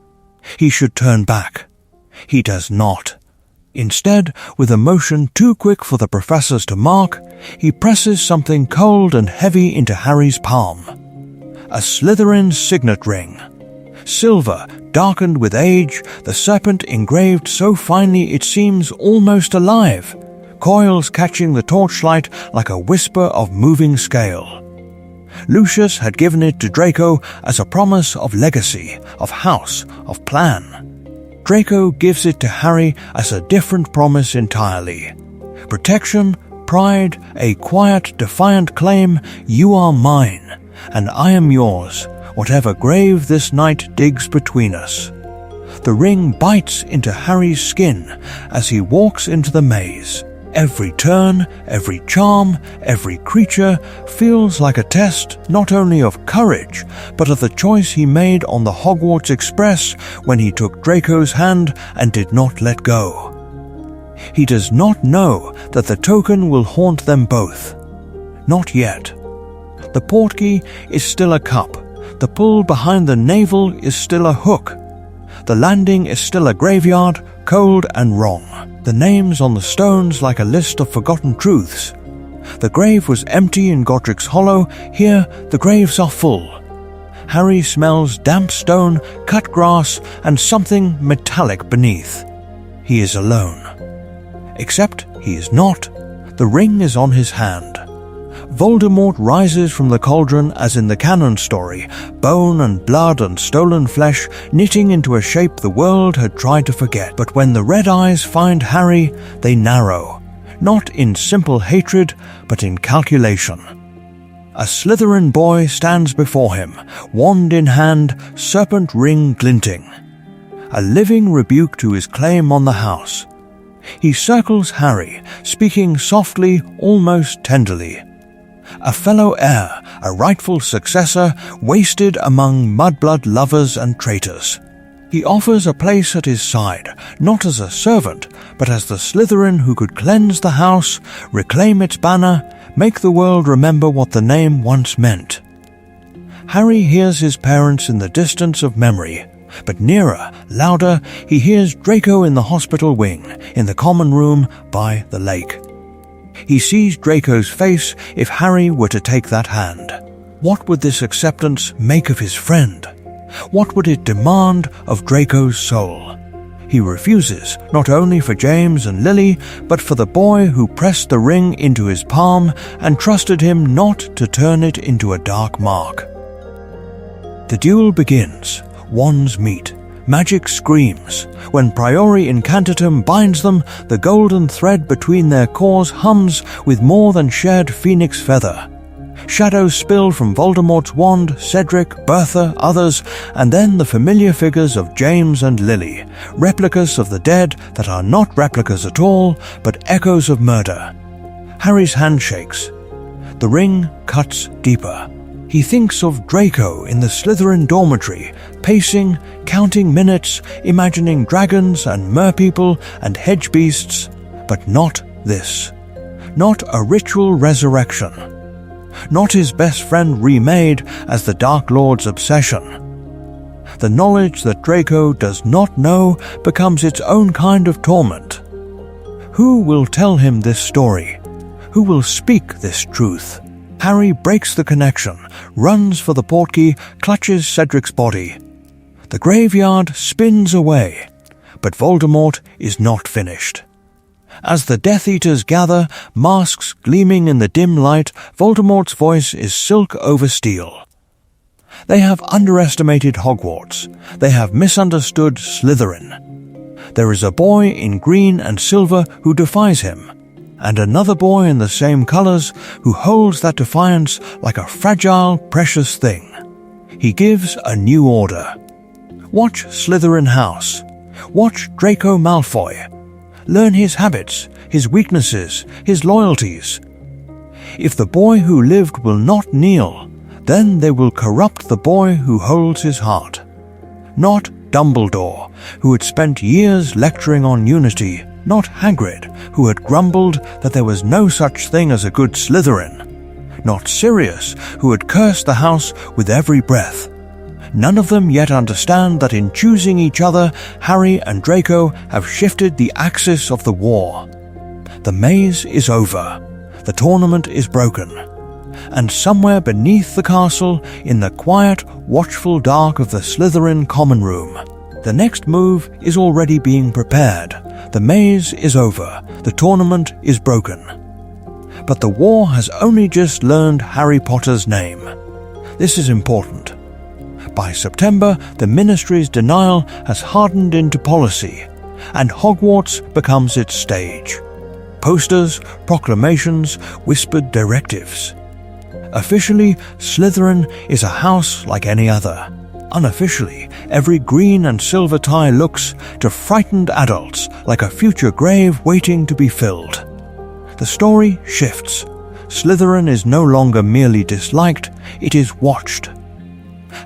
Speaker 1: He should turn back. He does not. Instead, with a motion too quick for the professors to mark, he presses something cold and heavy into Harry's palm. A Slytherin signet ring. Silver, darkened with age, the serpent engraved so finely it seems almost alive, coils catching the torchlight like a whisper of moving scale. Lucius had given it to Draco as a promise of legacy, of house, of plan. Draco gives it to Harry as a different promise entirely. Protection, pride, a quiet, defiant claim, you are mine, and I am yours, whatever grave this night digs between us. The ring bites into Harry's skin as he walks into the maze. Every turn, every charm, every creature feels like a test not only of courage, but of the choice he made on the Hogwarts Express when he took Draco's hand and did not let go. He does not know that the token will haunt them both. Not yet. The portkey is still a cup. The pull behind the navel is still a hook. The landing is still a graveyard, cold and wrong. The names on the stones like a list of forgotten truths. The grave was empty in Godric's Hollow. Here, the graves are full. Harry smells damp stone, cut grass, and something metallic beneath. He is alone. Except he is not. The ring is on his hand. Voldemort rises from the cauldron as in the canon story, bone and blood and stolen flesh knitting into a shape the world had tried to forget. But when the red eyes find Harry, they narrow, not in simple hatred, but in calculation. A Slytherin boy stands before him, wand in hand, serpent ring glinting. A living rebuke to his claim on the house. He circles Harry, speaking softly, almost tenderly. A fellow heir, a rightful successor, wasted among mudblood lovers and traitors. He offers a place at his side, not as a servant, but as the Slytherin who could cleanse the house, reclaim its banner, make the world remember what the name once meant. Harry hears his parents in the distance of memory, but nearer, louder, he hears Draco in the hospital wing, in the common room by the lake. He sees Draco's face if Harry were to take that hand. What would this acceptance make of his friend? What would it demand of Draco's soul? He refuses, not only for James and Lily, but for the boy who pressed the ring into his palm and trusted him not to turn it into a dark mark. The duel begins. Wands meet. Magic screams. When Priori Incantatem binds them, the golden thread between their cores hums with more than shared phoenix feather. Shadows spill from Voldemort's wand, Cedric, Bertha, others, and then the familiar figures of James and Lily, replicas of the dead that are not replicas at all, but echoes of murder. Harry's hand shakes. The ring cuts deeper. He thinks of Draco in the Slytherin dormitory, pacing, counting minutes, imagining dragons and merpeople and hedge beasts, but not this. Not a ritual resurrection. Not his best friend remade as the Dark Lord's obsession. The knowledge that Draco does not know becomes its own kind of torment. Who will tell him this story? Who will speak this truth? Harry breaks the connection, runs for the portkey, clutches Cedric's body. The graveyard spins away, but Voldemort is not finished. As the Death Eaters gather, masks gleaming in the dim light, Voldemort's voice is silk over steel. They have underestimated Hogwarts. They have misunderstood Slytherin. There is a boy in green and silver who defies him, and another boy in the same colors who holds that defiance like a fragile, precious thing. He gives a new order. Watch Slytherin House. Watch Draco Malfoy. Learn his habits, his weaknesses, his loyalties. If the boy who lived will not kneel, then they will corrupt the boy who holds his heart. Not Dumbledore, who had spent years lecturing on unity, not Hagrid, who had grumbled that there was no such thing as a good Slytherin, not Sirius, who had cursed the house with every breath. None of them yet understand that in choosing each other, Harry and Draco have shifted the axis of the war. The maze is over. The tournament is broken. And somewhere beneath the castle, in the quiet, watchful dark of the Slytherin common room, The next move is already being prepared. The maze is over. The tournament is broken. But the war has only just learned Harry Potter's name. This is important. By September, the Ministry's denial has hardened into policy, and Hogwarts becomes its stage. Posters, proclamations, whispered directives. Officially, Slytherin is a house like any other. Unofficially, every green and silver tie looks to frightened adults like a future grave waiting to be filled. The story shifts. Slytherin is no longer merely disliked, it is watched.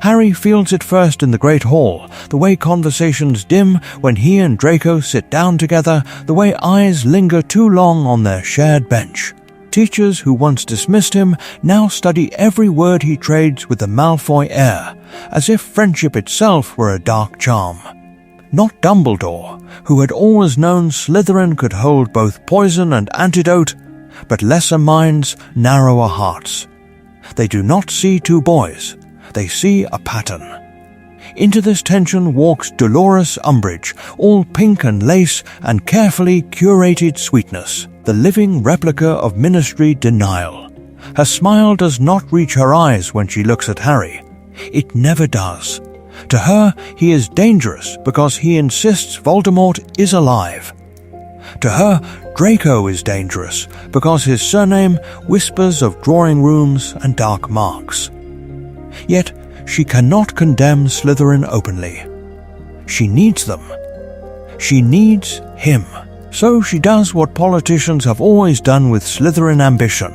Speaker 1: Harry feels it first in the Great Hall, the way conversations dim when he and Draco sit down together, the way eyes linger too long on their shared bench. Teachers who once dismissed him now study every word he trades with the Malfoy heir, as if friendship itself were a dark charm. Not Dumbledore, who had always known Slytherin could hold both poison and antidote, but lesser minds, narrower hearts. They do not see two boys, they see a pattern. Into this tension walks Dolores Umbridge, all pink and lace and carefully curated sweetness, the living replica of Ministry denial. Her smile does not reach her eyes when she looks at Harry. It never does. To her, he is dangerous because he insists Voldemort is alive. To her, Draco is dangerous because his surname whispers of drawing rooms and dark marks. Yet, she cannot condemn Slytherin openly. She needs them. She needs him. So she does what politicians have always done with Slytherin ambition.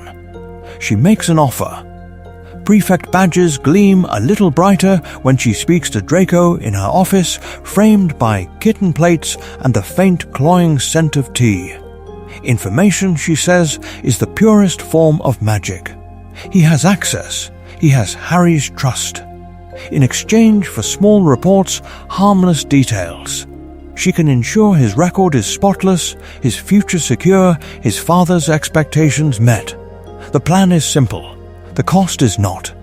Speaker 1: She makes an offer. Prefect badges gleam a little brighter when she speaks to Draco in her office, framed by kitten plates and the faint cloying scent of tea. Information, she says, is the purest form of magic. He has access. He has Harry's trust. In exchange for small reports, harmless details, she can ensure his record is spotless, his future secure, his father's expectations met. The plan is simple. The cost is not.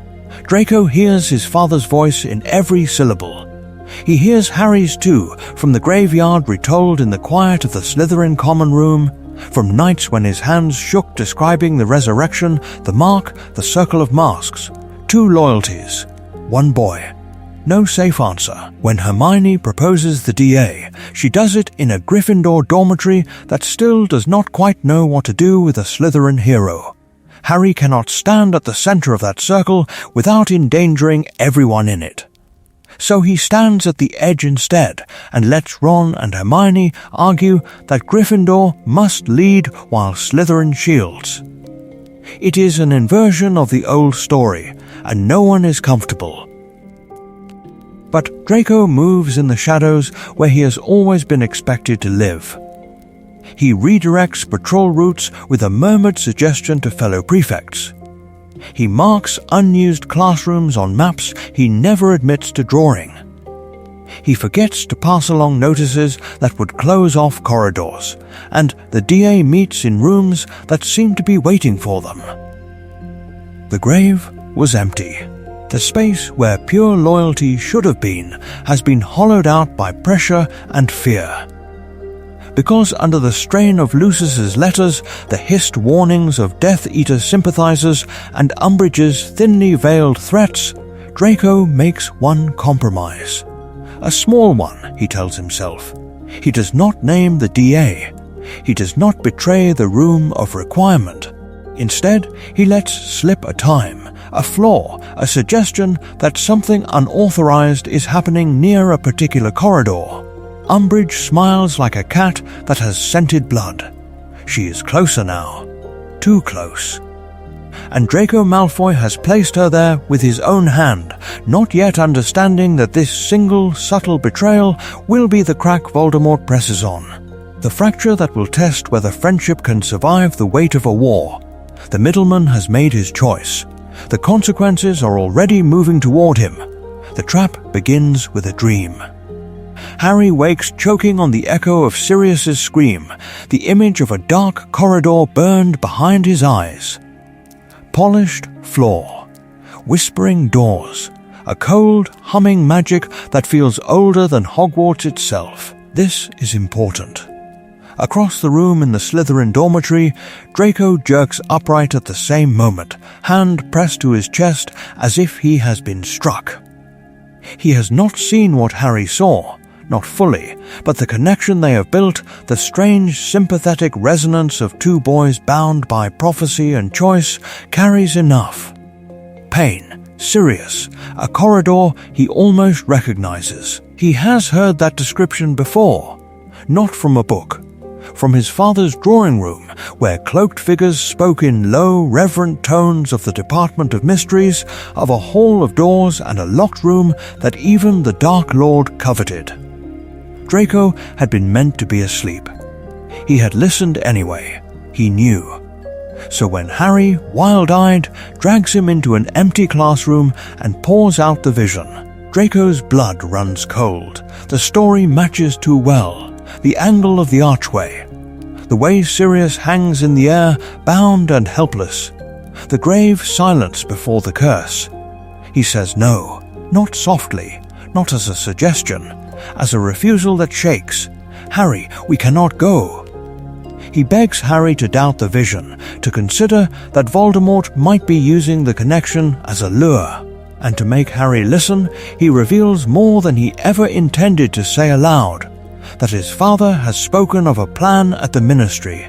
Speaker 1: Draco hears his father's voice in every syllable. He hears Harry's too, from the graveyard retold in the quiet of the Slytherin common room, from nights when his hands shook describing the resurrection, the mark, the circle of masks. 2 loyalties. 1 boy. No safe answer. When Hermione proposes the DA, she does it in a Gryffindor dormitory that still does not quite know what to do with a Slytherin hero. Harry cannot stand at the center of that circle without endangering everyone in it. So he stands at the edge instead and lets Ron and Hermione argue that Gryffindor must lead while Slytherin shields. It is an inversion of the old story, and no one is comfortable. But Draco moves in the shadows where he has always been expected to live. He redirects patrol routes with a murmured suggestion to fellow prefects. He marks unused classrooms on maps he never admits to drawing. He forgets to pass along notices that would close off corridors, and the DA meets in rooms that seem to be waiting for them. The grave was empty. The space where pure loyalty should have been has been hollowed out by pressure and fear. Because under the strain of Lucius's letters, the hissed warnings of Death Eater sympathizers, and Umbridge's thinly veiled threats, Draco makes one compromise. A small one, he tells himself. He does not name the DA. He does not betray the room of requirement. Instead, he lets slip a time, a flaw, a suggestion that something unauthorized is happening near a particular corridor. Umbridge smiles like a cat that has scented blood. She is closer now. Too close. And Draco Malfoy has placed her there with his own hand, not yet understanding that this single, subtle betrayal will be the crack Voldemort presses on. The fracture that will test whether friendship can survive the weight of a war. The middleman has made his choice. The consequences are already moving toward him. The trap begins with a dream. Harry wakes choking on the echo of Sirius's scream, the image of a dark corridor burned behind his eyes. Polished floor, whispering doors, a cold, humming magic that feels older than Hogwarts itself. This is important. Across the room in the Slytherin dormitory, Draco jerks upright at the same moment, hand pressed to his chest as if he has been struck. He has not seen what Harry saw, not fully, but the connection they have built, the strange sympathetic resonance of two boys bound by prophecy and choice, carries enough. Pain, Sirius, a corridor he almost recognizes. He has heard that description before, not from a book. From his father's drawing room, where cloaked figures spoke in low, reverent tones of the Department of Mysteries, of a hall of doors and a locked room that even the Dark Lord coveted. Draco had been meant to be asleep. He had listened anyway. He knew. So when Harry, wild-eyed, drags him into an empty classroom and pours out the vision, Draco's blood runs cold. The story matches too well. The angle of the archway, the way Sirius hangs in the air, bound and helpless, the grave silence before the curse. He says no, not softly, not as a suggestion, as a refusal that shakes. Harry, we cannot go. He begs Harry to doubt the vision, to consider that Voldemort might be using the connection as a lure. And to make Harry listen, he reveals more than he ever intended to say aloud. That his father has spoken of a plan at the Ministry,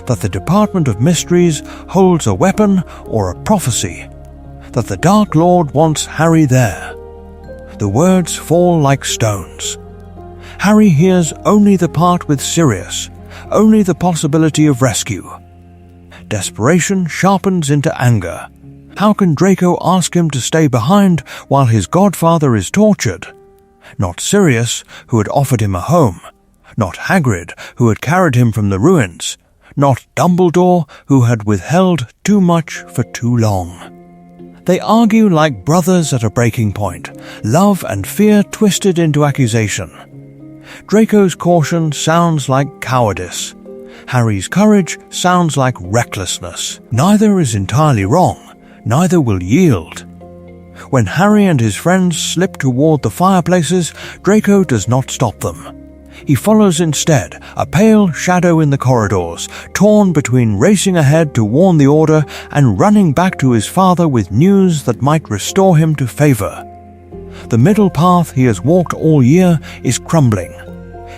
Speaker 1: that the Department of Mysteries holds a weapon or a prophecy, that the Dark Lord wants Harry there. The words fall like stones. Harry hears only the part with Sirius, only the possibility of rescue. Desperation sharpens into anger. How can Draco ask him to stay behind while his godfather is tortured? Not Sirius, who had offered him a home. Not Hagrid, who had carried him from the ruins. Not Dumbledore, who had withheld too much for too long. They argue like brothers at a breaking point, love and fear twisted into accusation. Draco's caution sounds like cowardice. Harry's courage sounds like recklessness. Neither is entirely wrong. Neither will yield. When Harry and his friends slip toward the fireplaces, Draco does not stop them. He follows instead, a pale shadow in the corridors, torn between racing ahead to warn the Order and running back to his father with news that might restore him to favor. The middle path he has walked all year is crumbling.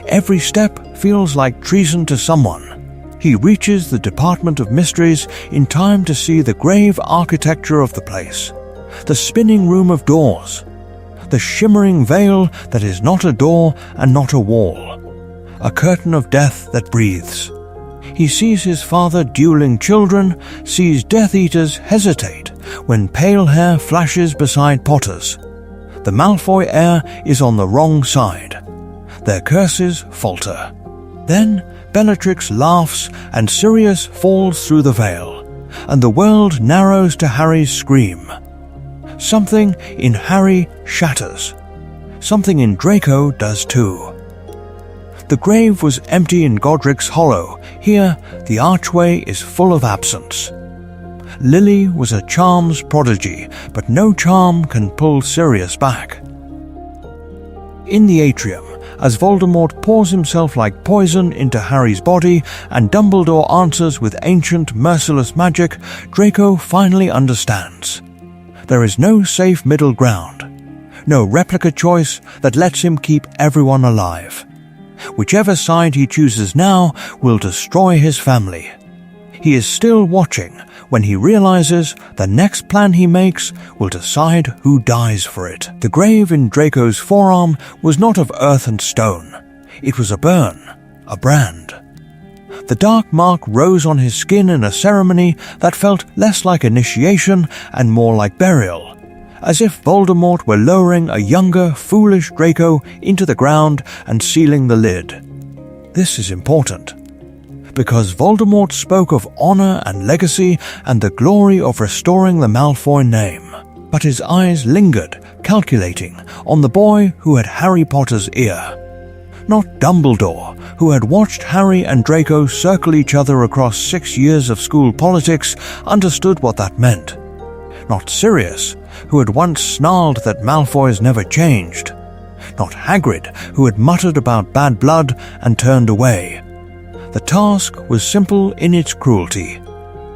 Speaker 1: Every step feels like treason to someone. He reaches the Department of Mysteries in time to see the grave architecture of the place. The spinning room of doors, the shimmering veil that is not a door and not a wall, a curtain of death that breathes. He sees his father dueling children, sees Death Eaters hesitate when pale hair flashes beside Potter's. The Malfoy heir is on the wrong side. Their curses falter. Then Bellatrix laughs and Sirius falls through the veil, and the world narrows to Harry's scream. Something in Harry shatters. Something in Draco does too. The grave was empty in Godric's Hollow. Here, the archway is full of absence. Lily was a charms prodigy, but no charm can pull Sirius back. In the atrium, as Voldemort pours himself like poison into Harry's body and Dumbledore answers with ancient, merciless magic, Draco finally understands. There is no safe middle ground, no replica choice that lets him keep everyone alive. Whichever side he chooses now will destroy his family. He is still watching when he realizes the next plan he makes will decide who dies for it. The grave in Draco's forearm was not of earth and stone. It was a burn, a brand. The dark mark rose on his skin in a ceremony that felt less like initiation and more like burial, as if Voldemort were lowering a younger, foolish Draco into the ground and sealing the lid. This is important, because Voldemort spoke of honor and legacy and the glory of restoring the Malfoy name, but his eyes lingered, calculating, on the boy who had Harry Potter's ear. Not Dumbledore, who had watched Harry and Draco circle each other across 6 years of school politics, understood what that meant. Not Sirius, who had once snarled that Malfoys never changed. Not Hagrid, who had muttered about bad blood and turned away. The task was simple in its cruelty.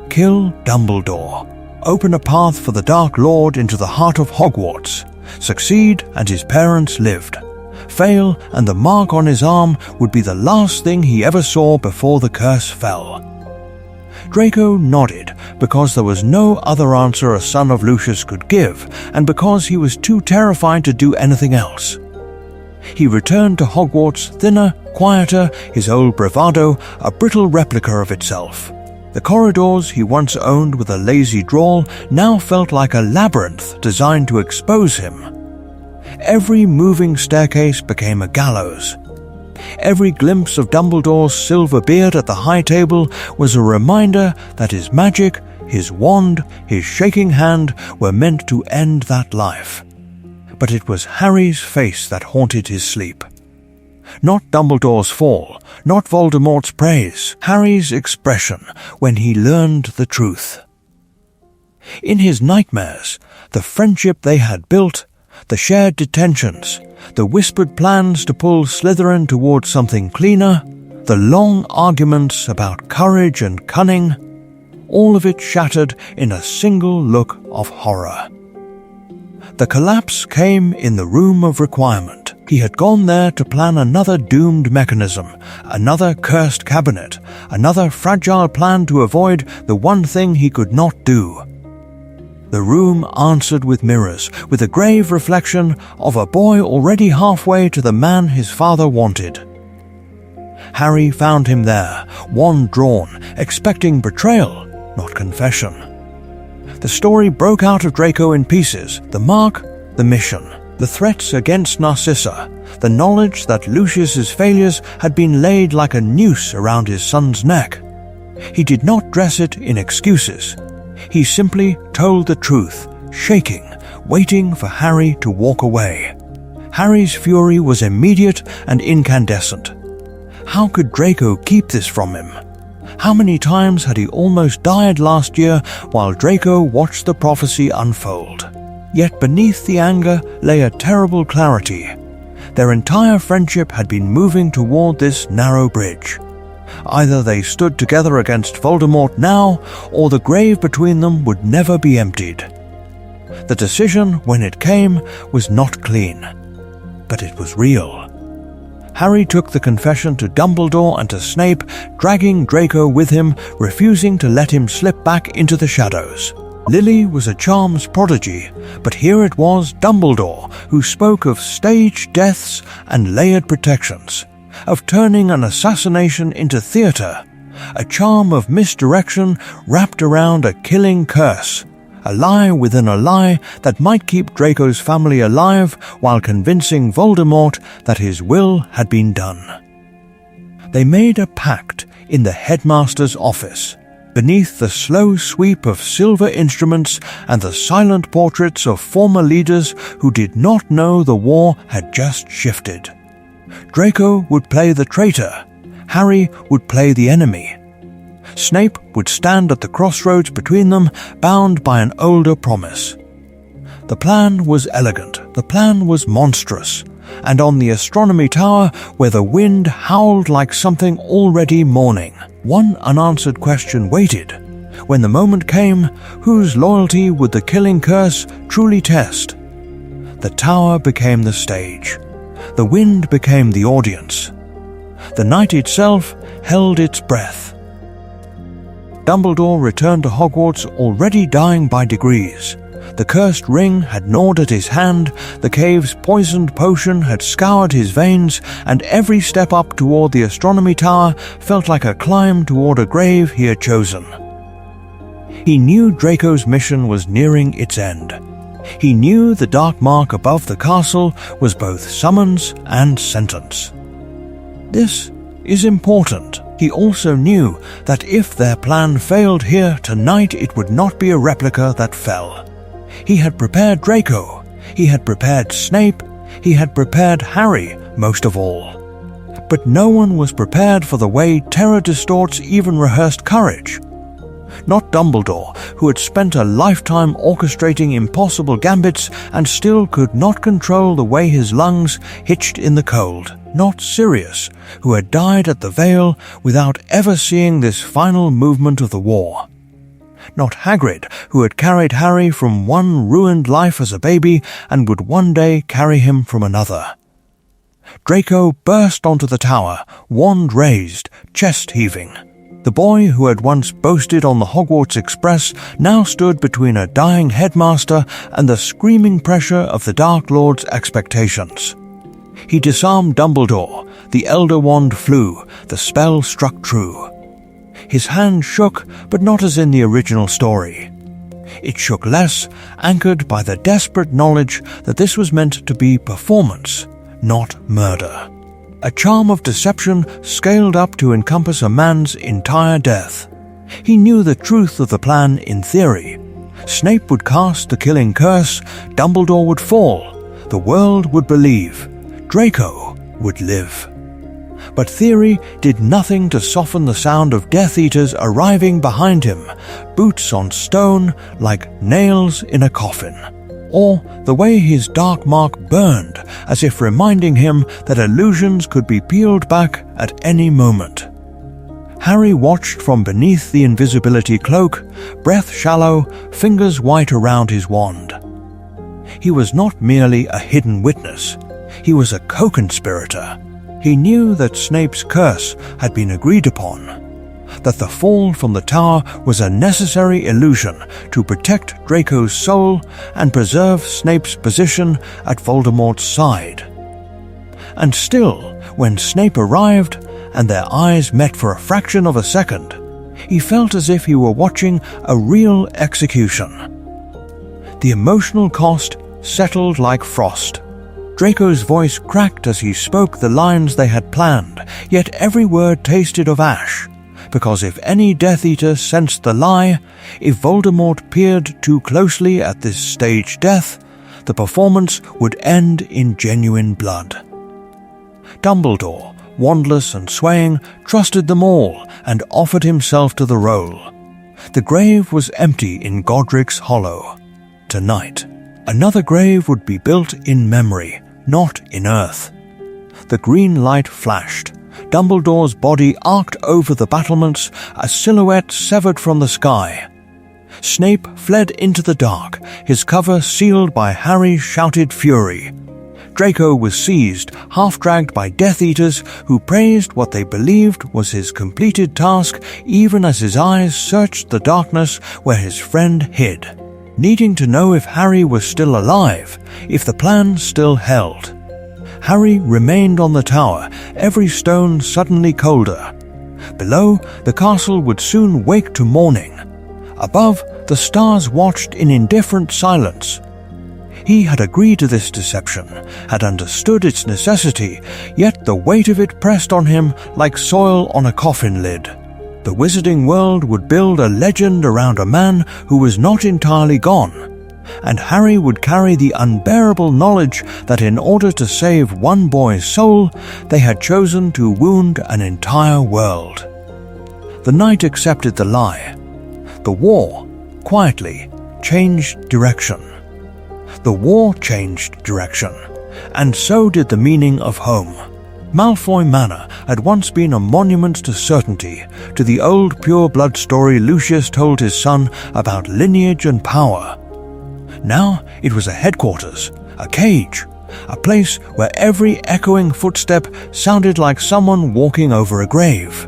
Speaker 1: Kill Dumbledore. Open a path for the Dark Lord into the heart of Hogwarts. Succeed and his parents lived. Fail and the mark on his arm would be the last thing he ever saw before the curse fell. Draco nodded because there was no other answer a son of Lucius could give, and because he was too terrified to do anything else. He returned to Hogwarts thinner, quieter, his old bravado a brittle replica of itself. The corridors he once owned with a lazy drawl now felt like a labyrinth designed to expose him. Every moving staircase became a gallows. Every glimpse of Dumbledore's silver beard at the high table was a reminder that his magic, his wand, his shaking hand were meant to end that life. But it was Harry's face that haunted his sleep. Not Dumbledore's fall, not Voldemort's praise, Harry's expression when he learned the truth. In his nightmares, the friendship they had built, the shared detentions, the whispered plans to pull Slytherin towards something cleaner, the long arguments about courage and cunning, all of it shattered in a single look of horror. The collapse came in the room of requirement. He had gone there to plan another doomed mechanism, another cursed cabinet, another fragile plan to avoid the one thing he could not do. The room answered with mirrors, with a grave reflection of a boy already halfway to the man his father wanted. Harry found him there, wand drawn, expecting betrayal, not confession. The story broke out of Draco in pieces, the mark, the mission, the threats against Narcissa, the knowledge that Lucius's failures had been laid like a noose around his son's neck. He did not dress it in excuses. He simply told the truth, shaking, waiting for Harry to walk away. Harry's fury was immediate and incandescent. How could Draco keep this from him? How many times had he almost died last year while Draco watched the prophecy unfold? Yet beneath the anger lay a terrible clarity. Their entire friendship had been moving toward this narrow bridge. Either they stood together against Voldemort now, or the grave between them would never be emptied. The decision, when it came, was not clean, but it was real. Harry took the confession to Dumbledore and to Snape, dragging Draco with him, refusing to let him slip back into the shadows. Lily was a charms prodigy, but here it was Dumbledore who spoke of staged deaths and layered protections, of turning an assassination into theatre, a charm of misdirection wrapped around a killing curse, a lie within a lie that might keep Draco's family alive while convincing Voldemort that his will had been done. They made a pact in the headmaster's office, beneath the slow sweep of silver instruments and the silent portraits of former leaders who did not know the war had just shifted. Draco would play the traitor, Harry would play the enemy. Snape would stand at the crossroads between them, bound by an older promise. The plan was elegant, the plan was monstrous, and on the astronomy tower, where the wind howled like something already mourning, one unanswered question waited. When the moment came, whose loyalty would the killing curse truly test? The tower became the stage. The wind became the audience. The night itself held its breath. Dumbledore returned to Hogwarts already dying by degrees. The cursed ring had gnawed at his hand, the cave's poisoned potion had scoured his veins, and every step up toward the astronomy tower felt like a climb toward a grave he had chosen. He knew Draco's mission was nearing its end. He knew the dark mark above the castle was both summons and sentence. This is important. He also knew that if their plan failed here tonight, it would not be a replica that fell. He had prepared Draco, he had prepared Snape, he had prepared Harry most of all. But no one was prepared for the way terror distorts even rehearsed courage. Not Dumbledore, who had spent a lifetime orchestrating impossible gambits and still could not control the way his lungs hitched in the cold. Not Sirius, who had died at the Vale without ever seeing this final movement of the war. Not Hagrid, who had carried Harry from one ruined life as a baby and would one day carry him from another. Draco burst onto the tower, wand raised, chest heaving. The boy who had once boasted on the Hogwarts Express now stood between a dying headmaster and the screaming pressure of the Dark Lord's expectations. He disarmed Dumbledore, the Elder Wand flew, the spell struck true. His hand shook, but not as in the original story. It shook less, anchored by the desperate knowledge that this was meant to be performance, not murder. A charm of deception scaled up to encompass a man's entire death. He knew the truth of the plan in theory. Snape would cast the killing curse, Dumbledore would fall, the world would believe, Draco would live. But theory did nothing to soften the sound of Death Eaters arriving behind him, boots on stone like nails in a coffin. Or the way his dark mark burned, as if reminding him that illusions could be peeled back at any moment. Harry watched from beneath the invisibility cloak, breath shallow, fingers white around his wand. He was not merely a hidden witness, he was a co-conspirator. He knew that Snape's curse had been agreed upon, that the fall from the tower was a necessary illusion to protect Draco's soul and preserve Snape's position at Voldemort's side. And still, when Snape arrived and their eyes met for a fraction of a second, he felt as if he were watching a real execution. The emotional cost settled like frost. Draco's voice cracked as he spoke the lines they had planned, yet every word tasted of ash, because if any Death Eater sensed the lie, if Voldemort peered too closely at this staged death, the performance would end in genuine blood. Dumbledore, wandless and swaying, trusted them all and offered himself to the role. The grave was empty in Godric's Hollow. Tonight, another grave would be built in memory, not in earth. The green light flashed. Dumbledore's body arced over the battlements, a silhouette severed from the sky. Snape fled into the dark, his cover sealed by Harry's shouted fury. Draco was seized, half-dragged by Death Eaters who praised what they believed was his completed task even as his eyes searched the darkness where his friend hid, needing to know if Harry was still alive, if the plan still held. Harry remained on the tower, every stone suddenly colder. Below, the castle would soon wake to morning. Above, the stars watched in indifferent silence. He had agreed to this deception, had understood its necessity, yet the weight of it pressed on him like soil on a coffin lid. The wizarding world would build a legend around a man who was not entirely gone, and Harry would carry the unbearable knowledge that in order to save one boy's soul, they had chosen to wound an entire world. The knight accepted the lie. The war, quietly, changed direction. The war changed direction, and so did the meaning of home. Malfoy Manor had once been a monument to certainty, to the old pure blood story Lucius told his son about lineage and power. Now it was a headquarters, a cage, a place where every echoing footstep sounded like someone walking over a grave.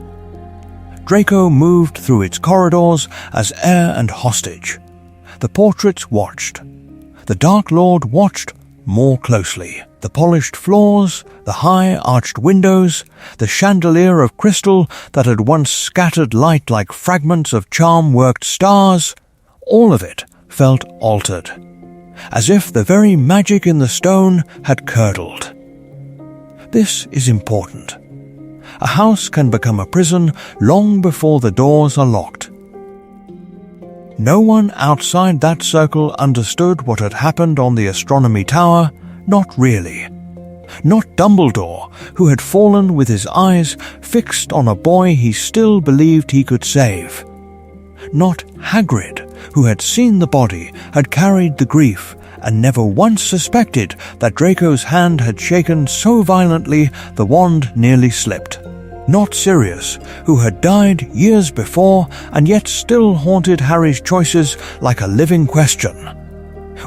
Speaker 1: Draco moved through its corridors as heir and hostage. The portraits watched. The Dark Lord watched more closely. The polished floors, the high arched windows, the chandelier of crystal that had once scattered light like fragments of charm-worked stars, all of it felt altered, as if the very magic in the stone had curdled. This is important. A house can become a prison long before the doors are locked. No one outside that circle understood what had happened on the astronomy tower, not really. Not Dumbledore, who had fallen with his eyes fixed on a boy he still believed he could save. Not Hagrid, who had seen the body, had carried the grief, and never once suspected that Draco's hand had shaken so violently the wand nearly slipped. Not Sirius, who had died years before and yet still haunted Harry's choices like a living question.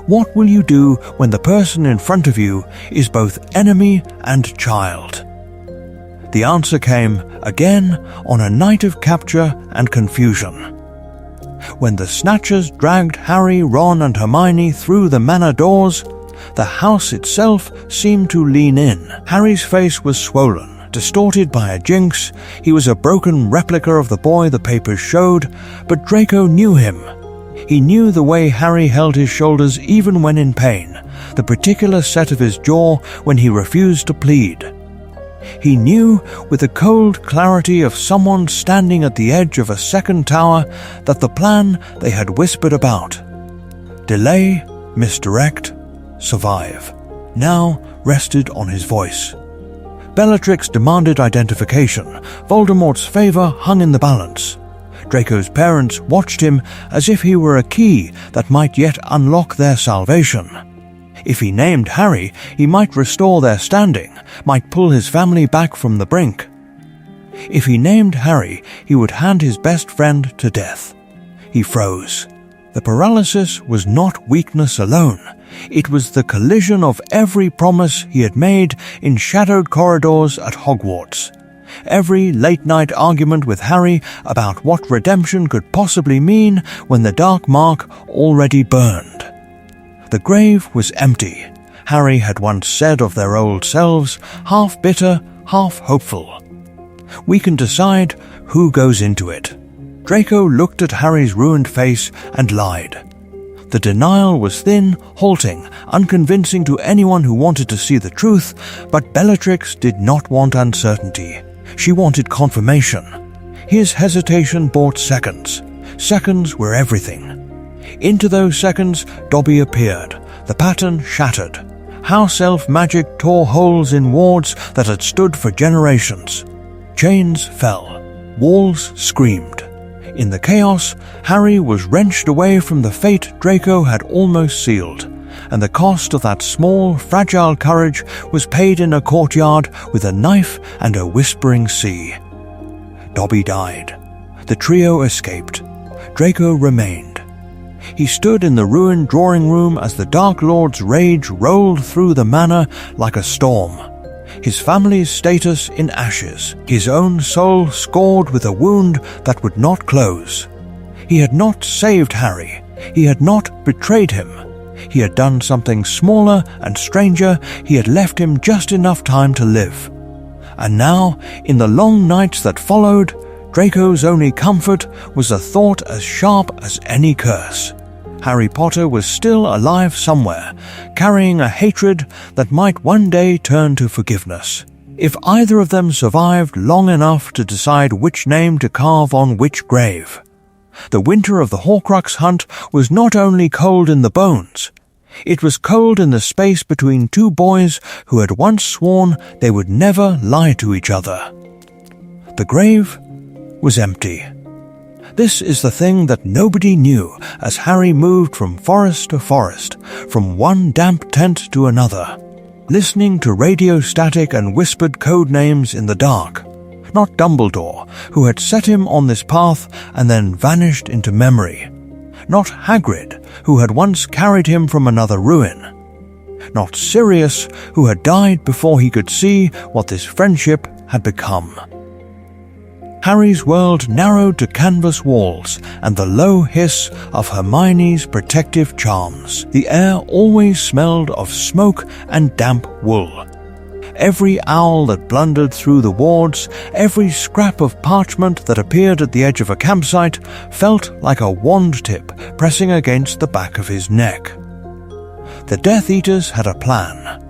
Speaker 1: What will you do when the person in front of you is both enemy and child? The answer came again on a night of capture and confusion. When the Snatchers dragged Harry, Ron and Hermione through the manor doors, the house itself seemed to lean in. Harry's face was swollen, distorted by a jinx. He was a broken replica of the boy the papers showed, but Draco knew him. He knew the way Harry held his shoulders even when in pain, the particular set of his jaw when he refused to plead. He knew, with the cold clarity of someone standing at the edge of a second tower, that the plan they had whispered about, delay, misdirect, survive, now rested on his voice. Bellatrix demanded identification. Voldemort's favor hung in the balance. Draco's parents watched him as if he were a key that might yet unlock their salvation. If he named Harry, he might restore their standing, might pull his family back from the brink. If he named Harry, he would hand his best friend to death. He froze. The paralysis was not weakness alone. It was the collision of every promise he had made in shadowed corridors at Hogwarts. Every late-night argument with Harry about what redemption could possibly mean when the dark mark already burned. The grave was empty. Harry had once said of their old selves, half bitter, half hopeful. We can decide who goes into it. Draco looked at Harry's ruined face and lied. The denial was thin, halting, unconvincing to anyone who wanted to see the truth, but Bellatrix did not want uncertainty. She wanted confirmation. His hesitation bought seconds. Seconds were everything. Into those seconds, Dobby appeared. The pattern shattered. House elf magic tore holes in wards that had stood for generations. Chains fell. Walls screamed. In the chaos, Harry was wrenched away from the fate Draco had almost sealed, and the cost of that small, fragile courage was paid in a courtyard with a knife and a whispering sea. Dobby died. The trio escaped. Draco remained. He stood in the ruined drawing room as the Dark Lord's rage rolled through the manor like a storm. His family's status in ashes, his own soul scored with a wound that would not close. He had not saved Harry. He had not betrayed him. He had done something smaller and stranger. He had left him just enough time to live. And now, in the long nights that followed, Draco's only comfort was a thought as sharp as any curse. Harry Potter was still alive somewhere, carrying a hatred that might one day turn to forgiveness. If either of them survived long enough to decide which name to carve on which grave. The winter of the Horcrux hunt was not only cold in the bones, it was cold in the space between two boys who had once sworn they would never lie to each other. The grave was empty. This is the thing that nobody knew as Harry moved from forest to forest, from one damp tent to another, listening to radio static and whispered code names in the dark. Not Dumbledore, who had set him on this path and then vanished into memory. Not Hagrid, who had once carried him from another ruin. Not Sirius, who had died before he could see what this friendship had become. Harry's world narrowed to canvas walls and the low hiss of Hermione's protective charms. The air always smelled of smoke and damp wool. Every owl that blundered through the wards, every scrap of parchment that appeared at the edge of a campsite felt like a wand tip pressing against the back of his neck. The Death Eaters had a plan.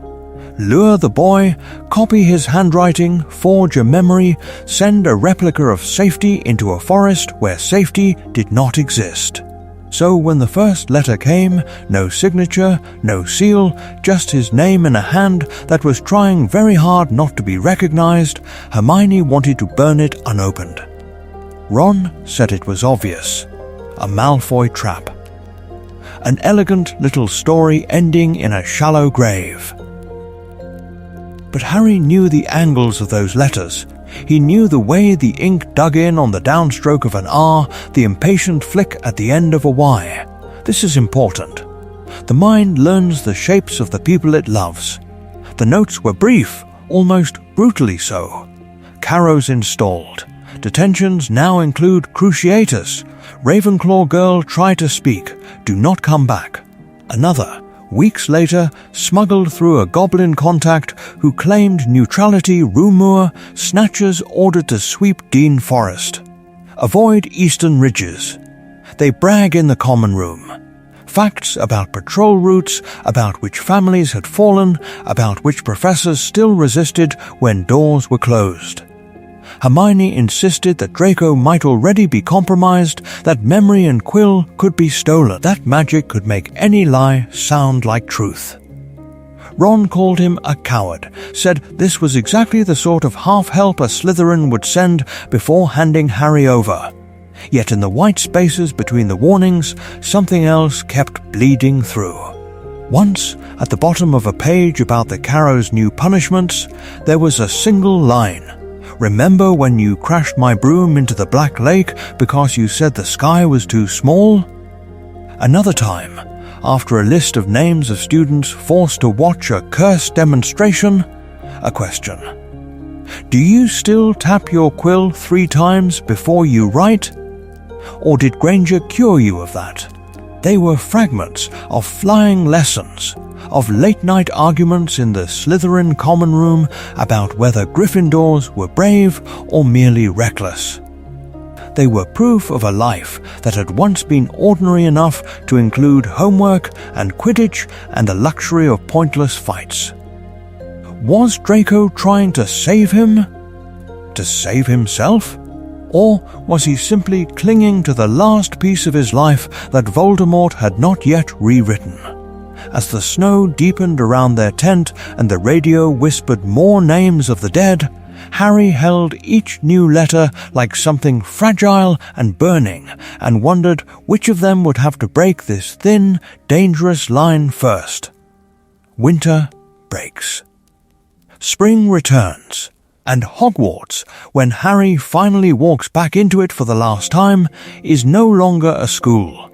Speaker 1: Lure the boy, copy his handwriting, forge a memory, send a replica of safety into a forest where safety did not exist. So when the first letter came, no signature, no seal, just his name in a hand that was trying very hard not to be recognized, Hermione wanted to burn it unopened. Ron said it was obvious. a Malfoy trap. An elegant little story ending in a shallow grave. But Harry knew the angles of those letters. He knew the way the ink dug in on the downstroke of an R, the impatient flick at the end of a Y. This is important. The mind learns the shapes of the people it loves. The notes were brief, almost brutally so. Carrows installed. Detentions now include Cruciatus. Ravenclaw girl try to speak. Do not come back. Another, weeks later, smuggled through a goblin contact who claimed neutrality rumor, snatchers ordered to sweep Dean Forest. Avoid eastern ridges. They brag in the common room. Facts about patrol routes, about which families had fallen, about which professors still resisted when doors were closed. Hermione insisted that Draco might already be compromised, that memory and quill could be stolen. That magic could make any lie sound like truth. Ron called him a coward, said this was exactly the sort of half-help a Slytherin would send before handing Harry over. Yet in the white spaces between the warnings, something else kept bleeding through. Once, at the bottom of a page about the Carrow's new punishments, there was a single line. Remember when you crashed my broom into the Black Lake because you said the sky was too small? Another time, after a list of names of students forced to watch a cursed demonstration, a question. Do you still tap your quill 3 times before you write? Or did Granger cure you of that? They were fragments of flying lessons, of late-night arguments in the Slytherin common room about whether Gryffindors were brave or merely reckless. They were proof of a life that had once been ordinary enough to include homework and Quidditch and the luxury of pointless fights. Was Draco trying to save him? To save himself? Or was he simply clinging to the last piece of his life that Voldemort had not yet rewritten? As the snow deepened around their tent and the radio whispered more names of the dead, Harry held each new letter like something fragile and burning and wondered which of them would have to break this thin, dangerous line first. Winter breaks. Spring returns. And Hogwarts, when Harry finally walks back into it for the last time, is no longer a school.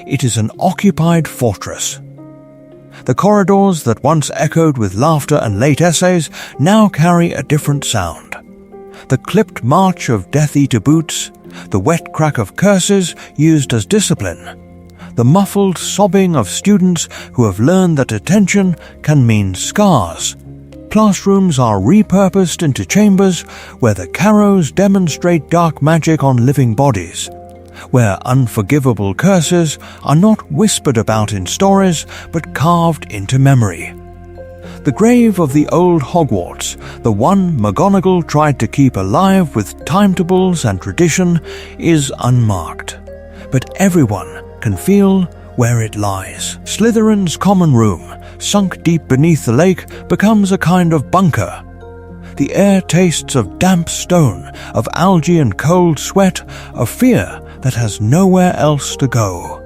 Speaker 1: It is an occupied fortress. The corridors that once echoed with laughter and late essays now carry a different sound. The clipped march of Death Eater boots, the wet crack of curses used as discipline, the muffled sobbing of students who have learned that attention can mean scars. Classrooms are repurposed into chambers where the Carrows demonstrate dark magic on living bodies, where unforgivable curses are not whispered about in stories but carved into memory. The grave of the old Hogwarts, the one McGonagall tried to keep alive with timetables and tradition, is unmarked, but everyone can feel where it lies. Slytherin's common room, sunk deep beneath the lake, becomes a kind of bunker. The air tastes of damp stone, of algae and cold sweat, of fear that has nowhere else to go.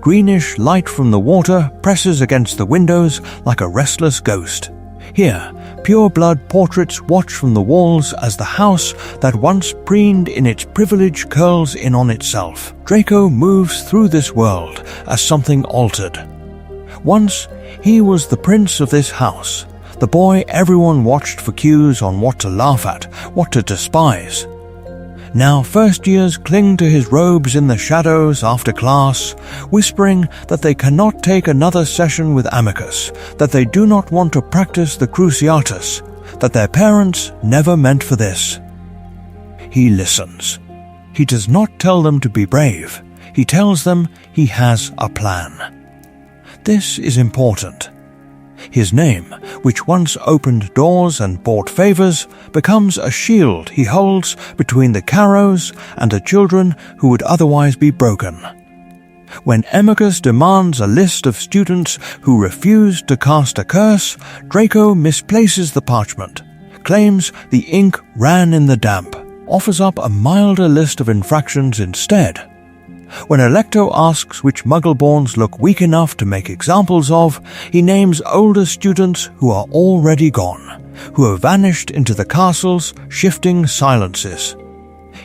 Speaker 1: Greenish light from the water presses against the windows like a restless ghost. Here, pure-blood portraits watch from the walls as the house that once preened in its privilege curls in on itself. Draco moves through this world as something altered. Once, he was the prince of this house, the boy everyone watched for cues on what to laugh at, what to despise. Now first years cling to his robes in the shadows after class, whispering that they cannot take another session with Amicus, that they do not want to practice the Cruciatus, that their parents never meant for this. He listens. He does not tell them to be brave. He tells them he has a plan. This is important. His name, which once opened doors and bought favors, becomes a shield he holds between the Carrows and the children who would otherwise be broken. When Amicus demands a list of students who refused to cast a curse, Draco misplaces the parchment, claims the ink ran in the damp, offers up a milder list of infractions instead. When Electo asks which Muggleborns look weak enough to make examples of, he names older students who are already gone, who have vanished into the castle's shifting silences.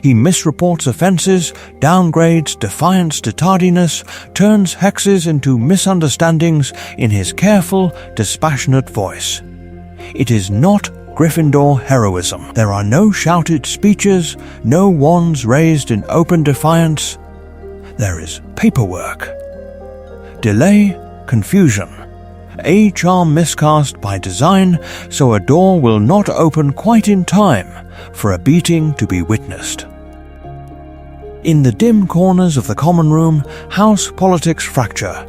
Speaker 1: He misreports offences, downgrades defiance to tardiness, turns hexes into misunderstandings in his careful, dispassionate voice. It is not Gryffindor heroism. There are no shouted speeches, no wands raised in open defiance. There is paperwork. Delay, confusion. A charm miscast by design, so a door will not open quite in time for a beating to be witnessed. In the dim corners of the common room, house politics fracture.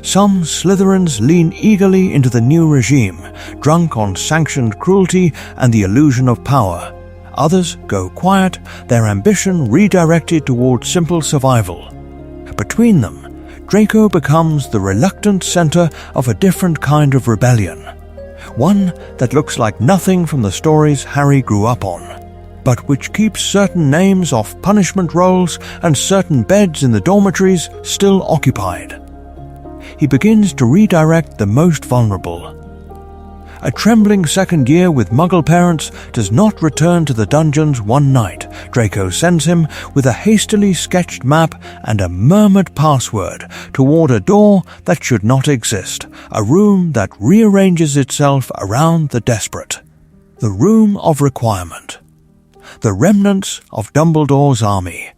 Speaker 1: Some Slytherins lean eagerly into the new regime, drunk on sanctioned cruelty and the illusion of power. Others go quiet, their ambition redirected toward simple survival. Between them, Draco becomes the reluctant center of a different kind of rebellion. One that looks like nothing from the stories Harry grew up on, but which keeps certain names off punishment rolls and certain beds in the dormitories still occupied. He begins to redirect the most vulnerable. A trembling second year with Muggle parents does not return to the dungeons one night. Draco sends him with a hastily sketched map and a murmured password toward a door that should not exist, a room that rearranges itself around the desperate. The Room of Requirement. The remnants of Dumbledore's army.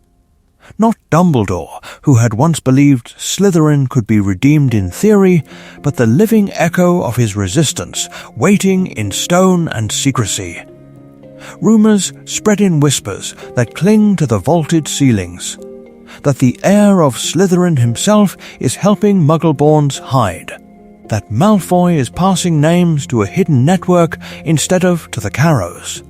Speaker 1: Not Dumbledore, who had once believed Slytherin could be redeemed in theory, but the living echo of his resistance, waiting in stone and secrecy. Rumours spread in whispers that cling to the vaulted ceilings, that the heir of Slytherin himself is helping Muggleborns hide, that Malfoy is passing names to a hidden network instead of to the Carrows.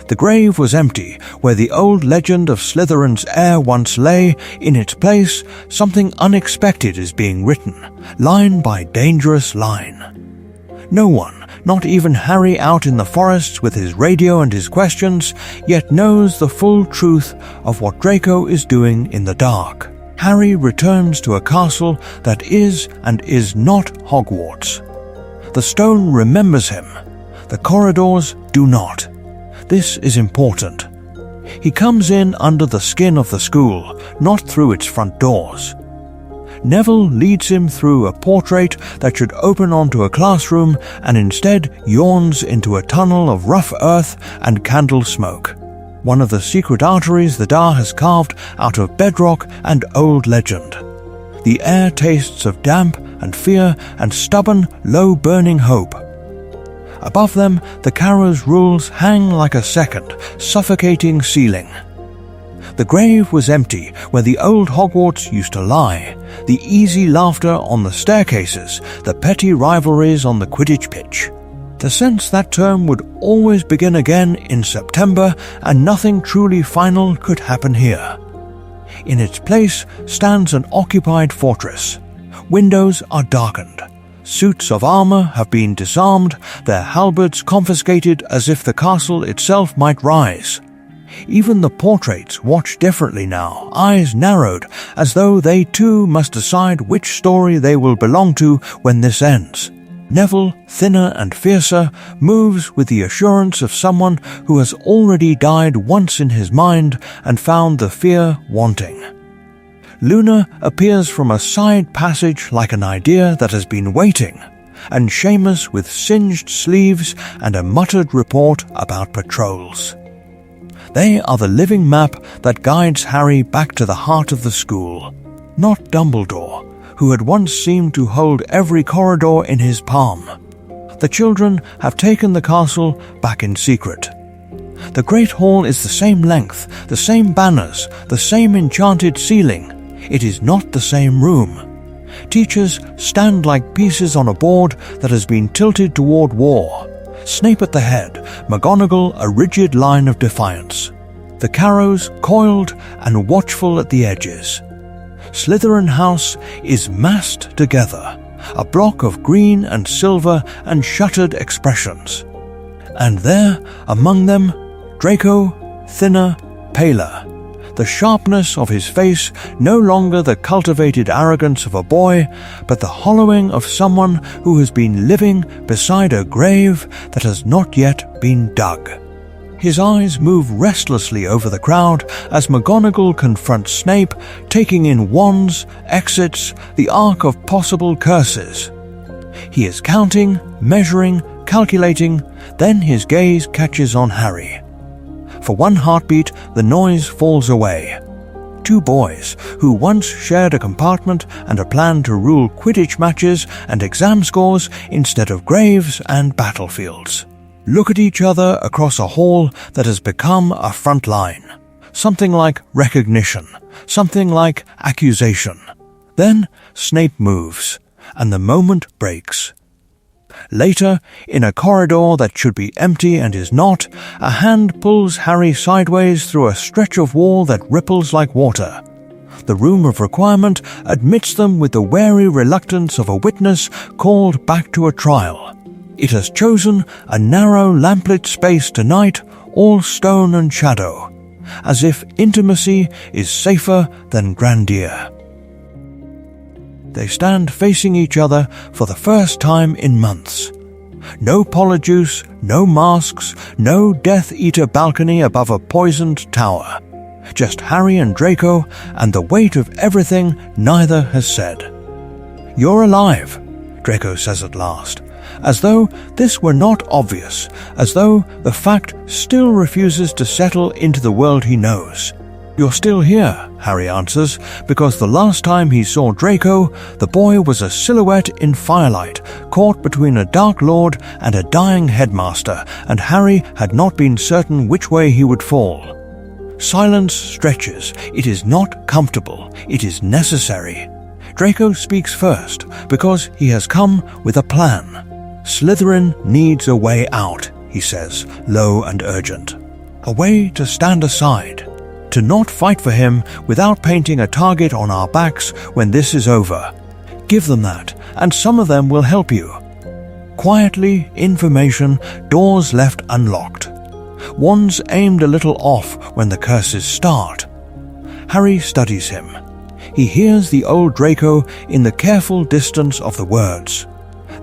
Speaker 1: The grave was empty, where the old legend of Slytherin's heir once lay. In its place, something unexpected is being written, line by dangerous line. No one, not even Harry out in the forests with his radio and his questions, yet knows the full truth of what Draco is doing in the dark. Harry returns to a castle that is and is not Hogwarts. The stone remembers him. The corridors do not. This is important. He comes in under the skin of the school, not through its front doors. Neville leads him through a portrait that should open onto a classroom and instead yawns into a tunnel of rough earth and candle smoke. One of the secret arteries the Dar has carved out of bedrock and old legend. The air tastes of damp and fear and stubborn, low-burning hope. Above them, the Carrows' rules hang like a second, suffocating ceiling. The grave was empty where the old Hogwarts used to lie, the easy laughter on the staircases, the petty rivalries on the Quidditch pitch. The sense that term would always begin again in September and nothing truly final could happen here. In its place stands an occupied fortress. Windows are darkened. Suits of armor have been disarmed, their halberds confiscated as if the castle itself might rise. Even the portraits watch differently now, eyes narrowed, as though they too must decide which story they will belong to when this ends. Neville, thinner and fiercer, moves with the assurance of someone who has already died once in his mind and found the fear wanting. Luna appears from a side passage like an idea that has been waiting, and Seamus with singed sleeves and a muttered report about patrols. They are the living map that guides Harry back to the heart of the school, not Dumbledore, who had once seemed to hold every corridor in his palm. The children have taken the castle back in secret. The Great Hall is the same length, the same banners, the same enchanted ceiling. It is not the same room. Teachers stand like pieces on a board that has been tilted toward war. Snape at the head, McGonagall a rigid line of defiance. The Carrows coiled and watchful at the edges. Slytherin House is massed together, a block of green and silver and shuttered expressions. And there, among them, Draco, thinner, paler, the sharpness of his face no longer the cultivated arrogance of a boy, but the hollowing of someone who has been living beside a grave that has not yet been dug. His eyes move restlessly over the crowd as McGonagall confronts Snape, taking in wands, exits, the arc of possible curses. He is counting, measuring, calculating, then his gaze catches on Harry. For one heartbeat, the noise falls away. Two boys, who once shared a compartment and a plan to rule Quidditch matches and exam scores instead of graves and battlefields, look at each other across a hall that has become a front line. Something like recognition, something like accusation. Then Snape moves, and the moment breaks. Later, in a corridor that should be empty and is not, a hand pulls Harry sideways through a stretch of wall that ripples like water. The room of requirement admits them with the wary reluctance of a witness called back to a trial. It has chosen a narrow lamplit space tonight, all stone and shadow, as if intimacy is safer than grandeur. They stand facing each other for the first time in months. No Polyjuice, no masks, no Death Eater balcony above a poisoned tower. Just Harry and Draco, and the weight of everything neither has said. "You're alive," Draco says at last, as though this were not obvious, as though the fact still refuses to settle into the world he knows. "You're still here," Harry answers, because the last time he saw Draco, the boy was a silhouette in firelight, caught between a Dark Lord and a dying headmaster, and Harry had not been certain which way he would fall. Silence stretches. It is not comfortable. It is necessary. Draco speaks first, because he has come with a plan. "Slytherin needs a way out," he says, low and urgent. "A way to stand aside. To not fight for him without painting a target on our backs when this is over. Give them that, and some of them will help you." Quietly, information, doors left unlocked. Wands aimed a little off when the curses start. Harry studies him. He hears the old Draco in the careful distance of the words.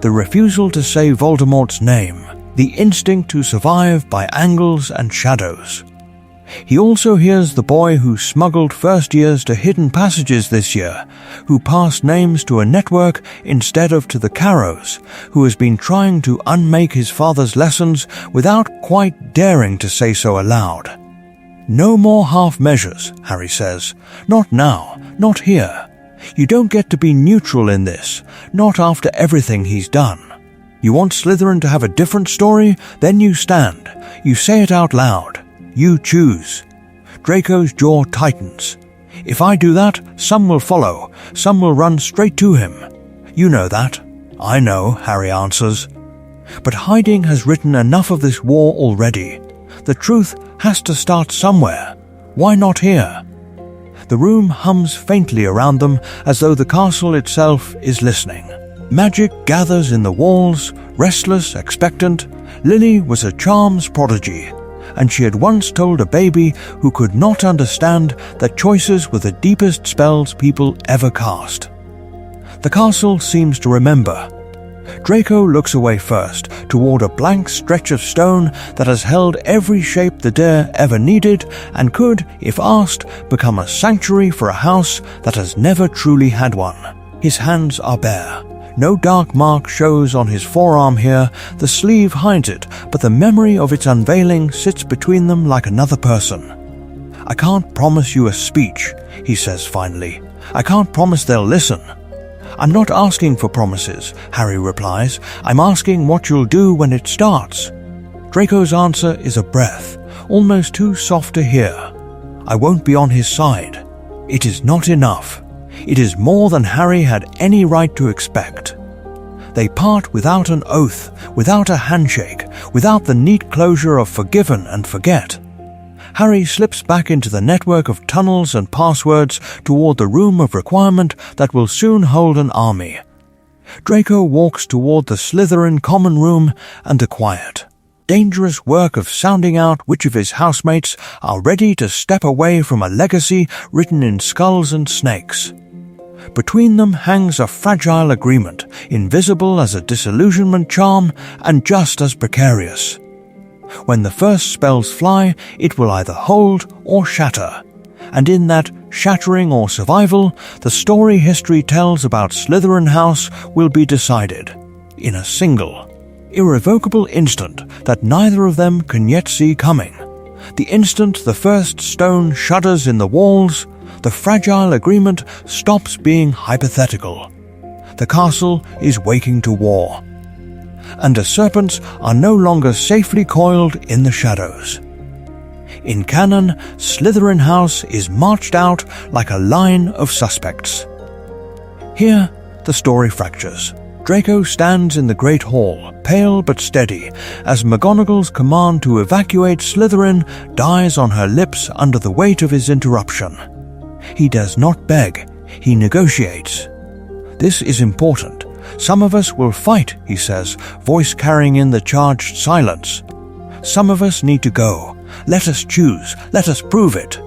Speaker 1: The refusal to say Voldemort's name, the instinct to survive by angles and shadows. He also hears the boy who smuggled first years to hidden passages this year, who passed names to a network instead of to the Carrows, who has been trying to unmake his father's lessons without quite daring to say so aloud. "No more half measures," Harry says. "Not now, not here. You don't get to be neutral in this, not after everything he's done. You want Slytherin to have a different story? Then you stand. You say it out loud. You choose." Draco's jaw tightens. "If I do that, some will follow. Some will run straight to him. You know that." "I know," Harry answers. "But hiding has written enough of this war already. The truth has to start somewhere. Why not here?" The room hums faintly around them as though the castle itself is listening. Magic gathers in the walls, restless, expectant. Lily was a charms prodigy, and she had once told a baby who could not understand that choices were the deepest spells people ever cast. The castle seems to remember. Draco looks away first, toward a blank stretch of stone that has held every shape the dare ever needed and could, if asked, become a sanctuary for a house that has never truly had one. His hands are bare. No dark mark shows on his forearm here, the sleeve hides it, but the memory of its unveiling sits between them like another person. "I can't promise you a speech," he says finally. "I can't promise they'll listen." "I'm not asking for promises," Harry replies. "I'm asking what you'll do when it starts." Draco's answer is a breath, almost too soft to hear. "I won't be on his side." It is not enough. It is more than Harry had any right to expect. They part without an oath, without a handshake, without the neat closure of forgiven and forget. Harry slips back into the network of tunnels and passwords toward the room of requirement that will soon hold an army. Draco walks toward the Slytherin common room and the quiet. dangerous work of sounding out which of his housemates are ready to step away from a legacy written in skulls and snakes. Between them hangs a fragile agreement, invisible as a disillusionment charm and just as precarious. When the first spells fly, it will either hold or shatter, and in that shattering or survival, the story history tells about Slytherin House will be decided, in a single, irrevocable instant that neither of them can yet see coming. The instant the first stone shudders in the walls, the fragile agreement stops being hypothetical. The castle is waking to war, and the serpents are no longer safely coiled in the shadows. In canon, Slytherin House is marched out like a line of suspects. Here, the story fractures. Draco stands in the Great Hall, pale but steady, as McGonagall's command to evacuate Slytherin dies on her lips under the weight of his interruption. He does not beg, he negotiates. This is important. Some of us will fight, he says, voice carrying in the charged silence. Some of us need to go. Let us choose. Let us prove it.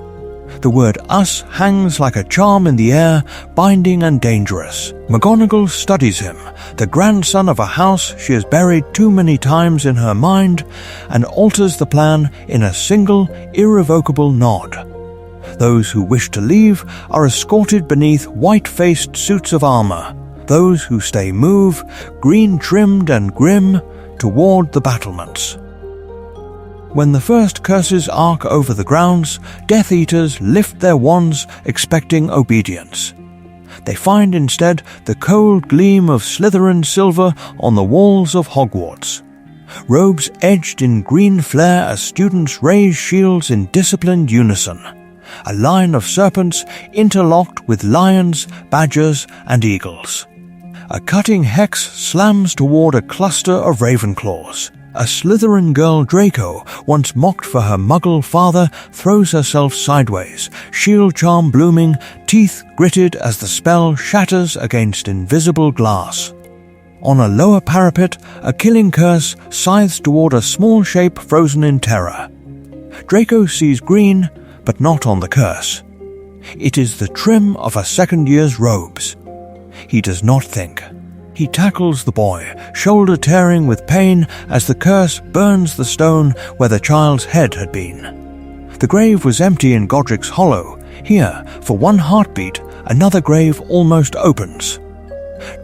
Speaker 1: The word us hangs like a charm in the air, binding and dangerous. McGonagall studies him, the grandson of a house she has buried too many times in her mind, and alters the plan in a single, irrevocable nod. Those who wish to leave are escorted beneath white-faced suits of armor. Those who stay move, green-trimmed and grim, toward the battlements. When the first curses arc over the grounds, Death Eaters lift their wands, expecting obedience. They find instead the cold gleam of Slytherin silver on the walls of Hogwarts. Robes edged in green flare as students raise shields in disciplined unison. A line of serpents interlocked with lions, badgers, and eagles. A cutting hex slams toward a cluster of Ravenclaws. A Slytherin girl Draco, once mocked for her muggle father, throws herself sideways, shield charm blooming, teeth gritted as the spell shatters against invisible glass. On a lower parapet, a killing curse scythes toward a small shape frozen in terror. Draco sees green, but not on the curse. It is the trim of a second year's robes. He does not think. He tackles the boy, shoulder tearing with pain as the curse burns the stone where the child's head had been. The grave was empty in Godric's Hollow. Here, for one heartbeat, another grave almost opens.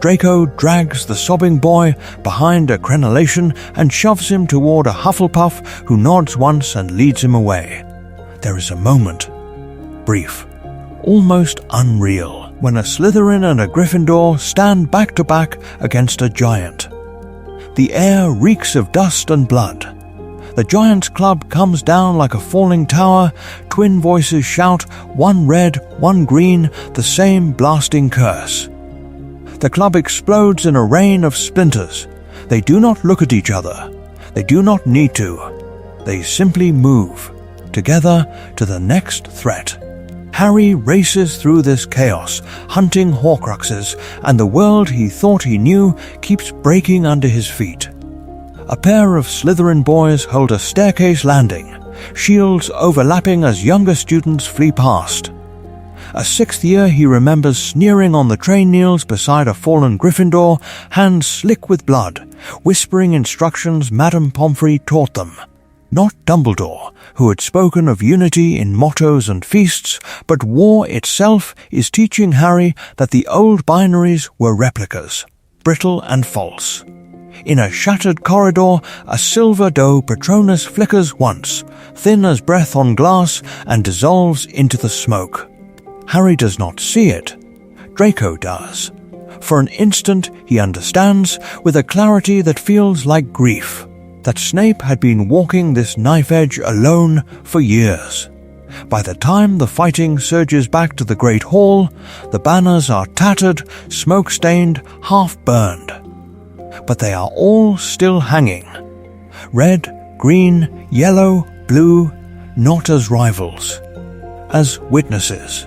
Speaker 1: Draco drags the sobbing boy behind a crenellation and shoves him toward a Hufflepuff who nods once and leads him away. There is a moment, brief, almost unreal, when a Slytherin and a Gryffindor stand back to back against a giant. The air reeks of dust and blood. The giant's club comes down like a falling tower. Twin voices shout, one red, one green, the same blasting curse. The club explodes in a rain of splinters. They do not look at each other. They do not need to. They simply move, together to the next threat. Harry races through this chaos, hunting Horcruxes, and the world he thought he knew keeps breaking under his feet. A pair of Slytherin boys hold a staircase landing, shields overlapping as younger students flee past. A sixth year he remembers sneering on the train kneels beside a fallen Gryffindor, hands slick with blood, whispering instructions Madame Pomfrey taught them. Not Dumbledore, who had spoken of unity in mottos and feasts, but war itself is teaching Harry that the old binaries were replicas, brittle and false. In a shattered corridor, a silver doe Patronus flickers once, thin as breath on glass, and dissolves into the smoke. Harry does not see it. Draco does. For an instant he understands, with a clarity that feels like grief, that Snape had been walking this knife edge alone for years. By the time the fighting surges back to the Great Hall, the banners are tattered, smoke-stained, half-burned. But they are all still hanging. Red, green, yellow, blue, not as rivals, as witnesses,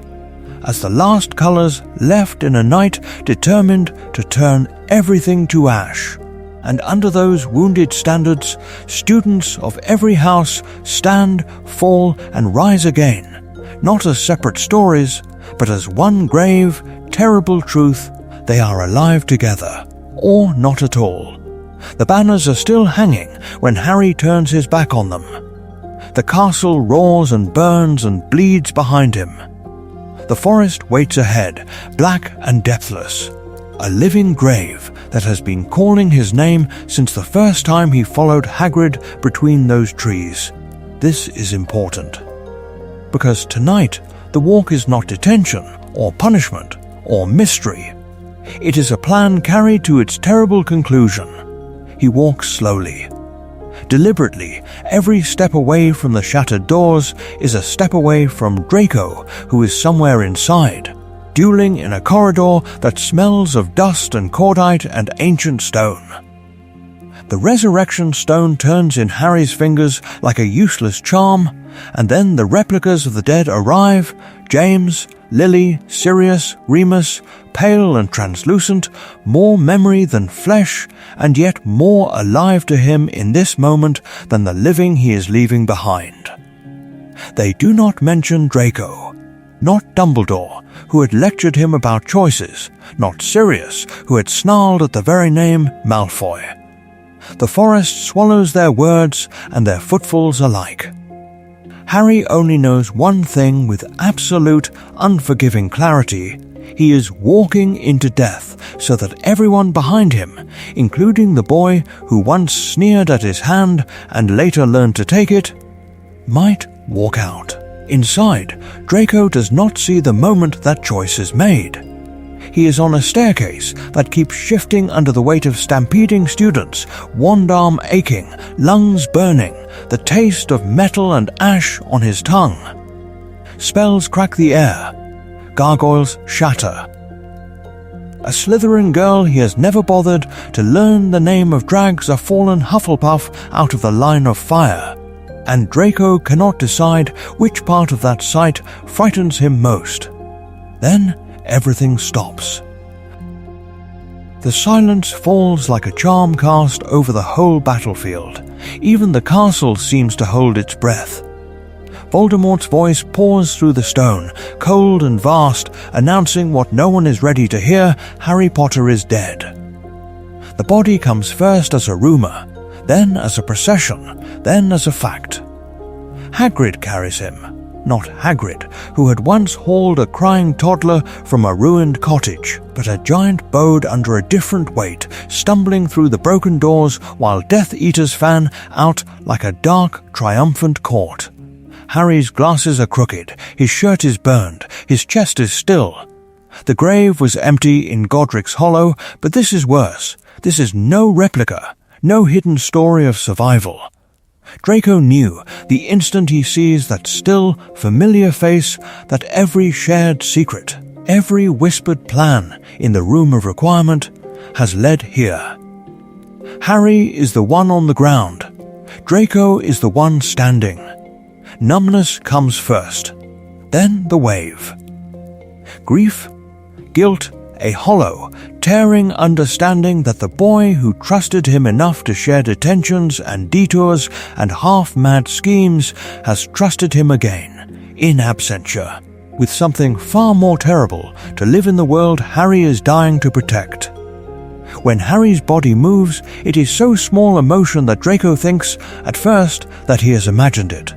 Speaker 1: as the last colours left in a night determined to turn everything to ash. and under those wounded standards, students of every house stand, fall, and rise again, not as separate stories, but as one grave, terrible truth: they are alive together, or not at all. The banners are still hanging when Harry turns his back on them. The castle roars and burns and bleeds behind him. The forest waits ahead, black and depthless, a living grave that has been calling his name since the first time he followed Hagrid between those trees. This is important, because tonight the walk is not detention or punishment or mystery. It is a plan carried to its terrible conclusion. He walks slowly. Deliberately, every step away from the shattered doors is a step away from Draco, who is somewhere inside, dueling in a corridor that smells of dust and cordite and ancient stone. The resurrection stone turns in Harry's fingers like a useless charm, and then the replicas of the dead arrive: James, Lily, Sirius, Remus, pale and translucent, more memory than flesh, and yet more alive to him in this moment than the living he is leaving behind. They do not mention Draco, not Dumbledore, who had lectured him about choices, not Sirius, who had snarled at the very name Malfoy. The forest swallows their words and their footfalls alike. Harry only knows one thing with absolute, unforgiving clarity: he is walking into death so that everyone behind him, including the boy who once sneered at his hand and later learned to take it, might walk out. Inside, Draco does not see the moment that choice is made. He is on a staircase that keeps shifting under the weight of stampeding students, wand arm aching, lungs burning, the taste of metal and ash on his tongue. Spells crack the air. Gargoyles shatter. A Slytherin girl he has never bothered to learn the name of drags a fallen Hufflepuff out of the line of fire, and Draco cannot decide which part of that sight frightens him most. Then everything stops. The silence falls like a charm cast over the whole battlefield. Even the castle seems to hold its breath. Voldemort's voice pours through the stone, cold and vast, announcing what no one is ready to hear: Harry Potter is dead. The body comes first as a rumor, then as a procession, then as a fact. Hagrid carries him, not Hagrid, who had once hauled a crying toddler from a ruined cottage, but a giant bowed under a different weight, stumbling through the broken doors while Death Eaters fan out like a dark, triumphant court. Harry's glasses are crooked, his shirt is burned, his chest is still. The grave was empty in Godric's Hollow, but this is worse. This is no replica, no hidden story of survival. Draco knew the instant he sees that still, familiar face, that every shared secret, every whispered plan in the room of requirement has led here. Harry is the one on the ground. Draco is the one standing. Numbness comes first, then the wave. Grief, guilt, a hollow, tearing understanding that the boy who trusted him enough to share detentions and detours and half-mad schemes has trusted him again, in absentia, with something far more terrible to live in the world Harry is dying to protect. When Harry's body moves, it is so small a motion that Draco thinks, at first, that he has imagined it.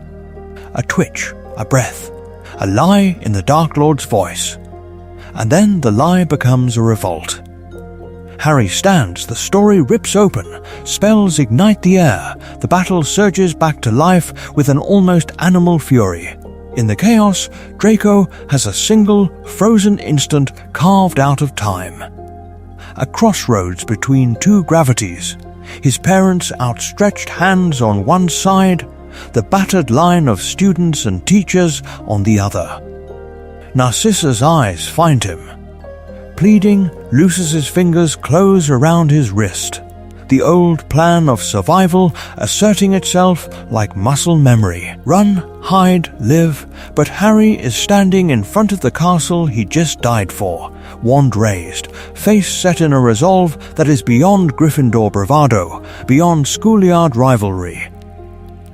Speaker 1: A twitch, a breath, a lie in the Dark Lord's voice. And then the lie becomes a revolt. Harry stands, the story rips open, spells ignite the air, the battle surges back to life with an almost animal fury. In the chaos, Draco has a single, frozen instant carved out of time. A crossroads between two gravities, his parents' outstretched hands on one side, the battered line of students and teachers on the other. Narcissa's eyes find him. Pleading, Lucius's fingers close around his wrist, the old plan of survival asserting itself like muscle memory. Run, hide, live, but Harry is standing in front of the castle he just died for, wand raised, face set in a resolve that is beyond Gryffindor bravado, beyond schoolyard rivalry.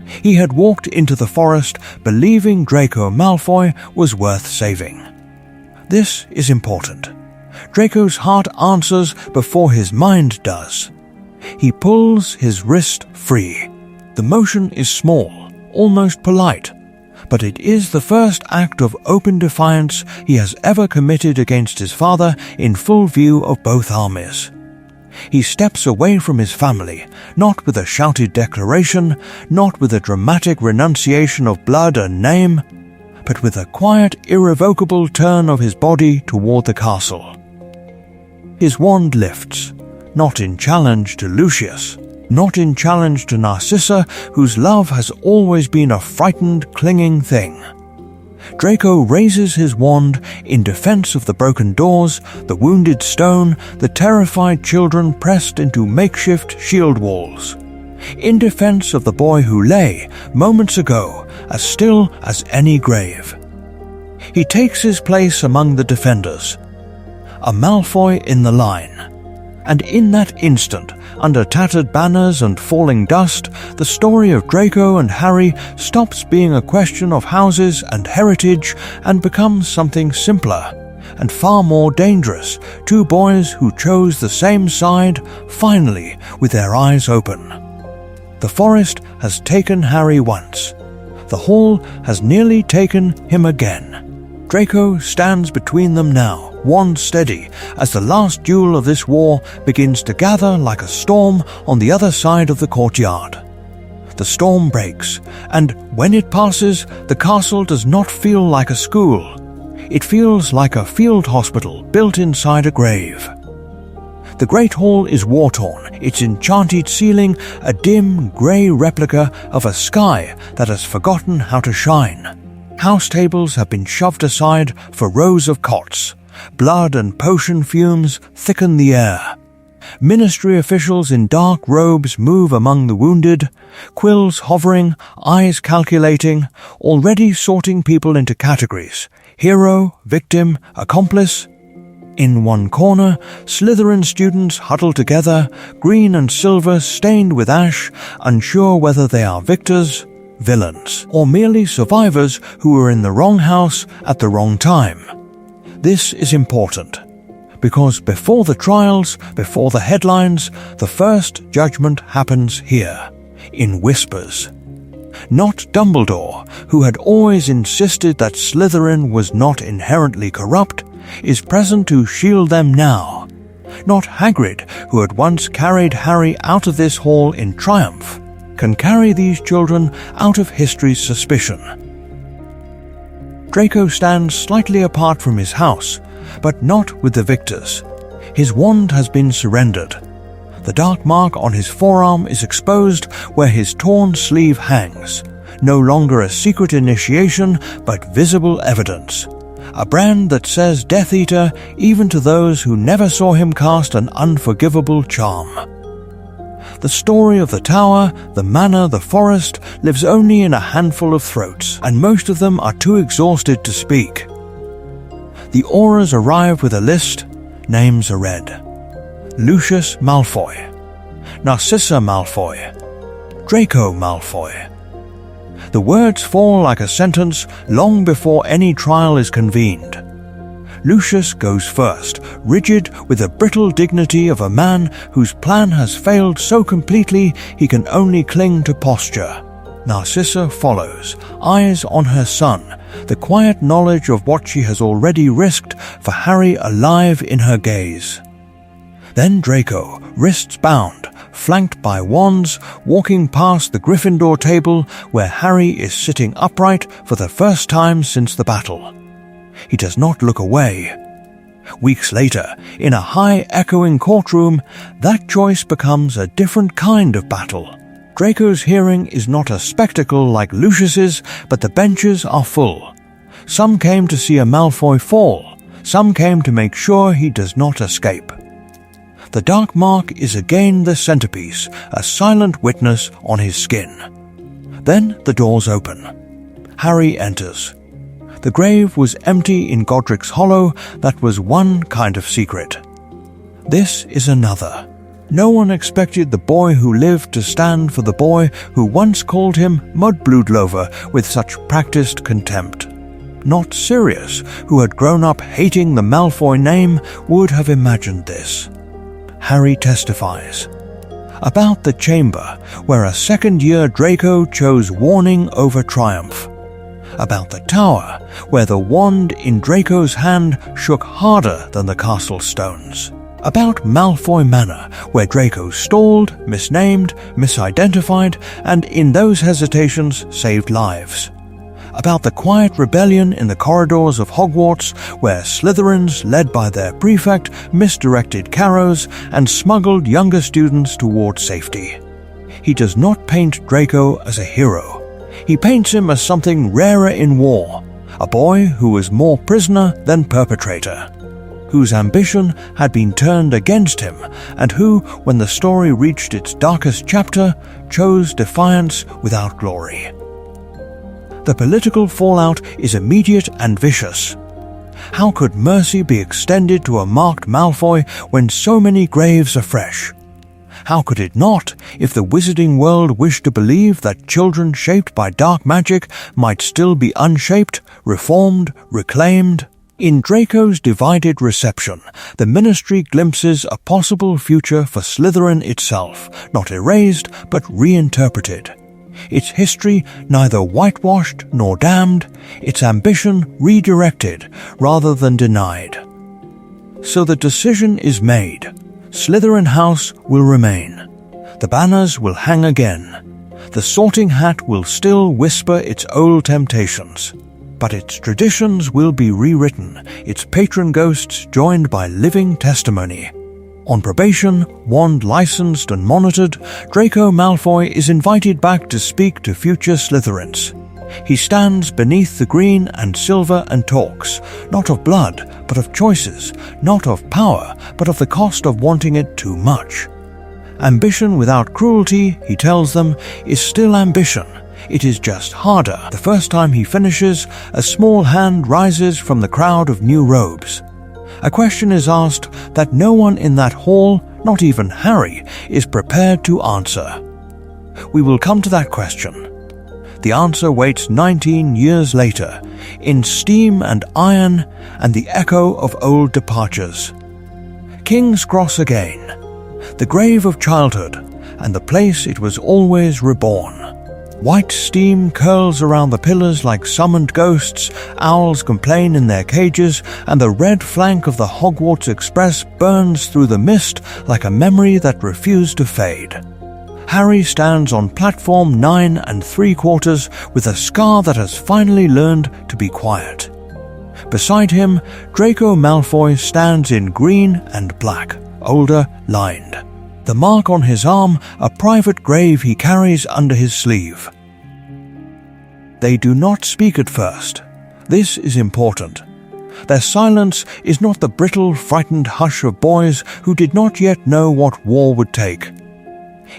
Speaker 1: He had walked into the forest believing Draco Malfoy was worth saving. This is important. Draco's heart answers before his mind does. He pulls his wrist free. The motion is small, almost polite, but it is the first act of open defiance he has ever committed against his father in full view of both armies. He steps away from his family, not with a shouted declaration, not with a dramatic renunciation of blood and name, but with a quiet, irrevocable turn of his body toward the castle. His wand lifts, not in challenge to Lucius, not in challenge to Narcissa, whose love has always been a frightened, clinging thing. Draco raises his wand in defense of the broken doors, the wounded stone, the terrified children pressed into makeshift shield walls. In defense of the boy who lay, moments ago, as still as any grave. He takes his place among the defenders, a Malfoy in the line. And in that instant, under tattered banners and falling dust, the story of Draco and Harry stops being a question of houses and heritage and becomes something simpler and far more dangerous. Two boys who chose the same side, finally, with their eyes open. The forest has taken Harry once. The hall has nearly taken him again. Draco stands between them now, wand steady, as the last duel of this war begins to gather like a storm on the other side of the courtyard. The storm breaks, and when it passes, the castle does not feel like a school. It feels like a field hospital built inside a grave. The Great Hall is war-torn, its enchanted ceiling a dim, grey replica of a sky that has forgotten how to shine. House tables have been shoved aside for rows of cots. Blood and potion fumes thicken the air. Ministry officials in dark robes move among the wounded, quills hovering, eyes calculating, already sorting people into categories: hero, victim, accomplice. In one corner, Slytherin students huddle together, green and silver stained with ash, unsure whether they are victors, villains, or merely survivors who were in the wrong house at the wrong time. This is important, because before the trials, before the headlines, the first judgment happens here, in whispers. Not Dumbledore, who had always insisted that Slytherin was not inherently corrupt, is present to shield them now. Not Hagrid, who had once carried Harry out of this hall in triumph, can carry these children out of history's suspicion. Draco stands slightly apart from his house, but not with the victors. His wand has been surrendered. The dark mark on his forearm is exposed where his torn sleeve hangs, no longer a secret initiation, but visible evidence. A brand that says Death Eater even to those who never saw him cast an unforgivable charm. The story of the tower, the manor, the forest lives only in a handful of throats, and most of them are too exhausted to speak. The Aurors arrive with a list. Names are read. Lucius Malfoy, Narcissa Malfoy, Draco Malfoy. The words fall like a sentence long before any trial is convened. Lucius goes first, rigid with the brittle dignity of a man whose plan has failed so completely he can only cling to posture. Narcissa follows, eyes on her son, the quiet knowledge of what she has already risked for Harry alive in her gaze. Then Draco, wrists bound, flanked by wands, walking past the Gryffindor table where Harry is sitting upright for the first time since the battle. He does not look away. Weeks later, in a high echoing courtroom, that choice becomes a different kind of battle. Draco's hearing is not a spectacle like Lucius's, but the benches are full. Some came to see a Malfoy fall, some came to make sure he does not escape. The dark mark is again the centerpiece, a silent witness on his skin. Then the doors open. Harry enters. The grave was empty in Godric's Hollow. That was one kind of secret. This is another. No one expected the boy who lived to stand for the boy who once called him Mudbloodlover with such practiced contempt. Not Sirius, who had grown up hating the Malfoy name, would have imagined this. Harry testifies. About the chamber, where a second-year Draco chose warning over triumph. About the tower, where the wand in Draco's hand shook harder than the castle stones. About Malfoy Manor, where Draco stalled, misnamed, misidentified, and in those hesitations saved lives. About the quiet rebellion in the corridors of Hogwarts, where Slytherins, led by their prefect, misdirected Carrows and smuggled younger students toward safety. He does not paint Draco as a hero. He paints him as something rarer in war, a boy who was more prisoner than perpetrator, whose ambition had been turned against him, and who, when the story reached its darkest chapter, chose defiance without glory. The political fallout is immediate and vicious. How could mercy be extended to a marked Malfoy when so many graves are fresh? How could it not, if the wizarding world wished to believe that children shaped by dark magic might still be unshaped, reformed, reclaimed? In Draco's divided reception, the Ministry glimpses a possible future for Slytherin itself, not erased but reinterpreted. Its history neither whitewashed nor damned, its ambition redirected rather than denied. So the decision is made. Slytherin House will remain. The banners will hang again. The Sorting Hat will still whisper its old temptations. But its traditions will be rewritten, its patron ghosts joined by living testimony. On probation, wand licensed and monitored, Draco Malfoy is invited back to speak to future Slytherins. He stands beneath the green and silver and talks, not of blood, but of choices, not of power, but of the cost of wanting it too much. Ambition without cruelty, he tells them, is still ambition. It is just harder. The first time he finishes, a small hand rises from the crowd of new robes. A question is asked that no one in that hall, not even Harry, is prepared to answer. We will come to that question. The answer waits 19 years later, in steam and iron and the echo of old departures. King's Cross again, the grave of childhood, and the place it was always reborn. White steam curls around the pillars like summoned ghosts, owls complain in their cages, and the red flank of the Hogwarts Express burns through the mist like a memory that refused to fade. Harry stands on platform 9 3/4 with a scar that has finally learned to be quiet. Beside him, Draco Malfoy stands in green and black, older, lined. The mark on his arm, a private grave he carries under his sleeve. They do not speak at first. This is important. Their silence is not the brittle, frightened hush of boys who did not yet know what war would take.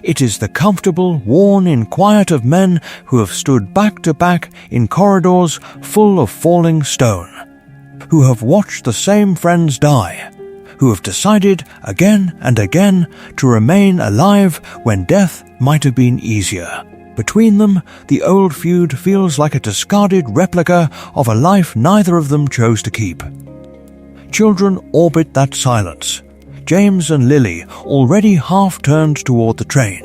Speaker 1: It is the comfortable, worn-in quiet of men who have stood back to back in corridors full of falling stone, who have watched the same friends die, who have decided again and again to remain alive when death might have been easier. Between them, the old feud feels like a discarded replica of a life neither of them chose to keep. Children orbit that silence. James and Lily already half turned toward the train.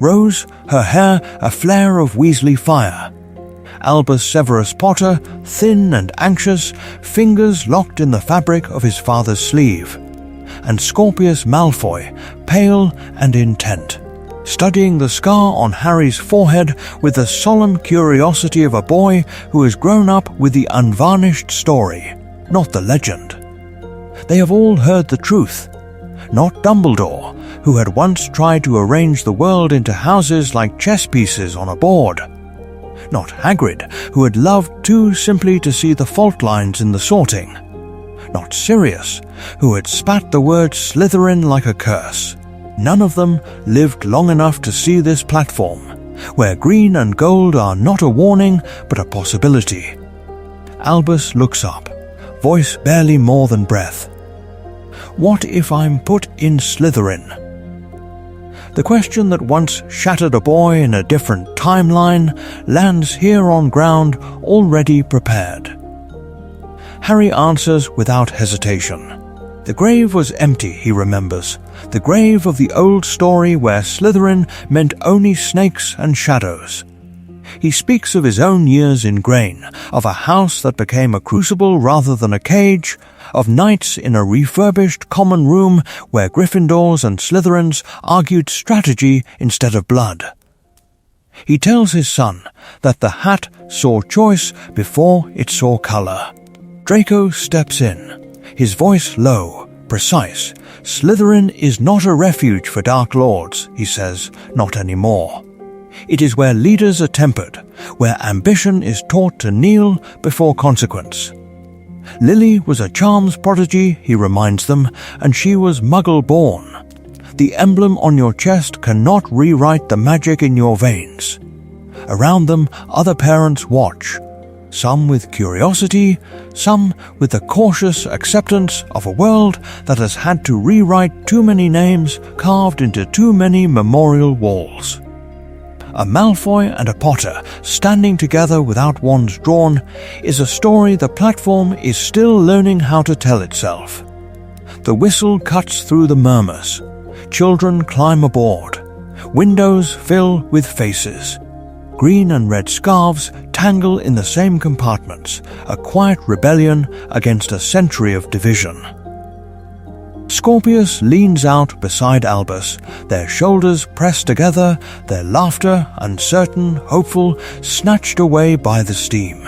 Speaker 1: Rose, her hair a flare of Weasley fire. Albus Severus Potter, thin and anxious, fingers locked in the fabric of his father's sleeve. And Scorpius Malfoy, pale and intent, studying the scar on Harry's forehead with the solemn curiosity of a boy who has grown up with the unvarnished story, not the legend. They have all heard the truth. Not Dumbledore, who had once tried to arrange the world into houses like chess pieces on a board. Not Hagrid, who had loved too simply to see the fault lines in the sorting. Not Sirius, who had spat the word Slytherin like a curse. None of them lived long enough to see this platform, where green and gold are not a warning but a possibility. Albus looks up, voice barely more than breath. What if I'm put in Slytherin? The question that once shattered a boy in a different timeline lands here on ground already prepared. Harry answers without hesitation. The grave was empty, he remembers. The grave of the old story where Slytherin meant only snakes and shadows. He speaks of his own years in Grain, of a house that became a crucible rather than a cage, of nights in a refurbished common room where Gryffindors and Slytherins argued strategy instead of blood. He tells his son that the hat saw choice before it saw colour. Draco steps in, his voice low, precise. Slytherin is not a refuge for Dark Lords, he says, not anymore. It is where leaders are tempered, where ambition is taught to kneel before consequence. Lily was a charms prodigy, he reminds them, and she was Muggle-born. The emblem on your chest cannot rewrite the magic in your veins. Around them, other parents watch, some with curiosity, some with the cautious acceptance of a world that has had to rewrite too many names carved into too many memorial walls. A Malfoy and a Potter standing together without wands drawn is a story the platform is still learning how to tell itself. The whistle cuts through the murmurs. Children climb aboard. Windows fill with faces. Green and red scarves tangle in the same compartments, a quiet rebellion against a century of division. Scorpius leans out beside Albus, their shoulders pressed together, their laughter, uncertain, hopeful, snatched away by the steam.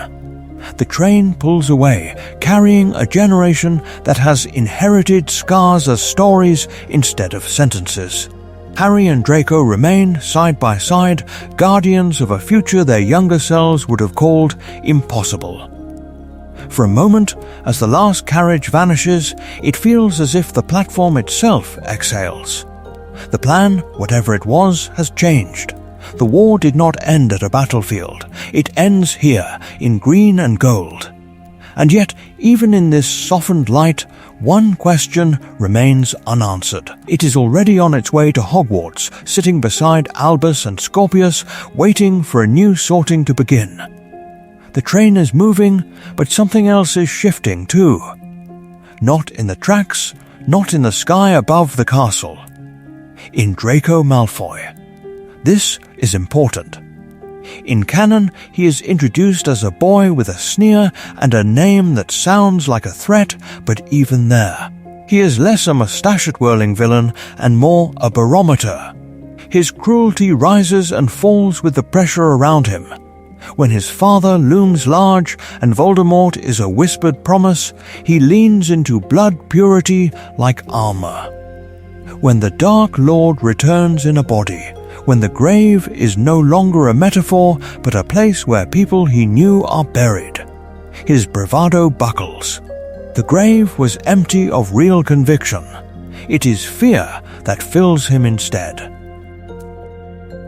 Speaker 1: The train pulls away, carrying a generation that has inherited scars as stories instead of sentences. Harry and Draco remain side by side, guardians of a future their younger selves would have called impossible. For a moment, as the last carriage vanishes, it feels as if the platform itself exhales. The plan, whatever it was, has changed. The war did not end at a battlefield. It ends here, in green and gold. And yet, even in this softened light, one question remains unanswered. It is already on its way to Hogwarts, sitting beside Albus and Scorpius, waiting for a new sorting to begin. The train is moving, but something else is shifting too. Not in the tracks, not in the sky above the castle. In Draco Malfoy. This is important. In canon, he is introduced as a boy with a sneer and a name that sounds like a threat, but even there, he is less a moustache-twirling villain and more a barometer. His cruelty rises and falls with the pressure around him. When his father looms large and Voldemort is a whispered promise, he leans into blood purity like armor. When the Dark Lord returns in a body, when the grave is no longer a metaphor but a place where people he knew are buried, his bravado buckles. The grave was empty of real conviction. It is fear that fills him instead.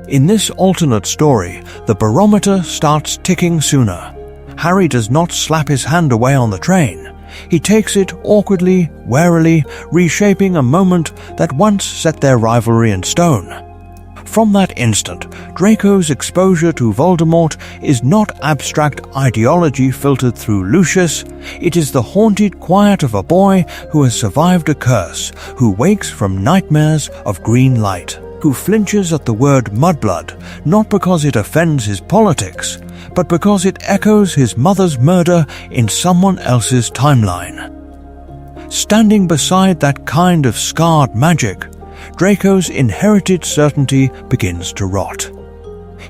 Speaker 1: In this alternate story, the barometer starts ticking sooner. Harry does not slap his hand away on the train. He takes it awkwardly, warily, reshaping a moment that once set their rivalry in stone. From that instant, Draco's exposure to Voldemort is not abstract ideology filtered through Lucius. It is the haunted quiet of a boy who has survived a curse, who wakes from nightmares of green light, who flinches at the word mudblood, not because it offends his politics, but because it echoes his mother's murder in someone else's timeline. Standing beside that kind of scarred magic, Draco's inherited certainty begins to rot.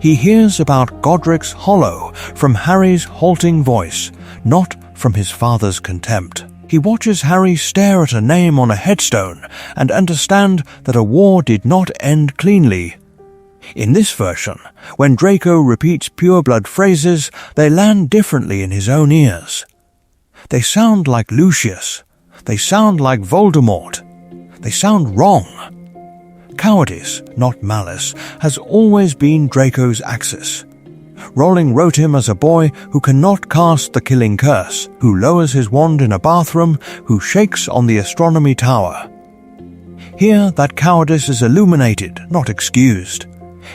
Speaker 1: He hears about Godric's Hollow from Harry's halting voice, not from his father's contempt. He watches Harry stare at a name on a headstone and understand that a war did not end cleanly. In this version, when Draco repeats pureblood phrases, they land differently in his own ears. They sound like Lucius. They sound like Voldemort. They sound wrong. Cowardice, not malice, has always been Draco's axis. Rowling wrote him as a boy who cannot cast the killing curse, who lowers his wand in a bathroom, who shakes on the astronomy tower. Here, that cowardice is illuminated, not excused.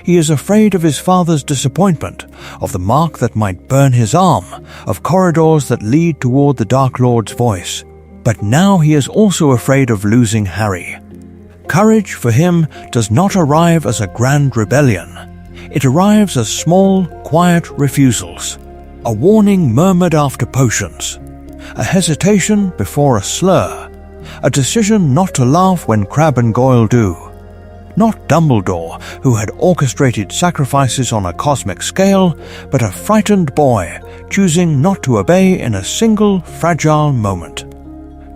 Speaker 1: He is afraid of his father's disappointment, of the mark that might burn his arm, of corridors that lead toward the Dark Lord's voice. But now he is also afraid of losing Harry. Courage for him does not arrive as a grand rebellion. It arrives as small, quiet refusals. A warning murmured after potions. A hesitation before a slur. A decision not to laugh when Crabbe and Goyle do. Not Dumbledore, who had orchestrated sacrifices on a cosmic scale, but a frightened boy, choosing not to obey in a single fragile moment.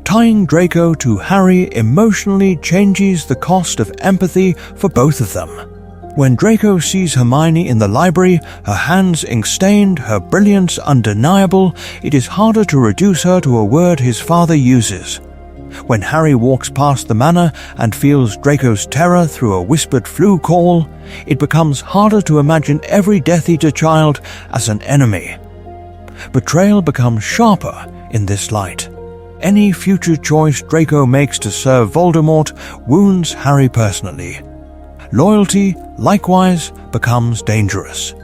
Speaker 1: Tying Draco to Harry emotionally changes the cost of empathy for both of them. When Draco sees Hermione in the library, her hands ink-stained, her brilliance undeniable, it is harder to reduce her to a word his father uses. When Harry walks past the manor and feels Draco's terror through a whispered Floo call, it becomes harder to imagine every Death Eater child as an enemy. Betrayal becomes sharper in this light. Any future choice Draco makes to serve Voldemort wounds Harry personally. Loyalty, likewise, becomes dangerous.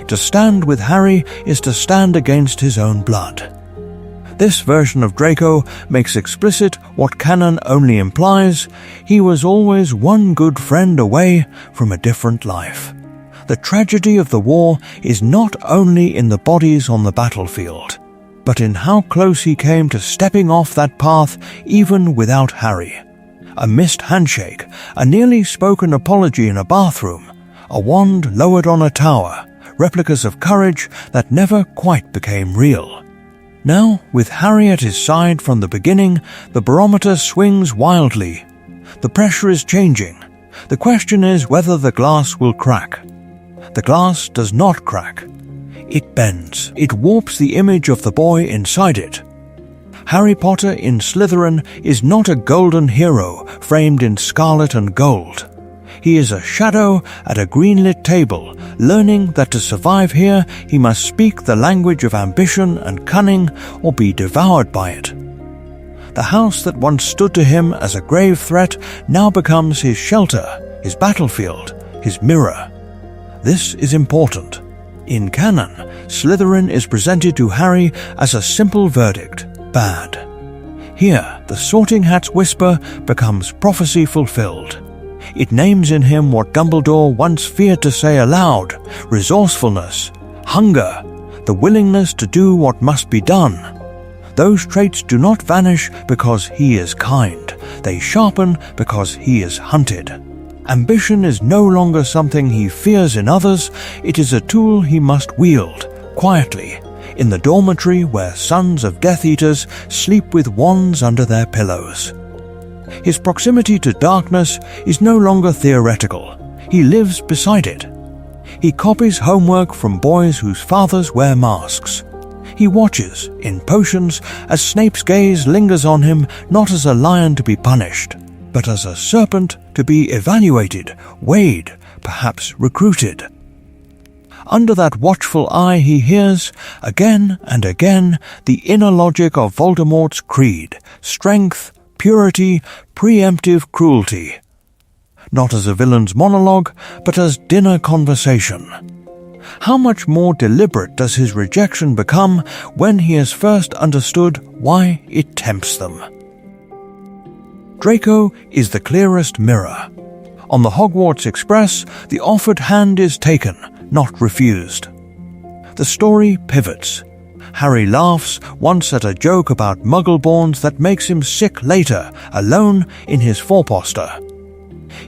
Speaker 1: To stand with Harry is to stand against his own blood. This version of Draco makes explicit what canon only implies: he was always one good friend away from a different life. The tragedy of the war is not only in the bodies on the battlefield, but in how close he came to stepping off that path even without Harry. A missed handshake, a nearly spoken apology in a bathroom, a wand lowered on a tower, replicas of courage that never quite became real. Now, with Harry at his side from the beginning, the barometer swings wildly. The pressure is changing. The question is whether the glass will crack. The glass does not crack. It bends. It warps the image of the boy inside it. Harry Potter in Slytherin is not a golden hero framed in scarlet and gold. He is a shadow at a greenlit table, learning that to survive here he must speak the language of ambition and cunning or be devoured by it. The house that once stood to him as a grave threat now becomes his shelter, his battlefield, his mirror. This is important. In canon, Slytherin is presented to Harry as a simple verdict: bad. Here, the Sorting Hat's whisper becomes prophecy fulfilled. It names in him what Dumbledore once feared to say aloud: resourcefulness, hunger, the willingness to do what must be done. Those traits do not vanish because he is kind. They sharpen because he is hunted. Ambition is no longer something he fears in others. It is a tool he must wield, quietly, in the dormitory where sons of Death Eaters sleep with wands under their pillows. His proximity to darkness is no longer theoretical. He lives beside it. He copies homework from boys whose fathers wear masks. He watches, in potions, as Snape's gaze lingers on him, not as a lion to be punished, but as a serpent to be evaluated, weighed, perhaps recruited. Under that watchful eye he hears, again and again, the inner logic of Voldemort's creed: strength, purity, preemptive cruelty. Not as a villain's monologue, but as dinner conversation. How much more deliberate does his rejection become when he has first understood why it tempts them? Draco is the clearest mirror. On the Hogwarts Express, the offered hand is taken, not refused. The story pivots. Harry laughs once at a joke about Muggleborns that makes him sick later, alone in his four-poster.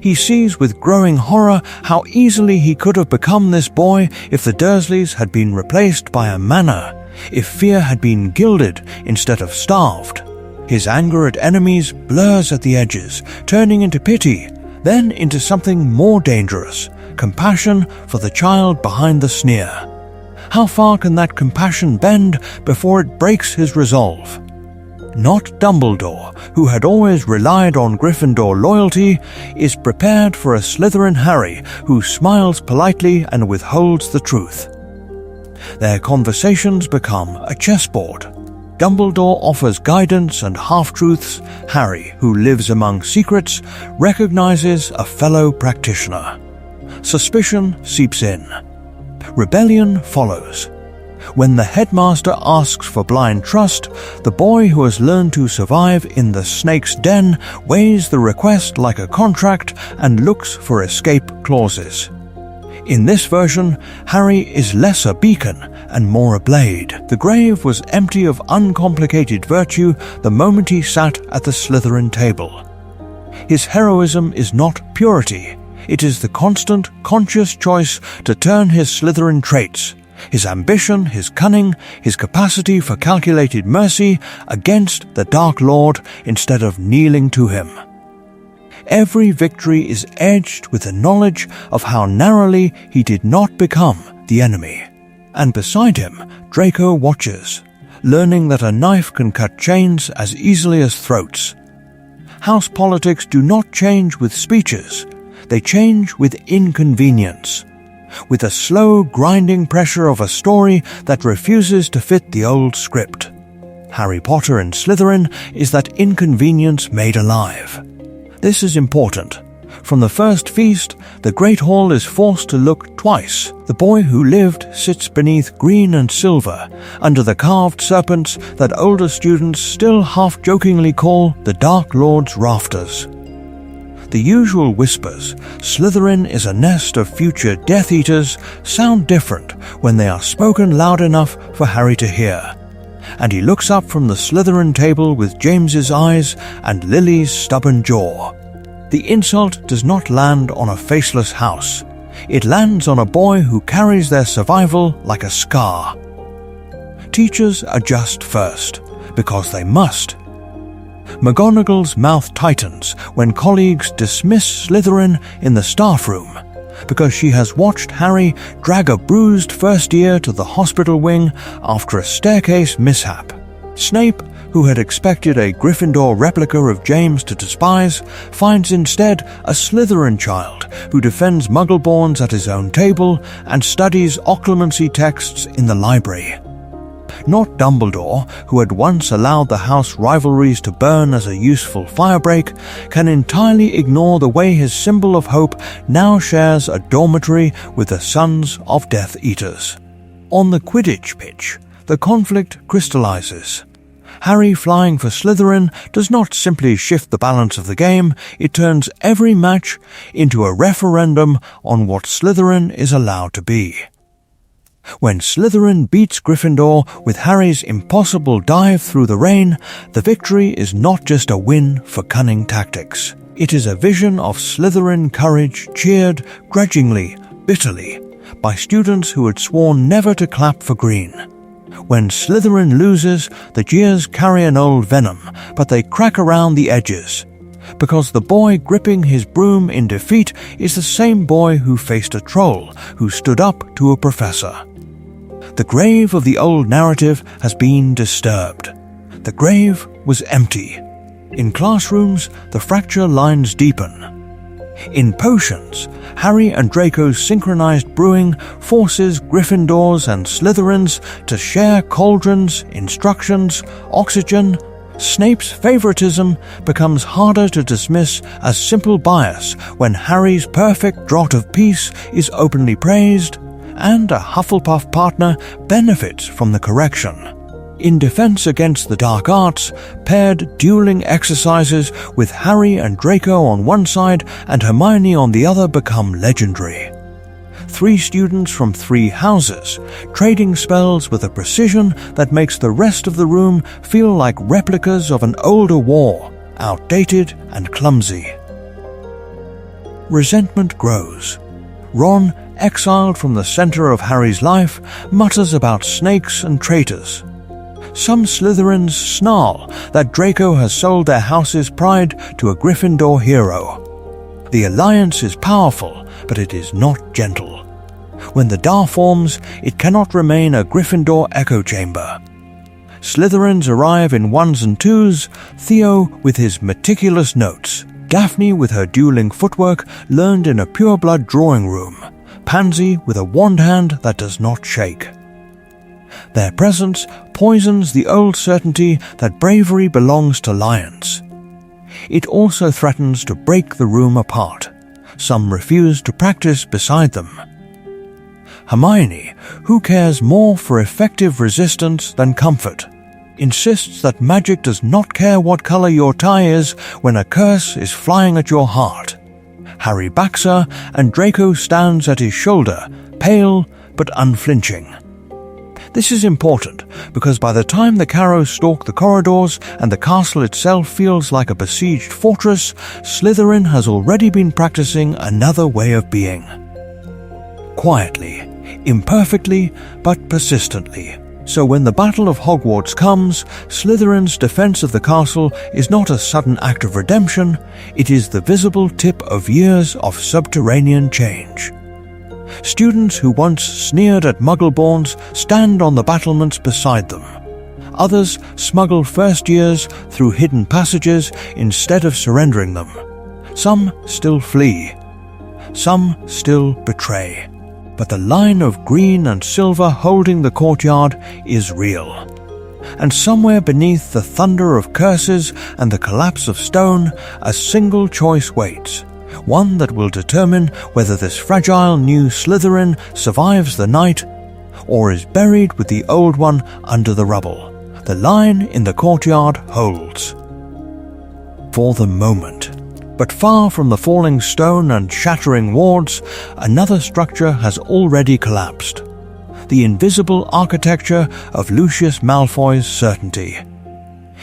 Speaker 1: He sees with growing horror how easily he could have become this boy if the Dursleys had been replaced by a manor, if fear had been gilded instead of starved. His anger at enemies blurs at the edges, turning into pity, then into something more dangerous: compassion for the child behind the sneer. How far can that compassion bend before it breaks his resolve? Not Dumbledore, who had always relied on Gryffindor loyalty, is prepared for a Slytherin Harry who smiles politely and withholds the truth. Their conversations become a chessboard. Dumbledore offers guidance and half-truths. Harry, who lives among secrets, recognizes a fellow practitioner. Suspicion seeps in. Rebellion follows. When the headmaster asks for blind trust, the boy who has learned to survive in the snake's den weighs the request like a contract and looks for escape clauses. In this version, Harry is less a beacon and more a blade. The grave was empty of uncomplicated virtue the moment he sat at the Slytherin table. His heroism is not purity. It is the constant, conscious choice to turn his Slytherin traits, his ambition, his cunning, his capacity for calculated mercy, against the Dark Lord instead of kneeling to him. Every victory is edged with the knowledge of how narrowly he did not become the enemy. And beside him, Draco watches, learning that a knife can cut chains as easily as throats. House politics do not change with speeches. They change with inconvenience, with the slow, grinding pressure of a story that refuses to fit the old script. Harry Potter and Slytherin is that inconvenience made alive. This is important. From the first feast, the Great Hall is forced to look twice. The boy who lived sits beneath green and silver, under the carved serpents that older students still half-jokingly call the Dark Lord's rafters. The usual whispers, Slytherin is a nest of future Death Eaters, sound different when they are spoken loud enough for Harry to hear. And he looks up from the Slytherin table with James's eyes and Lily's stubborn jaw. The insult does not land on a faceless house. It lands on a boy who carries their survival like a scar. Teachers adjust first, because they must. McGonagall's mouth tightens when colleagues dismiss Slytherin in the staff room, because she has watched Harry drag a bruised first year to the hospital wing after a staircase mishap. Snape, who had expected a Gryffindor replica of James to despise, finds instead a Slytherin child who defends Muggleborns at his own table and studies occlumency texts in the library. Not Dumbledore, who had once allowed the house rivalries to burn as a useful firebreak, can entirely ignore the way his symbol of hope now shares a dormitory with the sons of Death Eaters. On the Quidditch pitch, the conflict crystallizes. Harry flying for Slytherin does not simply shift the balance of the game, it turns every match into a referendum on what Slytherin is allowed to be. When Slytherin beats Gryffindor with Harry's impossible dive through the rain, the victory is not just a win for cunning tactics. It is a vision of Slytherin courage cheered grudgingly, bitterly, by students who had sworn never to clap for green. When Slytherin loses, the jeers carry an old venom, but they crack around the edges, because the boy gripping his broom in defeat is the same boy who faced a troll, who stood up to a professor. The grave of the old narrative has been disturbed. The grave was empty. In classrooms, the fracture lines deepen. In potions, Harry and Draco's synchronized brewing forces Gryffindors and Slytherins to share cauldrons, instructions, oxygen. Snape's favoritism becomes harder to dismiss as simple bias when Harry's perfect draught of peace is openly praised, and a Hufflepuff partner benefits from the correction. In defense against the dark arts, paired dueling exercises with Harry and Draco on one side and Hermione on the other become legendary. 3 students from 3 houses, trading spells with a precision that makes the rest of the room feel like replicas of an older war, outdated and clumsy. Resentment grows. Ron, exiled from the center of Harry's life, mutters about snakes and traitors. Some Slytherins snarl that Draco has sold their house's pride to a Gryffindor hero. The alliance is powerful, but it is not gentle. When the Dar forms, it cannot remain a Gryffindor echo chamber. Slytherins arrive in 1s and 2s, Theo with his meticulous notes, Daphne with her dueling footwork learned in a pureblood drawing room, Pansy with a wand hand that does not shake. Their presence poisons the old certainty that bravery belongs to lions. It also threatens to break the room apart. Some refuse to practice beside them. Hermione, who cares more for effective resistance than comfort, insists that magic does not care what color your tie is when a curse is flying at your heart. Harry backs her, and Draco stands at his shoulder, pale but unflinching. This is important because by the time the Carrows stalk the corridors and the castle itself feels like a besieged fortress, Slytherin has already been practicing another way of being. Quietly, imperfectly, but persistently. So when the Battle of Hogwarts comes, Slytherin's defense of the castle is not a sudden act of redemption, it is the visible tip of years of subterranean change. Students who once sneered at Muggleborns stand on the battlements beside them. Others smuggle first years through hidden passages instead of surrendering them. Some still flee. Some still betray. But the line of green and silver holding the courtyard is real. And somewhere beneath the thunder of curses and the collapse of stone, a single choice waits. One that will determine whether this fragile new Slytherin survives the night or is buried with the old one under the rubble. The line in the courtyard holds. For the moment. But far from the falling stone and shattering wards, another structure has already collapsed. The invisible architecture of Lucius Malfoy's certainty.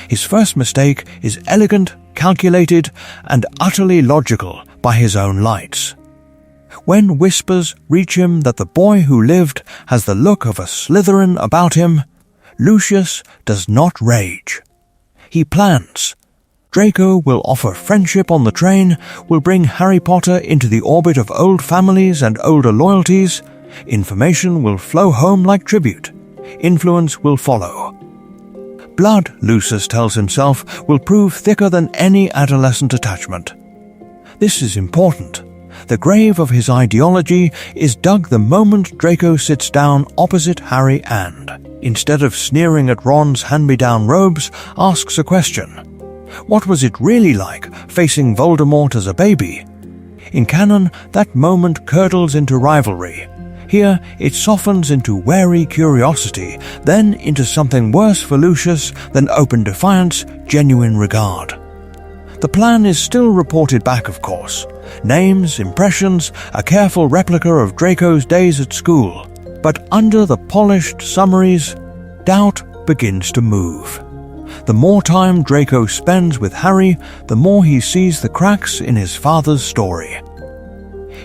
Speaker 1: His first mistake is elegant, calculated, and utterly logical by his own lights. When whispers reach him that the boy who lived has the look of a Slytherin about him, Lucius does not rage. He plans. Draco will offer friendship on the train, will bring Harry Potter into the orbit of old families and older loyalties. Information will flow home like tribute. Influence will follow. Blood, Lucius tells himself, will prove thicker than any adolescent attachment. This is important. The grave of his ideology is dug the moment Draco sits down opposite Harry and, instead of sneering at Ron's hand-me-down robes, asks a question. What was it really like facing Voldemort as a baby? In canon, that moment curdles into rivalry. Here, it softens into wary curiosity, then into something worse for Lucius than open defiance, genuine regard. The plan is still reported back, of course. Names, impressions, a careful replica of Draco's days at school. But under the polished summaries, doubt begins to move. The more time Draco spends with Harry, the more he sees the cracks in his father's story.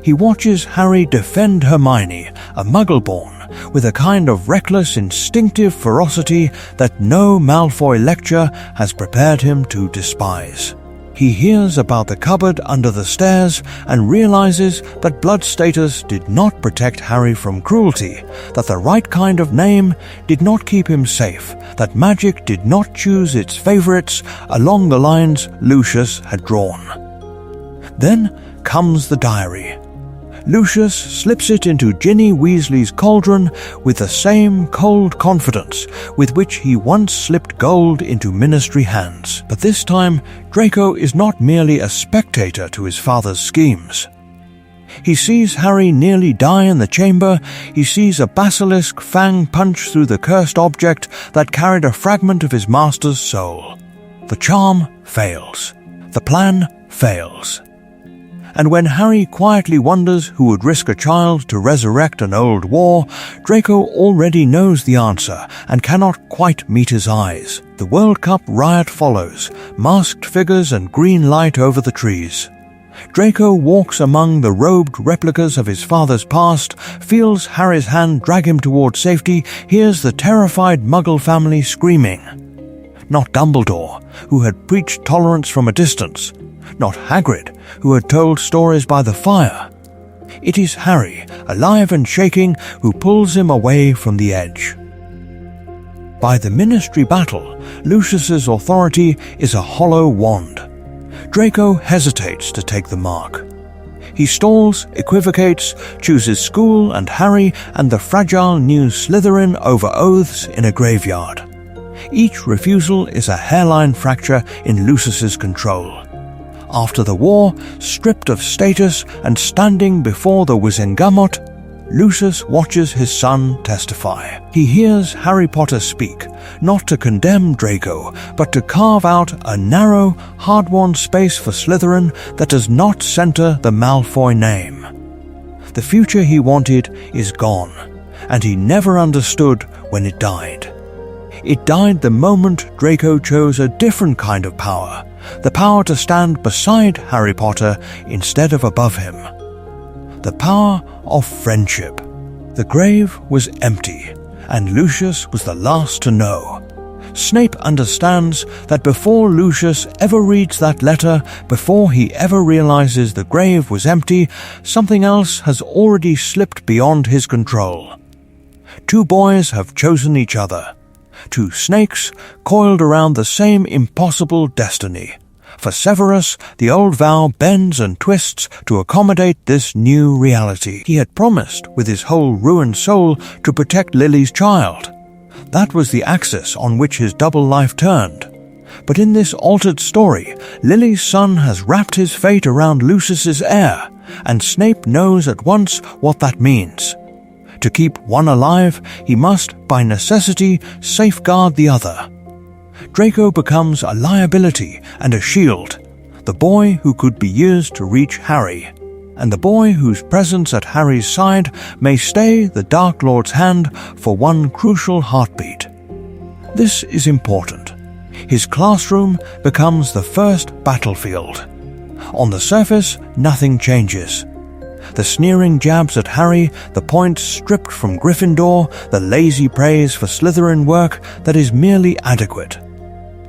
Speaker 1: He watches Harry defend Hermione, a Muggleborn, with a kind of reckless, instinctive ferocity that no Malfoy lecture has prepared him to despise. He hears about the cupboard under the stairs and realizes that blood status did not protect Harry from cruelty, that the right kind of name did not keep him safe, that magic did not choose its favorites along the lines Lucius had drawn. Then comes the diary. Lucius slips it into Ginny Weasley's cauldron with the same cold confidence with which he once slipped gold into ministry hands. But this time, Draco is not merely a spectator to his father's schemes. He sees Harry nearly die in the chamber, he sees a basilisk fang punch through the cursed object that carried a fragment of his master's soul. The charm fails. The plan fails. And when Harry quietly wonders who would risk a child to resurrect an old war, Draco already knows the answer and cannot quite meet his eyes. The World Cup riot follows, masked figures and green light over the trees. Draco walks among the robed replicas of his father's past, feels Harry's hand drag him toward safety, hears the terrified Muggle family screaming. Not Dumbledore, who had preached tolerance from a distance. Not Hagrid, who had told stories by the fire. It is Harry, alive and shaking, who pulls him away from the edge. By the Ministry battle, Lucius's authority is a hollow wand. Draco hesitates to take the mark. He stalls, equivocates, chooses school and Harry and the fragile new Slytherin over oaths in a graveyard. Each refusal is a hairline fracture in Lucius's control. After the war, stripped of status and standing before the Wizengamot, Lucius watches his son testify. He hears Harry Potter speak, not to condemn Draco, but to carve out a narrow, hard-won space for Slytherin that does not center the Malfoy name. The future he wanted is gone, and he never understood when it died. It died the moment Draco chose a different kind of power, the power to stand beside Harry Potter instead of above him. The power of friendship. The grave was empty, and Lucius was the last to know. Snape understands that before Lucius ever reads that letter, before he ever realizes the grave was empty, something else has already slipped beyond his control. Two boys have chosen each other. Two snakes coiled around the same impossible destiny. For Severus, the old vow bends and twists to accommodate this new reality. He had promised, with his whole ruined soul, to protect Lily's child. That was the axis on which his double life turned. But in this altered story, Lily's son has wrapped his fate around Lucius's heir, and Snape knows at once what that means. To keep one alive, he must, by necessity, safeguard the other. Draco becomes a liability and a shield, the boy who could be used to reach Harry, and the boy whose presence at Harry's side may stay the Dark Lord's hand for one crucial heartbeat. This is important. His classroom becomes the first battlefield. On the surface, nothing changes. The sneering jabs at Harry, the points stripped from Gryffindor, the lazy praise for Slytherin work that is merely adequate.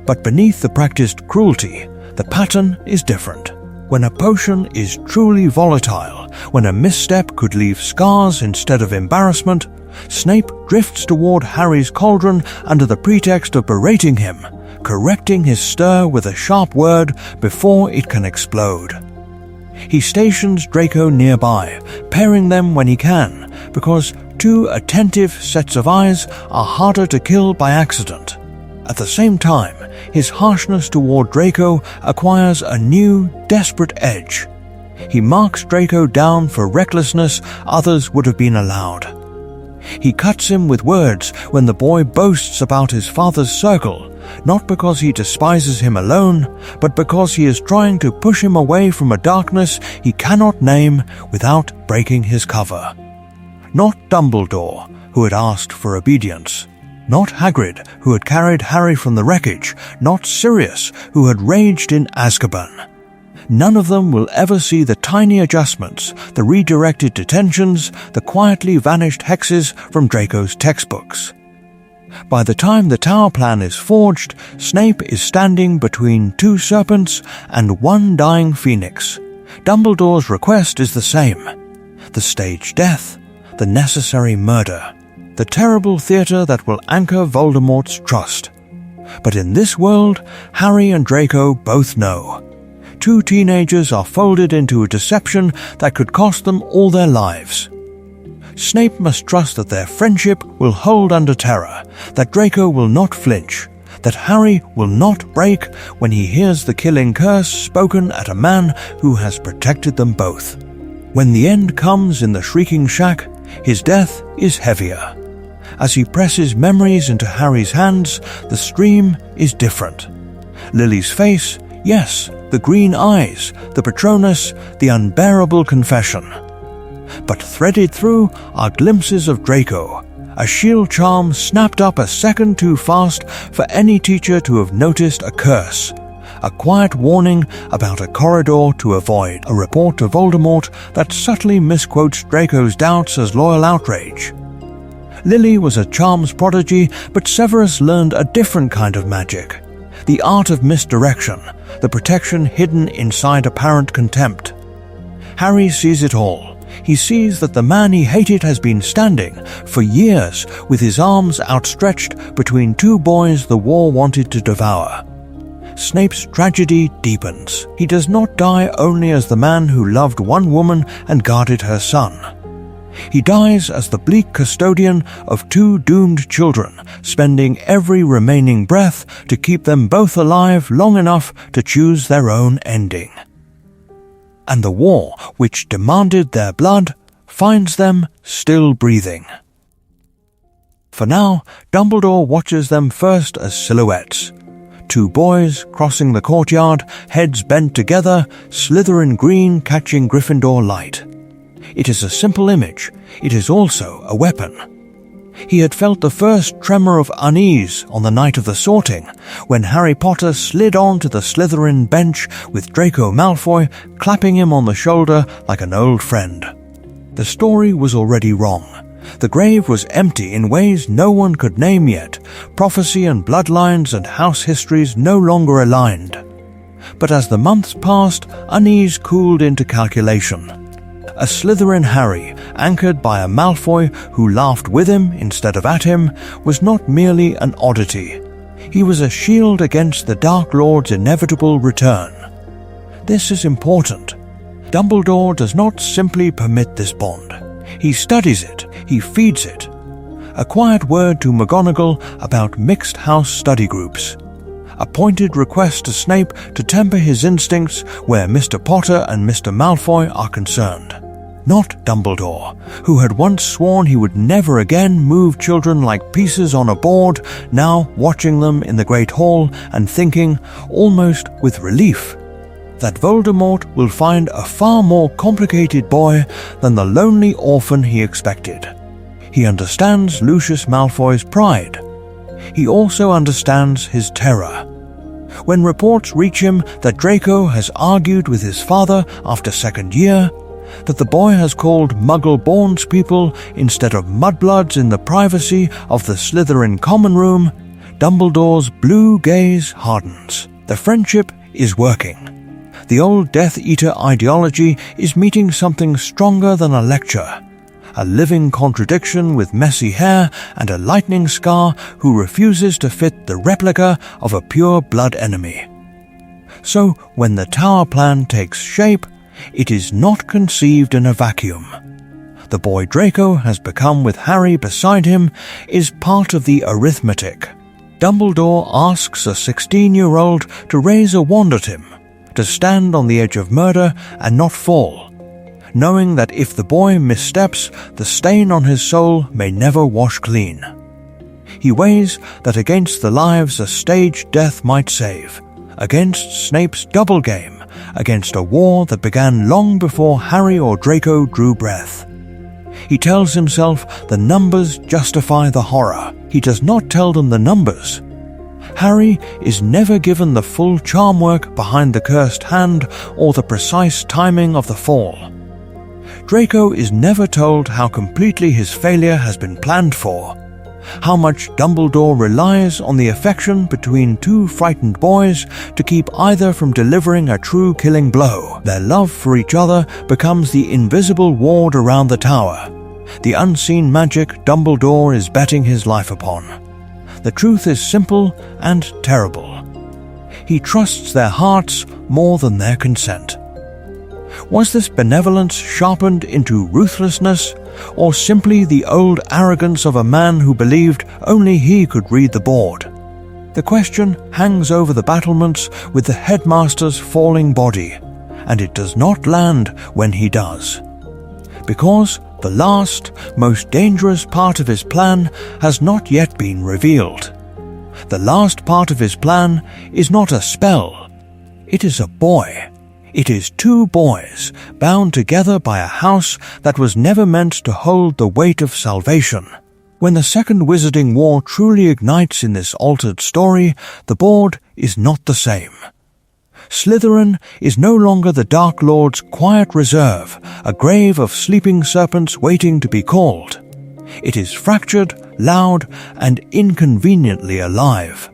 Speaker 1: But beneath the practiced cruelty, the pattern is different. When a potion is truly volatile, when a misstep could leave scars instead of embarrassment, Snape drifts toward Harry's cauldron under the pretext of berating him, correcting his stir with a sharp word before it can explode. He stations Draco nearby, pairing them when he can, because two attentive sets of eyes are harder to kill by accident. At the same time, his harshness toward Draco acquires a new, desperate edge. He marks Draco down for recklessness others would have been allowed. He cuts him with words when the boy boasts about his father's circle, not because he despises him alone, but because he is trying to push him away from a darkness he cannot name without breaking his cover. Not Dumbledore, who had asked for obedience. Not Hagrid, who had carried Harry from the wreckage. Not Sirius, who had raged in Azkaban. None of them will ever see the tiny adjustments, the redirected detentions, the quietly vanished hexes from Draco's textbooks. By the time the tower plan is forged, Snape is standing between two serpents and one dying phoenix. Dumbledore's request is the same. The staged death, the necessary murder, the terrible theatre that will anchor Voldemort's trust. But in this world, Harry and Draco both know. Two teenagers are folded into a deception that could cost them all their lives. Snape must trust that their friendship will hold under terror, that Draco will not flinch, that Harry will not break when he hears the killing curse spoken at a man who has protected them both. When the end comes in the Shrieking Shack, his death is heavier. As he presses memories into Harry's hands, the stream is different. Lily's face, yes, the green eyes, the Patronus, the unbearable confession. But threaded through are glimpses of Draco, a shield charm snapped up a second too fast for any teacher to have noticed a curse, a quiet warning about a corridor to avoid, a report to Voldemort that subtly misquotes Draco's doubts as loyal outrage. Lily was a charms prodigy, but Severus learned a different kind of magic. The art of misdirection, the protection hidden inside apparent contempt. Harry sees it all. He sees that the man he hated has been standing, for years, with his arms outstretched between two boys the war wanted to devour. Snape's tragedy deepens. He does not die only as the man who loved one woman and guarded her son. He dies as the bleak custodian of two doomed children, spending every remaining breath to keep them both alive long enough to choose their own ending. And the war, which demanded their blood, finds them still breathing. For now, Dumbledore watches them first as silhouettes. Two boys crossing the courtyard, heads bent together, Slytherin green catching Gryffindor light. It is a simple image. It is also a weapon. He had felt the first tremor of unease on the night of the sorting, when Harry Potter slid onto the Slytherin bench with Draco Malfoy clapping him on the shoulder like an old friend. The story was already wrong. The grave was empty in ways no one could name yet. Prophecy and bloodlines and house histories no longer aligned. But as the months passed, unease cooled into calculation. A Slytherin Harry, anchored by a Malfoy who laughed with him instead of at him, was not merely an oddity. He was a shield against the Dark Lord's inevitable return. This is important. Dumbledore does not simply permit this bond. He studies it, he feeds it. A quiet word to McGonagall about mixed house study groups. A pointed request to Snape to temper his instincts where Mr. Potter and Mr. Malfoy are concerned. Not Dumbledore, who had once sworn he would never again move children like pieces on a board, now watching them in the Great Hall and thinking, almost with relief, that Voldemort will find a far more complicated boy than the lonely orphan he expected. He understands Lucius Malfoy's pride. He also understands his terror. When reports reach him that Draco has argued with his father after second year, that the boy has called Muggle-born people instead of mudbloods in the privacy of the Slytherin common room, Dumbledore's blue gaze hardens. The friendship is working. The old Death Eater ideology is meeting something stronger than a lecture. A living contradiction with messy hair and a lightning scar who refuses to fit the replica of a pure blood enemy. So when the Tower Plan takes shape, it is not conceived in a vacuum. The boy Draco has become with Harry beside him is part of the arithmetic. Dumbledore asks a 16-year-old to raise a wand at him, to stand on the edge of murder and not fall, knowing that if the boy missteps, the stain on his soul may never wash clean. He weighs that against the lives a staged death might save, against Snape's double game, against a war that began long before Harry or Draco drew breath. He tells himself the numbers justify the horror. He does not tell them the numbers. Harry is never given the full charm work behind the cursed hand or the precise timing of the fall. Draco is never told how completely his failure has been planned for, how much Dumbledore relies on the affection between two frightened boys to keep either from delivering a true killing blow. Their love for each other becomes the invisible ward around the tower, the unseen magic Dumbledore is betting his life upon. The truth is simple and terrible. He trusts their hearts more than their consent. Was this benevolence sharpened into ruthlessness, or simply the old arrogance of a man who believed only he could read the board? The question hangs over the battlements with the headmaster's falling body, and it does not land when he does. Because the last, most dangerous part of his plan has not yet been revealed. The last part of his plan is not a spell, it is a boy. It is two boys, bound together by a house that was never meant to hold the weight of salvation. When the Second Wizarding War truly ignites in this altered story, the board is not the same. Slytherin is no longer the Dark Lord's quiet reserve, a grave of sleeping serpents waiting to be called. It is fractured, loud, and inconveniently alive.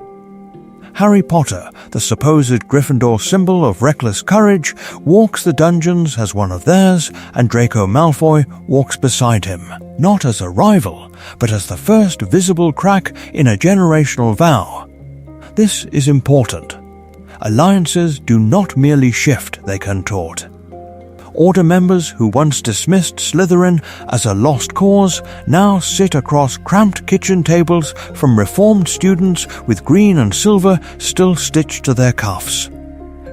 Speaker 1: Harry Potter, the supposed Gryffindor symbol of reckless courage, walks the dungeons as one of theirs, and Draco Malfoy walks beside him, not as a rival, but as the first visible crack in a generational vow. This is important. Alliances do not merely shift, they contort. Order members who once dismissed Slytherin as a lost cause now sit across cramped kitchen tables from reformed students with green and silver still stitched to their cuffs.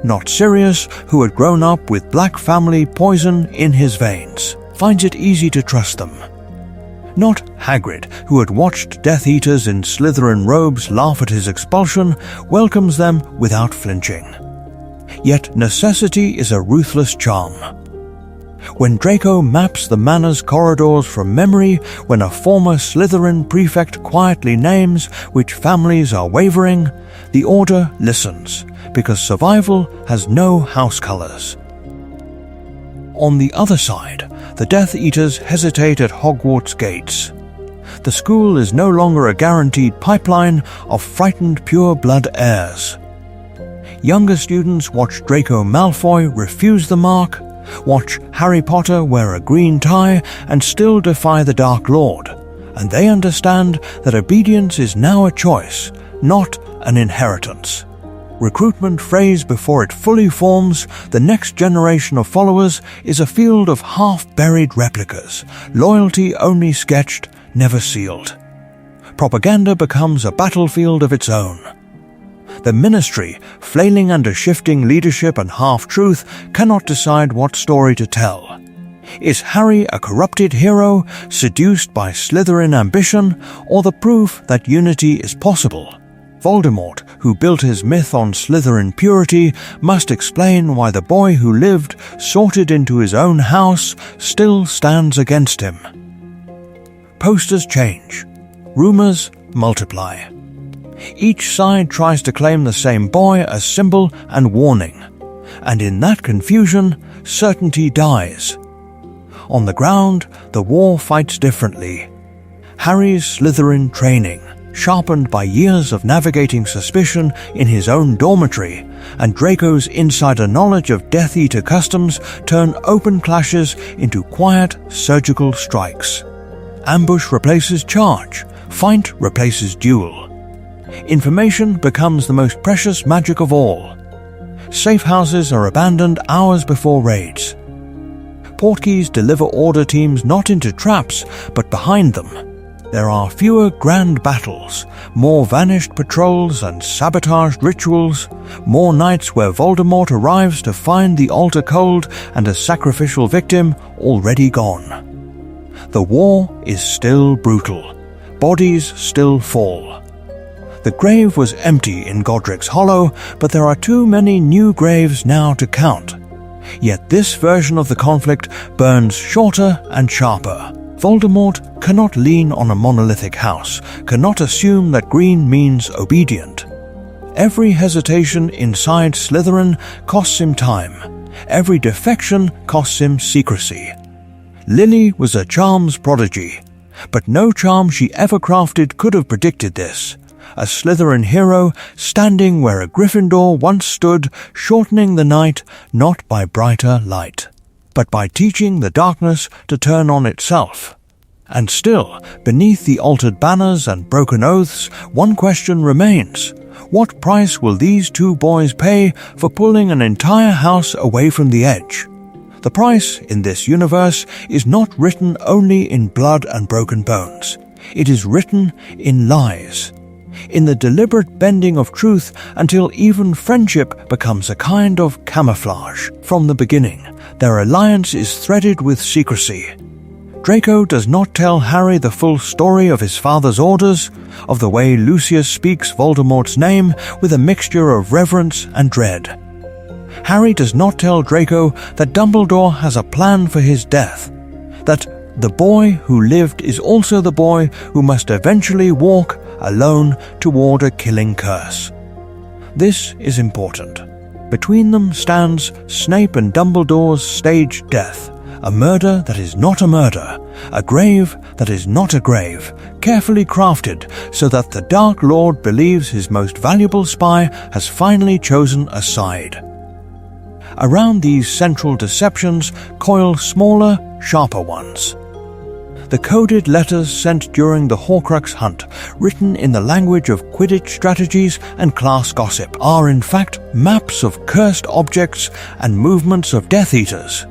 Speaker 1: Not Sirius, who had grown up with black family poison in his veins, finds it easy to trust them. Not Hagrid, who had watched Death Eaters in Slytherin robes laugh at his expulsion, welcomes them without flinching. Yet necessity is a ruthless charm. When Draco maps the manor's corridors from memory, when a former Slytherin prefect quietly names which families are wavering, the Order listens, because survival has no house colours. On the other side, the Death Eaters hesitate at Hogwarts gates. The school is no longer a guaranteed pipeline of frightened pure-blood heirs. Younger students watch Draco Malfoy refuse the mark, watch Harry Potter wear a green tie and still defy the Dark Lord, and they understand that obedience is now a choice, not an inheritance. Recruitment phrase before it fully forms, the next generation of followers is a field of half-buried replicas, loyalty only sketched, never sealed. Propaganda becomes a battlefield of its own. The Ministry, flailing under shifting leadership and half-truth, cannot decide what story to tell. Is Harry a corrupted hero, seduced by Slytherin ambition, or the proof that unity is possible? Voldemort, who built his myth on Slytherin purity, must explain why the boy who lived, sorted into his own house, still stands against him. Posters change. Rumours multiply. Each side tries to claim the same boy as symbol and warning, and in that confusion, certainty dies. On the ground, the war fights differently. Harry's Slytherin training, sharpened by years of navigating suspicion in his own dormitory, and Draco's insider knowledge of Death Eater customs turn open clashes into quiet surgical strikes. Ambush replaces charge, feint replaces duel. Information becomes the most precious magic of all. Safe houses are abandoned hours before raids. Portkeys deliver order teams not into traps, but behind them. There are fewer grand battles, more vanished patrols and sabotaged rituals, more nights where Voldemort arrives to find the altar cold and a sacrificial victim already gone. The war is still brutal. Bodies still fall. The grave was empty in Godric's Hollow, but there are too many new graves now to count. Yet this version of the conflict burns shorter and sharper. Voldemort cannot lean on a monolithic house, cannot assume that green means obedient. Every hesitation inside Slytherin costs him time. Every defection costs him secrecy. Lily was a charms prodigy, but no charm she ever crafted could have predicted this. A Slytherin hero standing where a Gryffindor once stood, shortening the night not by brighter light, but by teaching the darkness to turn on itself. And still, beneath the altered banners and broken oaths, one question remains. What price will these two boys pay for pulling an entire house away from the edge? The price in this universe is not written only in blood and broken bones. It is written in lies. In the deliberate bending of truth until even friendship becomes a kind of camouflage. From the beginning, their alliance is threaded with secrecy. Draco does not tell Harry the full story of his father's orders, of the way Lucius speaks Voldemort's name with a mixture of reverence and dread. Harry does not tell Draco that Dumbledore has a plan for his death, that the boy who lived is also the boy who must eventually walk alone toward a killing curse. This is important. Between them stands Snape and Dumbledore's staged death, a murder that is not a murder, a grave that is not a grave, carefully crafted so that the Dark Lord believes his most valuable spy has finally chosen a side. Around these central deceptions coil smaller, sharper ones. The coded letters sent during the Horcrux hunt, written in the language of Quidditch strategies and class gossip, are in fact maps of cursed objects and movements of Death Eaters.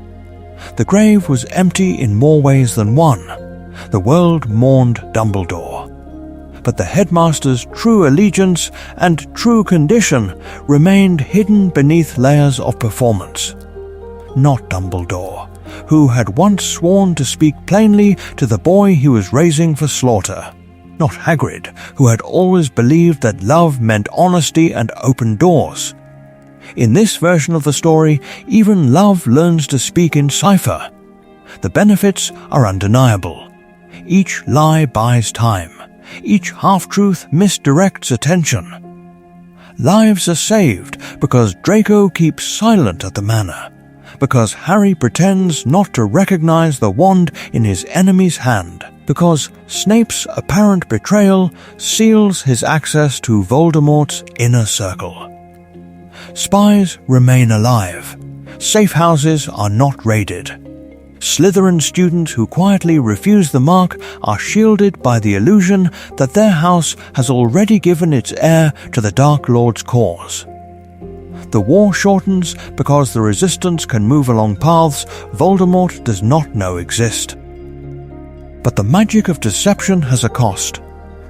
Speaker 1: The grave was empty in more ways than one. The world mourned Dumbledore. But the headmaster's true allegiance and true condition remained hidden beneath layers of performance. Not Dumbledore, who had once sworn to speak plainly to the boy he was raising for slaughter. Not Hagrid, who had always believed that love meant honesty and open doors. In this version of the story, even love learns to speak in cipher. The benefits are undeniable. Each lie buys time. Each half-truth misdirects attention. Lives are saved because Draco keeps silent at the manor, because Harry pretends not to recognize the wand in his enemy's hand, because Snape's apparent betrayal seals his access to Voldemort's inner circle. Spies remain alive. Safe houses are not raided. Slytherin students who quietly refuse the mark are shielded by the illusion that their house has already given its heir to the Dark Lord's cause. The war shortens because the resistance can move along paths Voldemort does not know exist. But the magic of deception has a cost.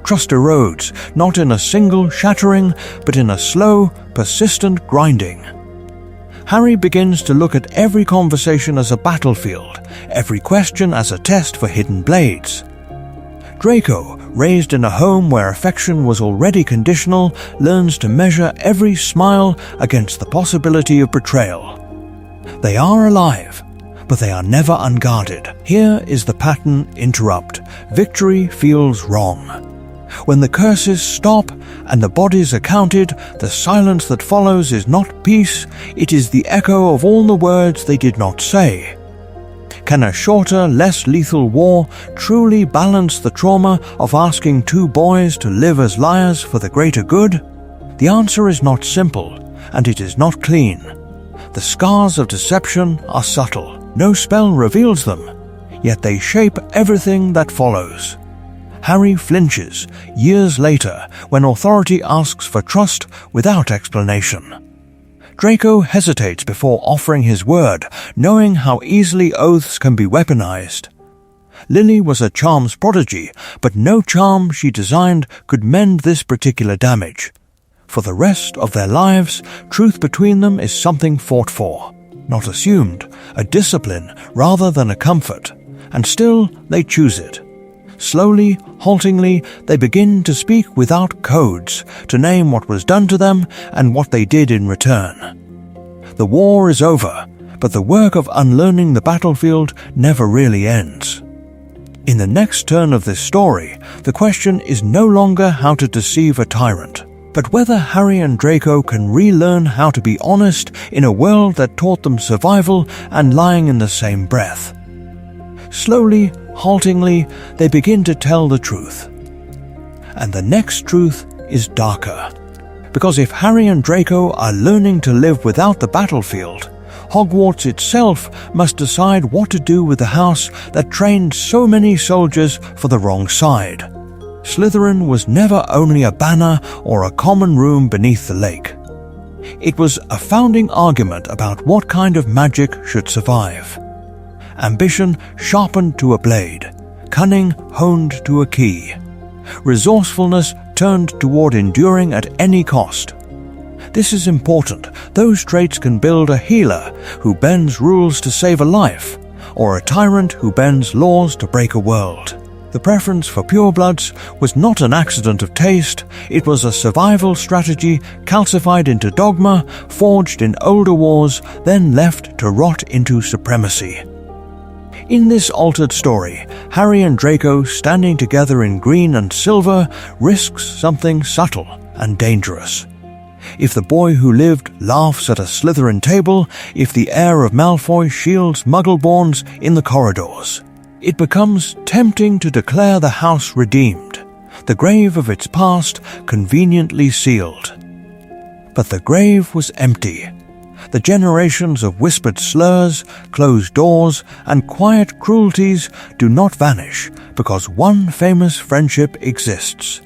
Speaker 1: Trust erodes, not in a single shattering, but in a slow, persistent grinding. Harry begins to look at every conversation as a battlefield, every question as a test for hidden blades. Draco, raised in a home where affection was already conditional, learns to measure every smile against the possibility of betrayal. They are alive, but they are never unguarded. Here is the pattern interrupt. Victory feels wrong. When the curses stop and the bodies are counted, the silence that follows is not peace, it is the echo of all the words they did not say. Can a shorter, less lethal war truly balance the trauma of asking two boys to live as liars for the greater good? The answer is not simple, and it is not clean. The scars of deception are subtle. No spell reveals them, yet they shape everything that follows. Harry flinches, years later, when authority asks for trust without explanation. Draco hesitates before offering his word, knowing how easily oaths can be weaponized. Lily was a charms prodigy, but no charm she designed could mend this particular damage. For the rest of their lives, truth between them is something fought for, not assumed, a discipline rather than a comfort, and still they choose it. Slowly, haltingly, they begin to speak without codes, to name what was done to them and what they did in return. The war is over, but the work of unlearning the battlefield never really ends. In the next turn of this story, the question is no longer how to deceive a tyrant, but whether Harry and Draco can relearn how to be honest in a world that taught them survival and lying in the same breath. Slowly, haltingly, they begin to tell the truth. And the next truth is darker. Because if Harry and Draco are learning to live without the battlefield, Hogwarts itself must decide what to do with the house that trained so many soldiers for the wrong side. Slytherin was never only a banner or a common room beneath the lake. It was a founding argument about what kind of magic should survive. Ambition sharpened to a blade, cunning honed to a key, resourcefulness turned toward enduring at any cost. This is important. Those traits can build a healer who bends rules to save a life, or a tyrant who bends laws to break a world. The preference for purebloods was not an accident of taste, it was a survival strategy calcified into dogma, forged in older wars, then left to rot into supremacy. In this altered story, Harry and Draco standing together in green and silver risks something subtle and dangerous. If the boy who lived laughs at a Slytherin table, if the heir of Malfoy shields Muggleborns in the corridors, it becomes tempting to declare the house redeemed, the grave of its past conveniently sealed. But the grave was empty. The generations of whispered slurs, closed doors, and quiet cruelties do not vanish because one famous friendship exists.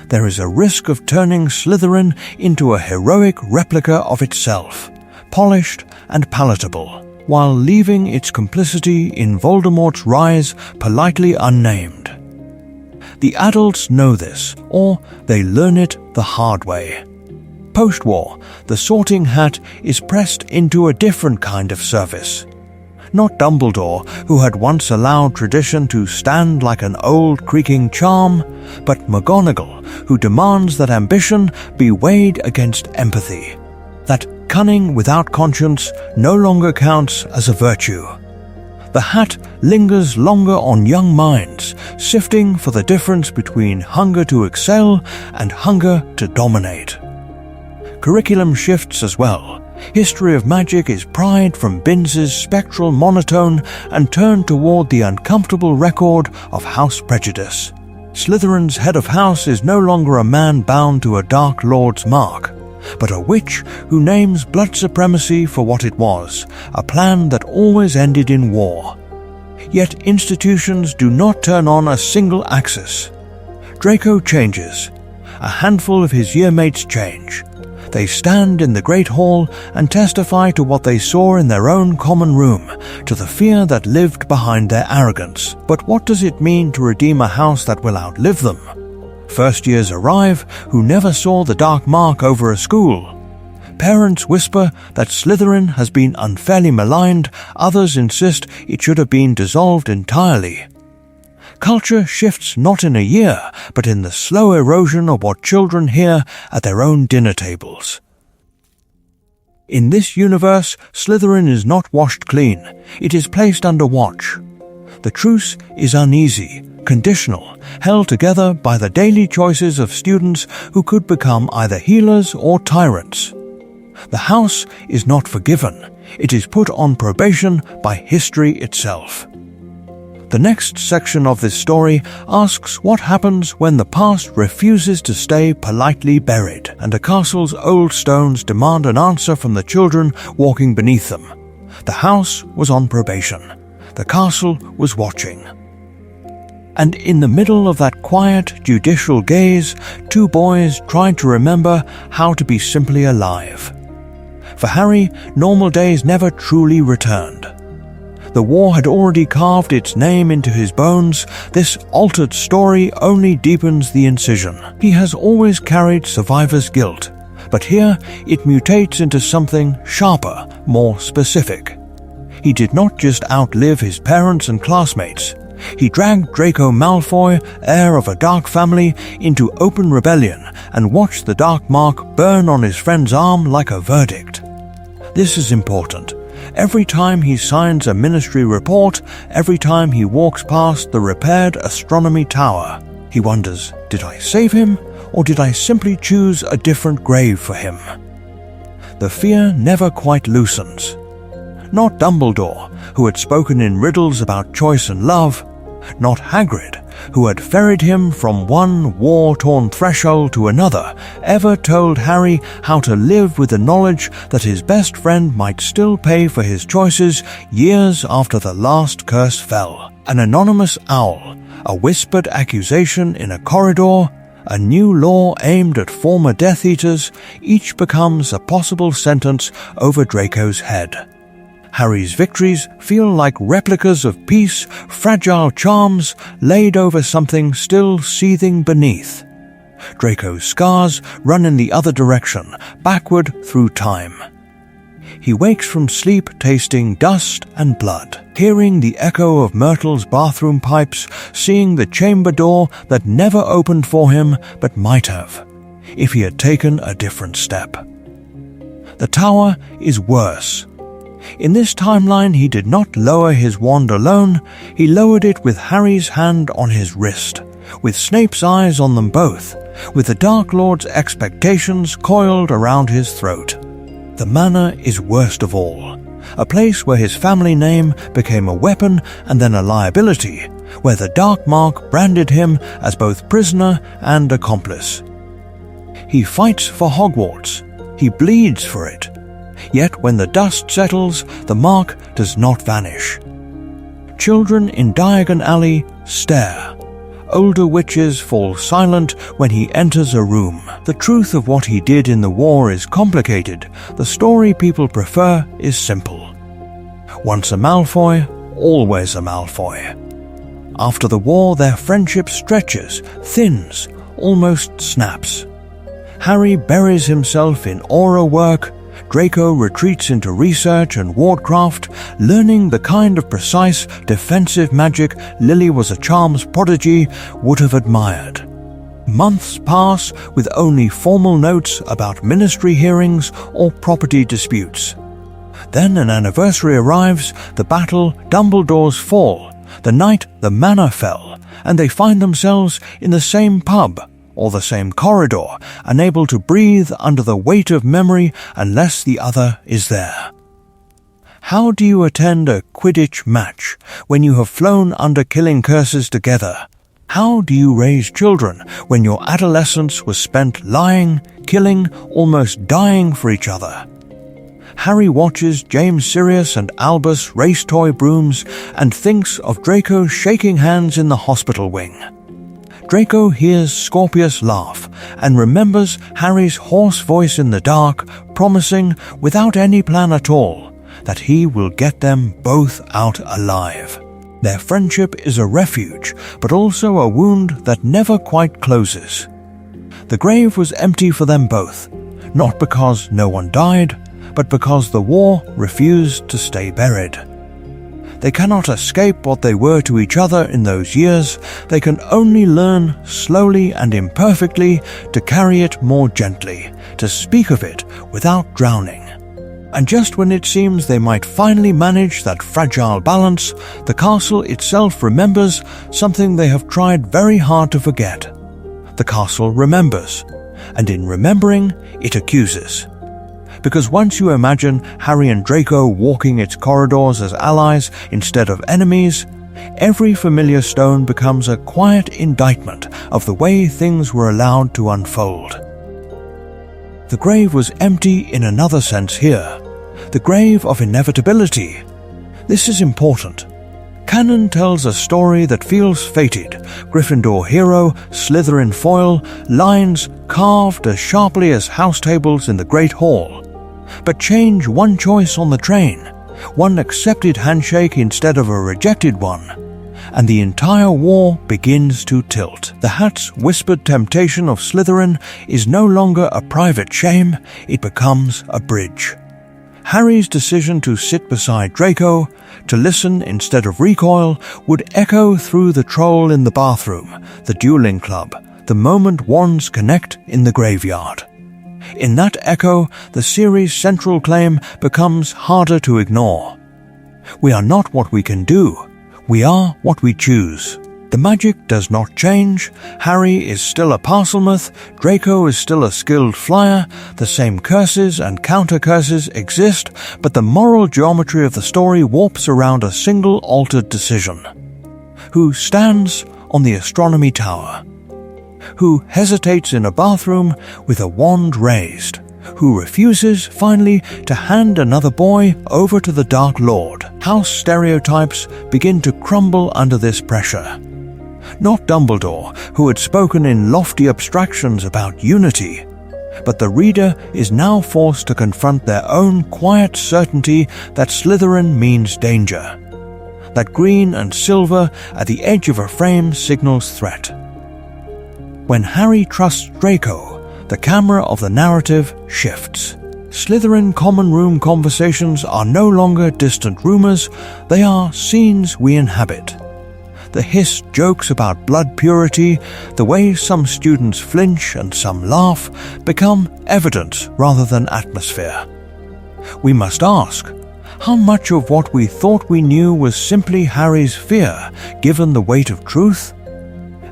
Speaker 1: There is a risk of turning Slytherin into a heroic replica of itself, polished and palatable, while leaving its complicity in Voldemort's rise politely unnamed. The adults know this, or they learn it the hard way. Post-war, the Sorting Hat is pressed into a different kind of service. Not Dumbledore, who had once allowed tradition to stand like an old creaking charm, but McGonagall, who demands that ambition be weighed against empathy, that cunning without conscience no longer counts as a virtue. The hat lingers longer on young minds, sifting for the difference between hunger to excel and hunger to dominate. Curriculum shifts as well. History of magic is pried from Binns's spectral monotone and turned toward the uncomfortable record of house prejudice. Slytherin's head of house is no longer a man bound to a Dark Lord's mark, but a witch who names blood supremacy for what it was, a plan that always ended in war. Yet institutions do not turn on a single axis. Draco changes. A handful of his yearmates change. They stand in the Great Hall and testify to what they saw in their own common room, to the fear that lived behind their arrogance. But what does it mean to redeem a house that will outlive them? First years arrive who never saw the dark mark over a school. Parents whisper that Slytherin has been unfairly maligned, others insist it should have been dissolved entirely. Culture shifts not in a year, but in the slow erosion of what children hear at their own dinner tables. In this universe, Slytherin is not washed clean. It is placed under watch. The truce is uneasy, conditional, held together by the daily choices of students who could become either healers or tyrants. The house is not forgiven. It is put on probation by history itself. The next section of this story asks what happens when the past refuses to stay politely buried, and a castle's old stones demand an answer from the children walking beneath them. The house was on probation. The castle was watching. And in the middle of that quiet, judicial gaze, two boys tried to remember how to be simply alive. For Harry, normal days never truly returned. The war had already carved its name into his bones. This altered story only deepens the incision. He has always carried survivor's guilt, but here it mutates into something sharper, more specific. He did not just outlive his parents and classmates. He dragged Draco Malfoy, heir of a dark family, into open rebellion and watched the dark mark burn on his friend's arm like a verdict. This is important. Every time he signs a ministry report, every time he walks past the repaired astronomy tower, he wonders, did I save him, or did I simply choose a different grave for him? The fear never quite loosens. Not Dumbledore, who had spoken in riddles about choice and love, not Hagrid, who had ferried him from one war-torn threshold to another, ever told Harry how to live with the knowledge that his best friend might still pay for his choices years after the last curse fell. An anonymous owl, a whispered accusation in a corridor, a new law aimed at former Death Eaters, each becomes a possible sentence over Draco's head. Harry's victories feel like replicas of peace, fragile charms laid over something still seething beneath. Draco's scars run in the other direction, backward through time. He wakes from sleep tasting dust and blood, hearing the echo of Myrtle's bathroom pipes, seeing the chamber door that never opened for him but might have, if he had taken a different step. The tower is worse. In this timeline, he did not lower his wand alone, he lowered it with Harry's hand on his wrist, with Snape's eyes on them both, with the Dark Lord's expectations coiled around his throat. The manor is worst of all, a place where his family name became a weapon and then a liability, where the Dark Mark branded him as both prisoner and accomplice. He fights for Hogwarts. He bleeds for it. Yet when the dust settles, the mark does not vanish. Children in Diagon Alley stare. Older witches fall silent when he enters a room. The truth of what he did in the war is complicated. The story people prefer is simple. Once a Malfoy, always a Malfoy. After the war, their friendship stretches, thins, almost snaps. Harry buries himself in aura work. Draco retreats into research and wardcraft, learning the kind of precise, defensive magic Lily was a charms prodigy would have admired. Months pass with only formal notes about ministry hearings or property disputes. Then an anniversary arrives, the battle, Dumbledore's fall, the night the manor fell, and they find themselves in the same pub, or the same corridor, unable to breathe under the weight of memory unless the other is there. How do you attend a Quidditch match when you have flown under killing curses together? How do you raise children when your adolescence was spent lying, killing, almost dying for each other? Harry watches James Sirius and Albus race toy brooms and thinks of Draco shaking hands in the hospital wing. Draco hears Scorpius laugh and remembers Harry's hoarse voice in the dark, promising, without any plan at all, that he will get them both out alive. Their friendship is a refuge, but also a wound that never quite closes. The grave was empty for them both, not because no one died, but because the war refused to stay buried. They cannot escape what they were to each other in those years. They can only learn, slowly and imperfectly, to carry it more gently, to speak of it without drowning. And just when it seems they might finally manage that fragile balance, the castle itself remembers something they have tried very hard to forget. The castle remembers, and in remembering, it accuses. Because once you imagine Harry and Draco walking its corridors as allies instead of enemies, every familiar stone becomes a quiet indictment of the way things were allowed to unfold. The grave was empty in another sense here, the grave of inevitability. This is important. Canon tells a story that feels fated, Gryffindor hero, Slytherin foil, lines carved as sharply as house tables in the Great Hall. But change one choice on the train, one accepted handshake instead of a rejected one, and the entire war begins to tilt. The hat's whispered temptation of Slytherin is no longer a private shame, it becomes a bridge. Harry's decision to sit beside Draco, to listen instead of recoil, would echo through the troll in the bathroom, the dueling club, the moment wands connect in the graveyard. In that echo, the series' central claim becomes harder to ignore. We are not what we can do, we are what we choose. The magic does not change, Harry is still a Parselmouth, Draco is still a skilled flyer, the same curses and counter-curses exist, but the moral geometry of the story warps around a single altered decision. Who stands on the astronomy tower? Who hesitates in a bathroom with a wand raised? Who refuses, finally, to hand another boy over to the Dark Lord? House stereotypes begin to crumble under this pressure. Not Dumbledore, who had spoken in lofty abstractions about unity, but the reader is now forced to confront their own quiet certainty that Slytherin means danger. That green and silver at the edge of a frame signals threat. When Harry trusts Draco, the camera of the narrative shifts. Slytherin common room conversations are no longer distant rumors, they are scenes we inhabit. The hissed jokes about blood purity, the way some students flinch and some laugh, become evidence rather than atmosphere. We must ask, how much of what we thought we knew was simply Harry's fear, given the weight of truth?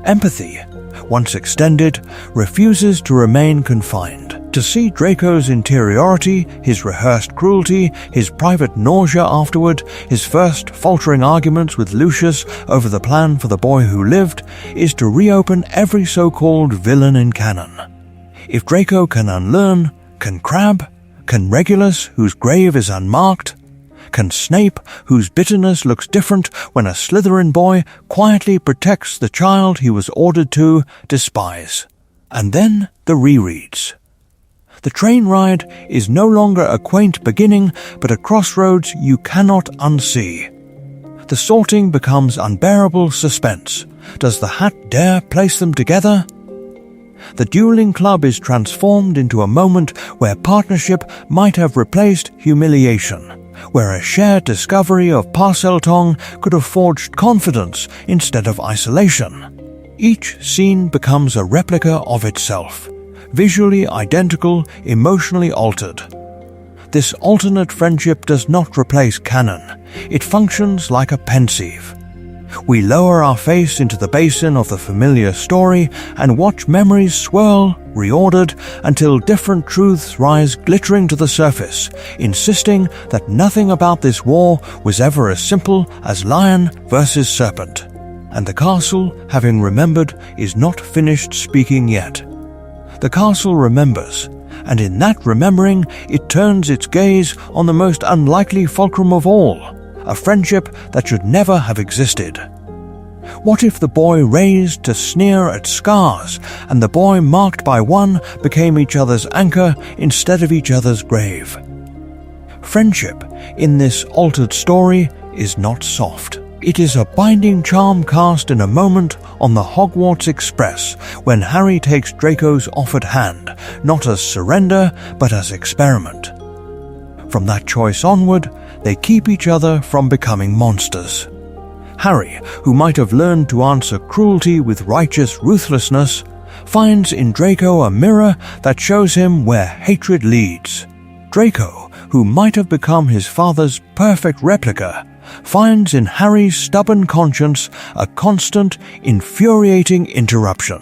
Speaker 1: Empathy, once extended, refuses to remain confined. To see Draco's interiority, his rehearsed cruelty, his private nausea afterward, his first faltering arguments with Lucius over the plan for the boy who lived, is to reopen every so-called villain in canon. If Draco can unlearn, can Crabbe, Can Regulus, whose grave is unmarked? Can Snape, whose bitterness looks different when a Slytherin boy quietly protects the child he was ordered to despise? And then the rereads. The train ride is no longer a quaint beginning, but a crossroads you cannot unsee. The sorting becomes unbearable suspense. Does the hat dare place them together? The dueling club is transformed into a moment where partnership might have replaced humiliation, where a shared discovery of Parseltongue could have forged confidence instead of isolation. Each scene becomes a replica of itself, visually identical, emotionally altered. This alternate friendship does not replace canon. It functions like a pensieve. We lower our face into the basin of the familiar story and watch memories swirl, reordered, until different truths rise glittering to the surface, insisting that nothing about this war was ever as simple as lion versus serpent. And the castle, having remembered, is not finished speaking yet. The castle remembers, and in that remembering it turns its gaze on the most unlikely fulcrum of all, a friendship that should never have existed. What if the boy raised to sneer at scars, and the boy marked by one became each other's anchor instead of each other's grave? Friendship, in this altered story, is not soft. It is a binding charm cast in a moment on the Hogwarts Express when Harry takes Draco's offered hand, not as surrender, but as experiment. From that choice onward, they keep each other from becoming monsters. Harry, who might have learned to answer cruelty with righteous ruthlessness, finds in Draco a mirror that shows him where hatred leads. Draco, who might have become his father's perfect replica, finds in Harry's stubborn conscience a constant, infuriating interruption.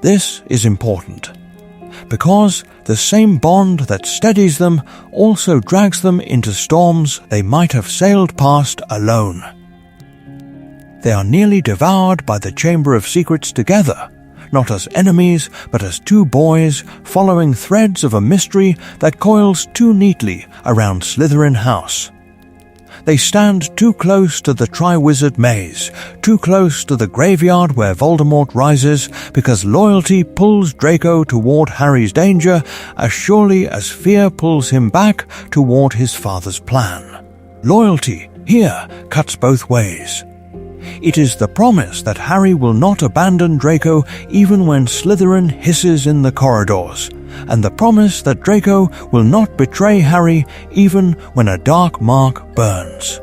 Speaker 1: This is important, because the same bond that steadies them also drags them into storms they might have sailed past alone. They are nearly devoured by the Chamber of Secrets together, not as enemies, but as two boys following threads of a mystery that coils too neatly around Slytherin House. They stand too close to the Triwizard Maze, too close to the graveyard where Voldemort rises, because loyalty pulls Draco toward Harry's danger as surely as fear pulls him back toward his father's plan. Loyalty here cuts both ways. It is the promise that Harry will not abandon Draco even when Slytherin hisses in the corridors, and the promise that Draco will not betray Harry even when a dark mark burns.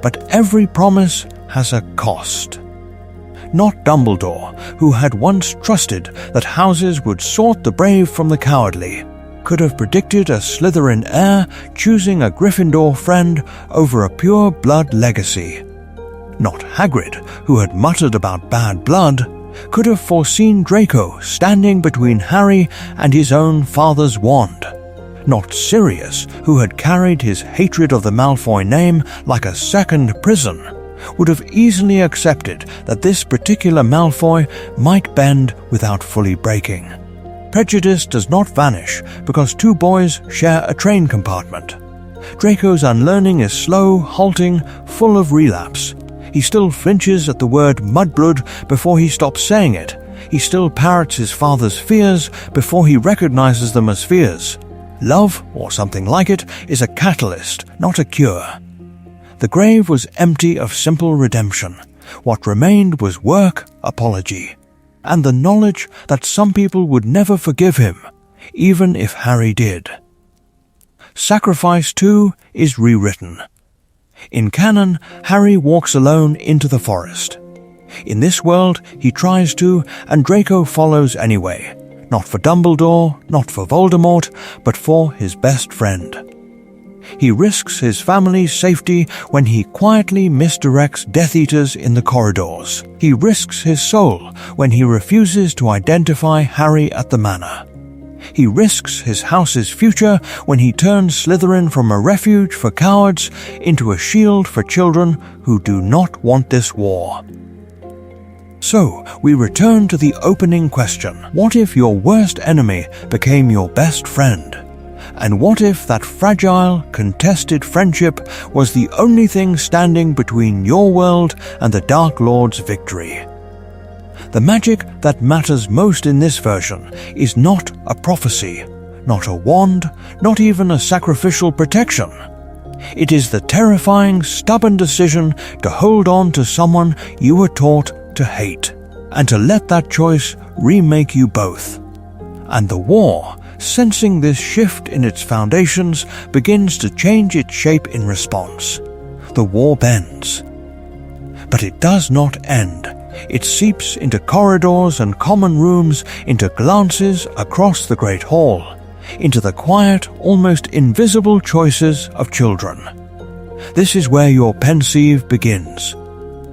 Speaker 1: But every promise has a cost. Not Dumbledore, who had once trusted that houses would sort the brave from the cowardly, could have predicted a Slytherin heir choosing a Gryffindor friend over a pure blood legacy. Not Hagrid, who had muttered about bad blood, could have foreseen Draco standing between Harry and his own father's wand. Not Sirius, who had carried his hatred of the Malfoy name like a second prison, would have easily accepted that this particular Malfoy might bend without fully breaking. Prejudice does not vanish because two boys share a train compartment. Draco's unlearning is slow, halting, full of relapse. He still flinches at the word mudblood before he stops saying it. He still parrots his father's fears before he recognizes them as fears. Love, or something like it, is a catalyst, not a cure. The grave was empty of simple redemption. What remained was work, apology, and the knowledge that some people would never forgive him, even if Harry did. Sacrifice, too, is rewritten. In canon, Harry walks alone into the forest. In this world, he tries to, and Draco follows anyway. Not for Dumbledore, not for Voldemort, but for his best friend. He risks his family's safety when he quietly misdirects Death Eaters in the corridors. He risks his soul when he refuses to identify Harry at the manor. He risks his house's future when he turns Slytherin from a refuge for cowards into a shield for children who do not want this war. So, we return to the opening question. What if your worst enemy became your best friend? And what if that fragile, contested friendship was the only thing standing between your world and the Dark Lord's victory? The magic that matters most in this version is not a prophecy, not a wand, not even a sacrificial protection. It is the terrifying, stubborn decision to hold on to someone you were taught to hate, and to let that choice remake you both. And the war, sensing this shift in its foundations, begins to change its shape in response. The war bends. But it does not end. It seeps into corridors and common rooms, into glances across the Great Hall, into the quiet, almost invisible choices of children. This is where your pensieve begins.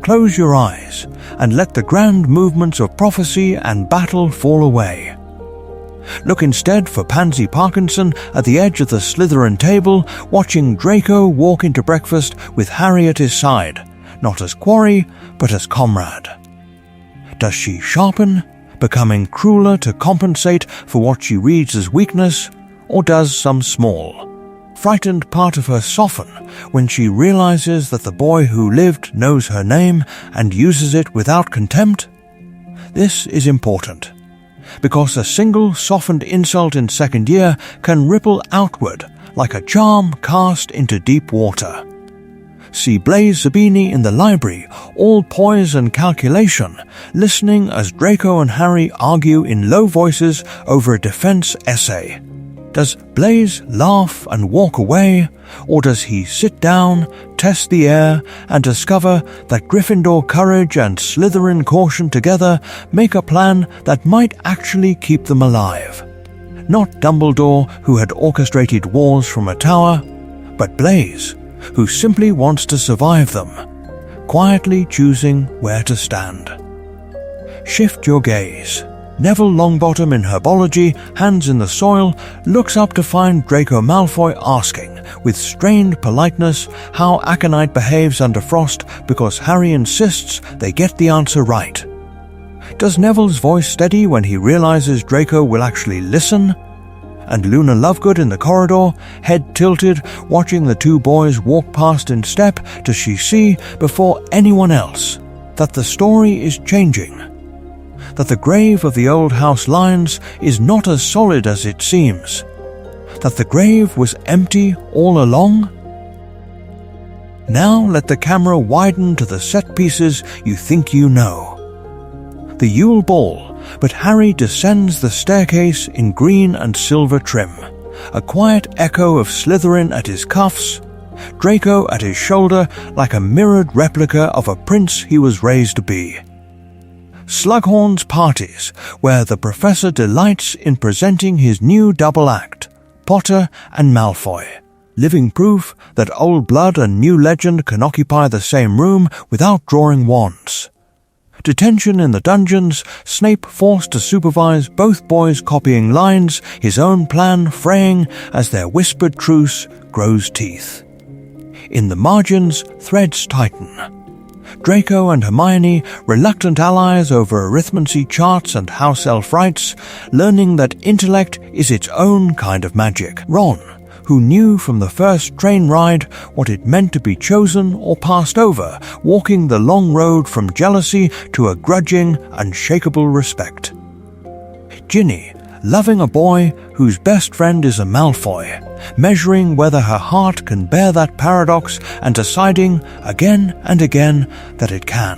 Speaker 1: Close your eyes and let the grand movements of prophecy and battle fall away. Look instead for Pansy Parkinson at the edge of the Slytherin table, watching Draco walk into breakfast with Harry at his side, not as quarry, but as comrade. Does she sharpen, becoming crueler to compensate for what she reads as weakness, or does some small, frightened part of her soften when she realizes that the boy who lived knows her name and uses it without contempt? This is important, because a single softened insult in second year can ripple outward like a charm cast into deep water. See Blaise Zabini in the library, all poise and calculation, listening as Draco and Harry argue in low voices over a defense essay. Does Blaise laugh and walk away, or does he sit down, test the air, and discover that Gryffindor courage and Slytherin caution together make a plan that might actually keep them alive? Not Dumbledore, who had orchestrated wars from a tower, but Blaise, who simply wants to survive them, quietly choosing where to stand. Shift your gaze. Neville Longbottom in Herbology, hands in the soil, looks up to find Draco Malfoy asking, with strained politeness, how Aconite behaves under frost because Harry insists they get the answer right. Does Neville's voice steady when he realizes Draco will actually listen? And Luna Lovegood in the corridor, head tilted, watching the two boys walk past in step, does she see, before anyone else, that the story is changing? That the grave of the old house Lyons is not as solid as it seems? That the grave was empty all along? Now let the camera widen to the set pieces you think you know. The Yule Ball, but Harry descends the staircase in green and silver trim, a quiet echo of Slytherin at his cuffs, Draco at his shoulder like a mirrored replica of a prince he was raised to be. Slughorn's parties, where the professor delights in presenting his new double act, Potter and Malfoy, living proof that old blood and new legend can occupy the same room without drawing wands. Detention in the dungeons, Snape forced to supervise both boys copying lines, his own plan fraying as their whispered truce grows teeth. In the margins, threads tighten. Draco and Hermione, reluctant allies over arithmancy charts and house elf rites, learning that intellect is its own kind of magic. Ron, who knew from the first train ride what it meant to be chosen or passed over, walking the long road from jealousy to a grudging, unshakable respect. Ginny, loving a boy whose best friend is a Malfoy, measuring whether her heart can bear that paradox and deciding again and again that it can.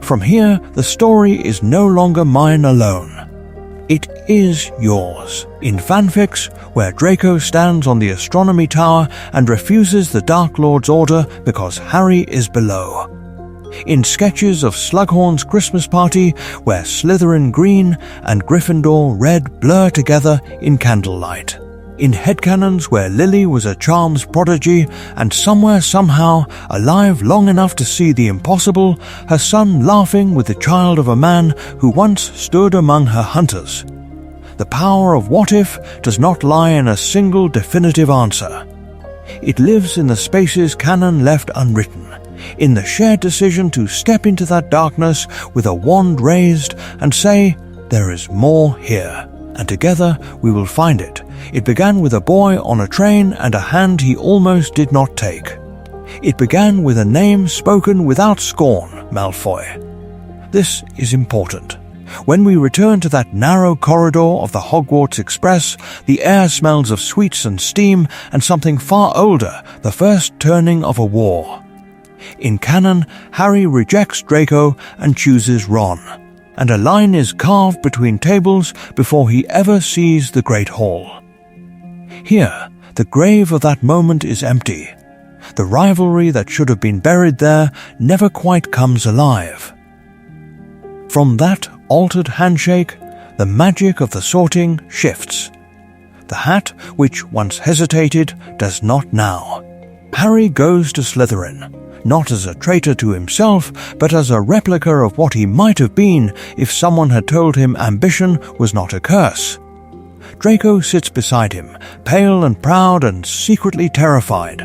Speaker 1: From here, the story is no longer mine alone. It is yours. In fanfics, where Draco stands on the astronomy tower and refuses the Dark Lord's order because Harry is below. In sketches of Slughorn's Christmas party, where Slytherin green and Gryffindor red blur together in candlelight. In headcanons where Lily was a charms prodigy and somewhere somehow alive long enough to see the impossible, her son laughing with the child of a man who once stood among her hunters. The power of what if does not lie in a single definitive answer. It lives in the spaces canon left unwritten, in the shared decision to step into that darkness with a wand raised and say, there is more here, and together we will find it It began with a boy on a train and a hand he almost did not take. It began with a name spoken without scorn, Malfoy. This is important. When we return to that narrow corridor of the Hogwarts Express, the air smells of sweets and steam and something far older, the first turning of a war. In canon, Harry rejects Draco and chooses Ron, and a line is carved between tables before he ever sees the Great Hall. Here, the grave of that moment is empty. The rivalry that should have been buried there never quite comes alive. From that altered handshake, the magic of the sorting shifts. The hat, which once hesitated, does not now. Harry goes to Slytherin, not as a traitor to himself, but as a replica of what he might have been if someone had told him ambition was not a curse. Draco sits beside him, pale and proud and secretly terrified,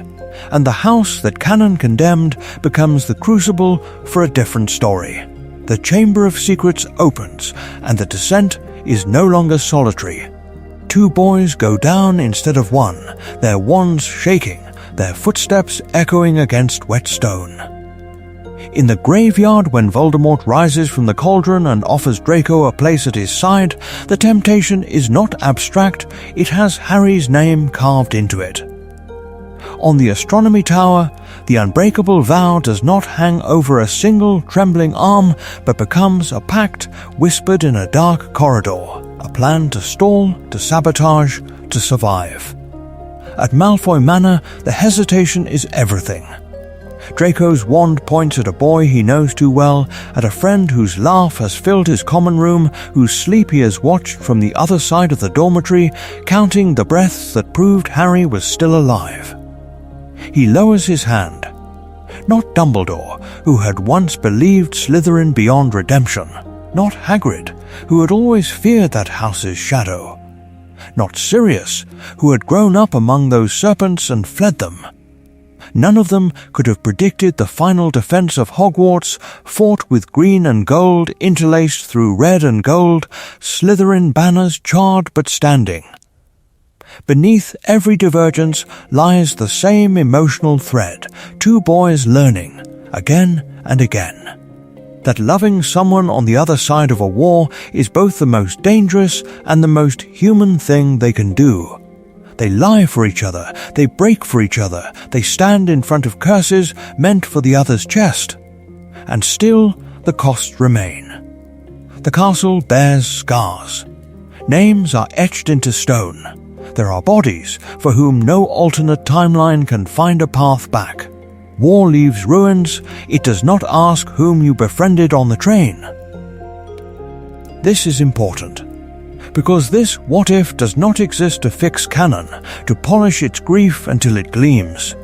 Speaker 1: and the house that canon condemned becomes the crucible for a different story. The Chamber of Secrets opens, and the descent is no longer solitary. Two boys go down instead of one, their wands shaking, their footsteps echoing against wet stone. In the graveyard, when Voldemort rises from the cauldron and offers Draco a place at his side, the temptation is not abstract, it has Harry's name carved into it. On the astronomy tower, the unbreakable vow does not hang over a single trembling arm, but becomes a pact whispered in a dark corridor, a plan to stall, to sabotage, to survive. At Malfoy Manor, the hesitation is everything. Draco's wand points at a boy he knows too well, at a friend whose laugh has filled his common room, whose sleep he has watched from the other side of the dormitory, counting the breaths that proved Harry was still alive. He lowers his hand. Not Dumbledore, who had once believed Slytherin beyond redemption. Not Hagrid, who had always feared that house's shadow. Not Sirius, who had grown up among those serpents and fled them. None of them could have predicted the final defense of Hogwarts, fought with green and gold interlaced through red and gold, Slytherin banners charred but standing. Beneath every divergence lies the same emotional thread, two boys learning, again and again, that loving someone on the other side of a war is both the most dangerous and the most human thing they can do. They lie for each other, they break for each other, they stand in front of curses meant for the other's chest. And still the costs remain. The castle bears scars. Names are etched into stone. There are bodies for whom no alternate timeline can find a path back. War leaves ruins, it does not ask whom you befriended on the train. This is important, because this what-if does not exist to fix canon, to polish its grief until it gleams.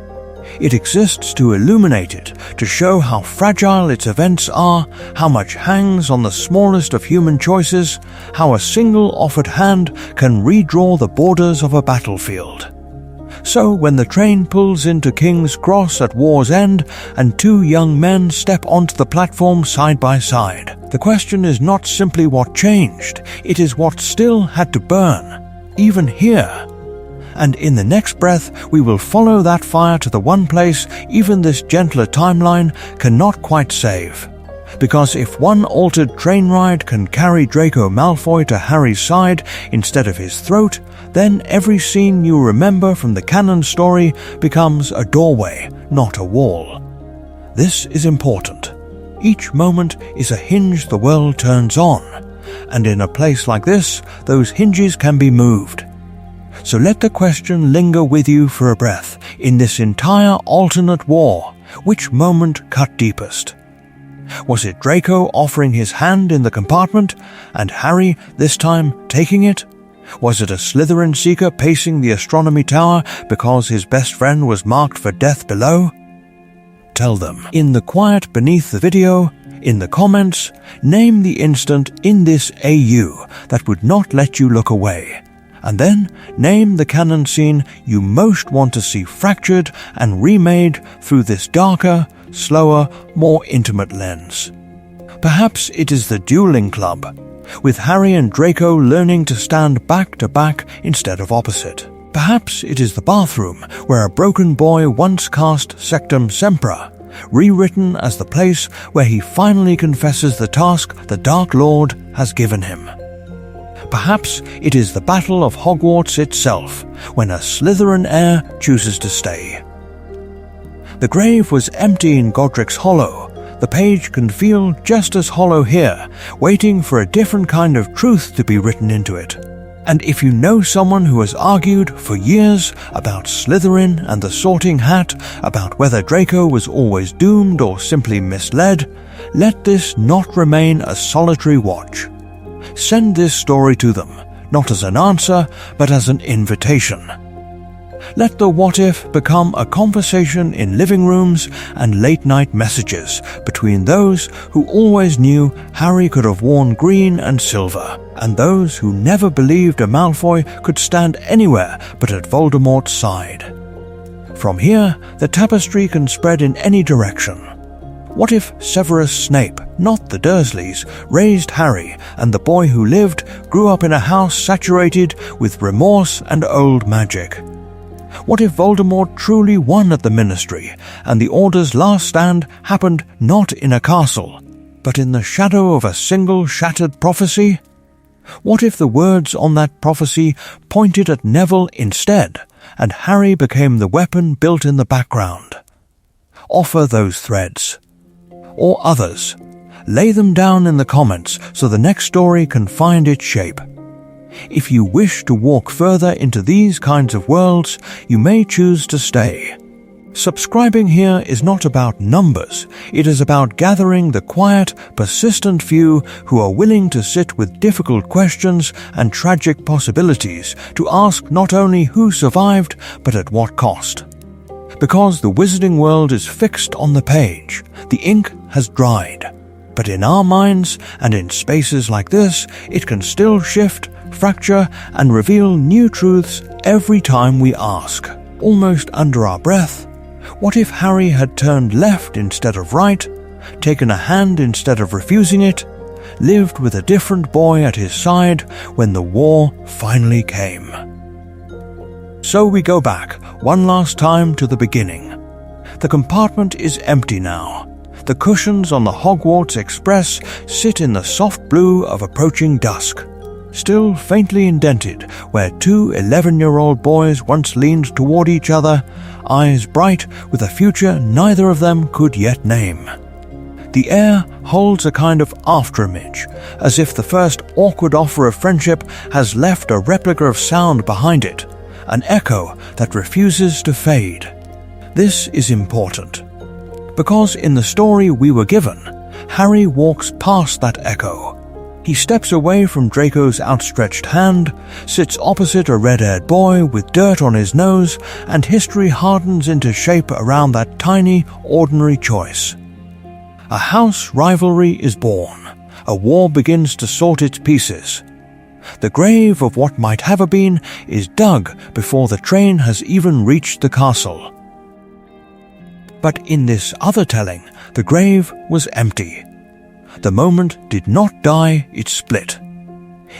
Speaker 1: It exists to illuminate it, to show how fragile its events are, how much hangs on the smallest of human choices, how a single offered hand can redraw the borders of a battlefield. So when the train pulls into King's Cross at war's end and two young men step onto the platform side by side, the question is not simply what changed, it is what still had to burn, even here. And in the next breath we will follow that fire to the one place even this gentler timeline cannot quite save. Because if one altered train ride can carry Draco Malfoy to Harry's side instead of his throat, then every scene you remember from the canon story becomes a doorway, not a wall. This is important. Each moment is a hinge the world turns on, and in a place like this, those hinges can be moved. So let the question linger with you for a breath. In this entire alternate war, which moment cut deepest? Was it Draco offering his hand in the compartment, and Harry, this time, taking it? Was it a Slytherin seeker pacing the astronomy tower because his best friend was marked for death below? Tell them. In the quiet beneath the video, in the comments, name the instant in this AU that would not let you look away. And then name the canon scene you most want to see fractured and remade through this darker, slower, more intimate lens. Perhaps it is the dueling club, with Harry and Draco learning to stand back to back instead of opposite. Perhaps it is the bathroom where a broken boy once cast Sectum Sempra, rewritten as the place where he finally confesses the task the Dark Lord has given him. Perhaps it is the Battle of Hogwarts itself, when a Slytherin heir chooses to stay. The grave was empty in Godric's Hollow. The page can feel just as hollow here, waiting for a different kind of truth to be written into it. And if you know someone who has argued for years about Slytherin and the Sorting Hat, about whether Draco was always doomed or simply misled, let this not remain a solitary watch. Send this story to them, not as an answer, but as an invitation. Let the what if become a conversation in living rooms and late-night messages between those who always knew Harry could have worn green and silver, and those who never believed a Malfoy could stand anywhere but at Voldemort's side. From here, the tapestry can spread in any direction. What if Severus Snape, not the Dursleys, raised Harry, and the boy who lived grew up in a house saturated with remorse and old magic? What if Voldemort truly won at the Ministry, and the Order's last stand happened not in a castle, but in the shadow of a single shattered prophecy? What if the words on that prophecy pointed at Neville instead, and Harry became the weapon built in the background? Offer those threads. Or others. Lay them down in the comments so the next story can find its shape. If you wish to walk further into these kinds of worlds, you may choose to stay. Subscribing here is not about numbers, it is about gathering the quiet, persistent few who are willing to sit with difficult questions and tragic possibilities to ask not only who survived, but at what cost. Because the wizarding world is fixed on the page, the ink has dried. But in our minds, and in spaces like this, it can still shift, fracture, and reveal new truths every time we ask, almost under our breath. What if Harry had turned left instead of right, taken a hand instead of refusing it, lived with a different boy at his side when the war finally came? So we go back one last time to the beginning. The compartment is empty now. The cushions on the Hogwarts Express sit in the soft blue of approaching dusk, still faintly indented where two 11-year-old boys once leaned toward each other, eyes bright with a future neither of them could yet name. The air holds a kind of afterimage, as if the first awkward offer of friendship has left a replica of sound behind it, an echo that refuses to fade. This is important, because in the story we were given, Harry walks past that echo. He steps away from Draco's outstretched hand, sits opposite a red-haired boy with dirt on his nose, and history hardens into shape around that tiny, ordinary choice. A house rivalry is born. A war begins to sort its pieces. The grave of what might have been is dug before the train has even reached the castle. But in this other telling, the grave was empty. The moment did not die, it split.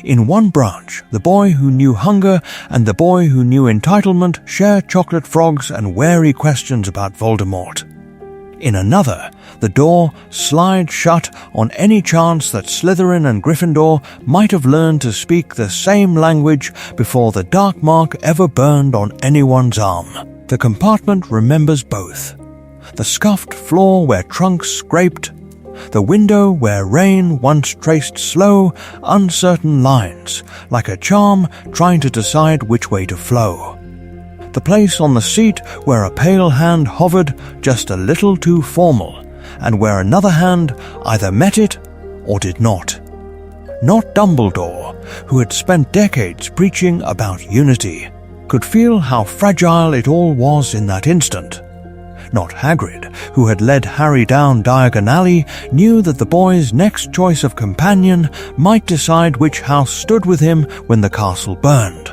Speaker 1: In one branch, the boy who knew hunger and the boy who knew entitlement share chocolate frogs and wary questions about Voldemort. In another, the door slides shut on any chance that Slytherin and Gryffindor might have learned to speak the same language before the dark mark ever burned on anyone's arm. The compartment remembers both. The scuffed floor where trunks scraped, the window where rain once traced slow, uncertain lines, like a charm trying to decide which way to flow. The place on the seat where a pale hand hovered just a little too formal, and where another hand either met it or did not. Not Dumbledore, who had spent decades preaching about unity, could feel how fragile it all was in that instant. Not Hagrid, who had led Harry down Diagon Alley, knew that the boy's next choice of companion might decide which house stood with him when the castle burned.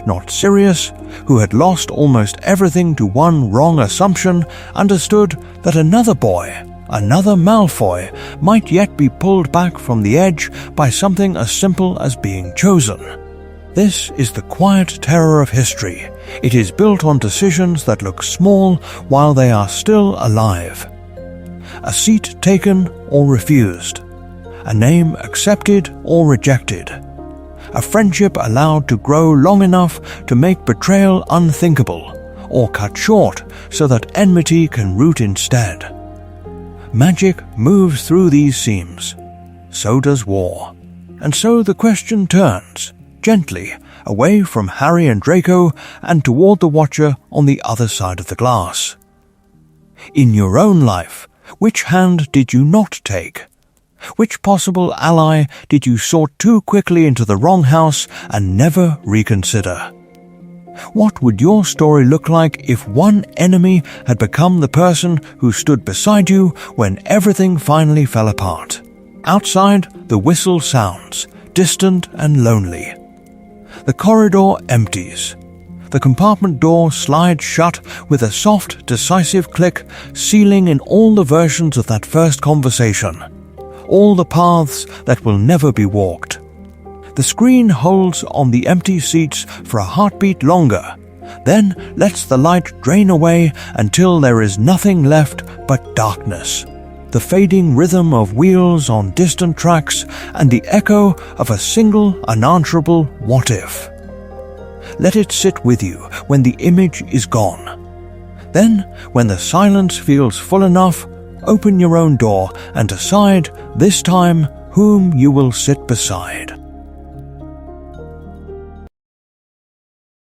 Speaker 1: Not Sirius, who had lost almost everything to one wrong assumption, understood that another boy, another Malfoy might yet be pulled back from the edge by something as simple as being chosen. This is the quiet terror of history. It is built on decisions that look small while they are still alive. A seat taken or refused. A name accepted or rejected. A friendship allowed to grow long enough to make betrayal unthinkable, or cut short so that enmity can root instead. Magic moves through these seams. So does war. And so the question turns, gently, away from Harry and Draco and toward the Watcher on the other side of the glass. In your own life, which hand did you not take? Which possible ally did you sort too quickly into the wrong house and never reconsider? What would your story look like if one enemy had become the person who stood beside you when everything finally fell apart? Outside, the whistle sounds, distant and lonely. The corridor empties. The compartment door slides shut with a soft, decisive click, sealing in all the versions of that first conversation. All the paths that will never be walked. The screen holds on the empty seats for a heartbeat longer, then lets the light drain away until there is nothing left but darkness, the fading rhythm of wheels on distant tracks, and the echo of a single unanswerable what if. Let it sit with you when the image is gone. Then, when the silence feels full enough, open your own door and decide, this time, whom you will sit beside.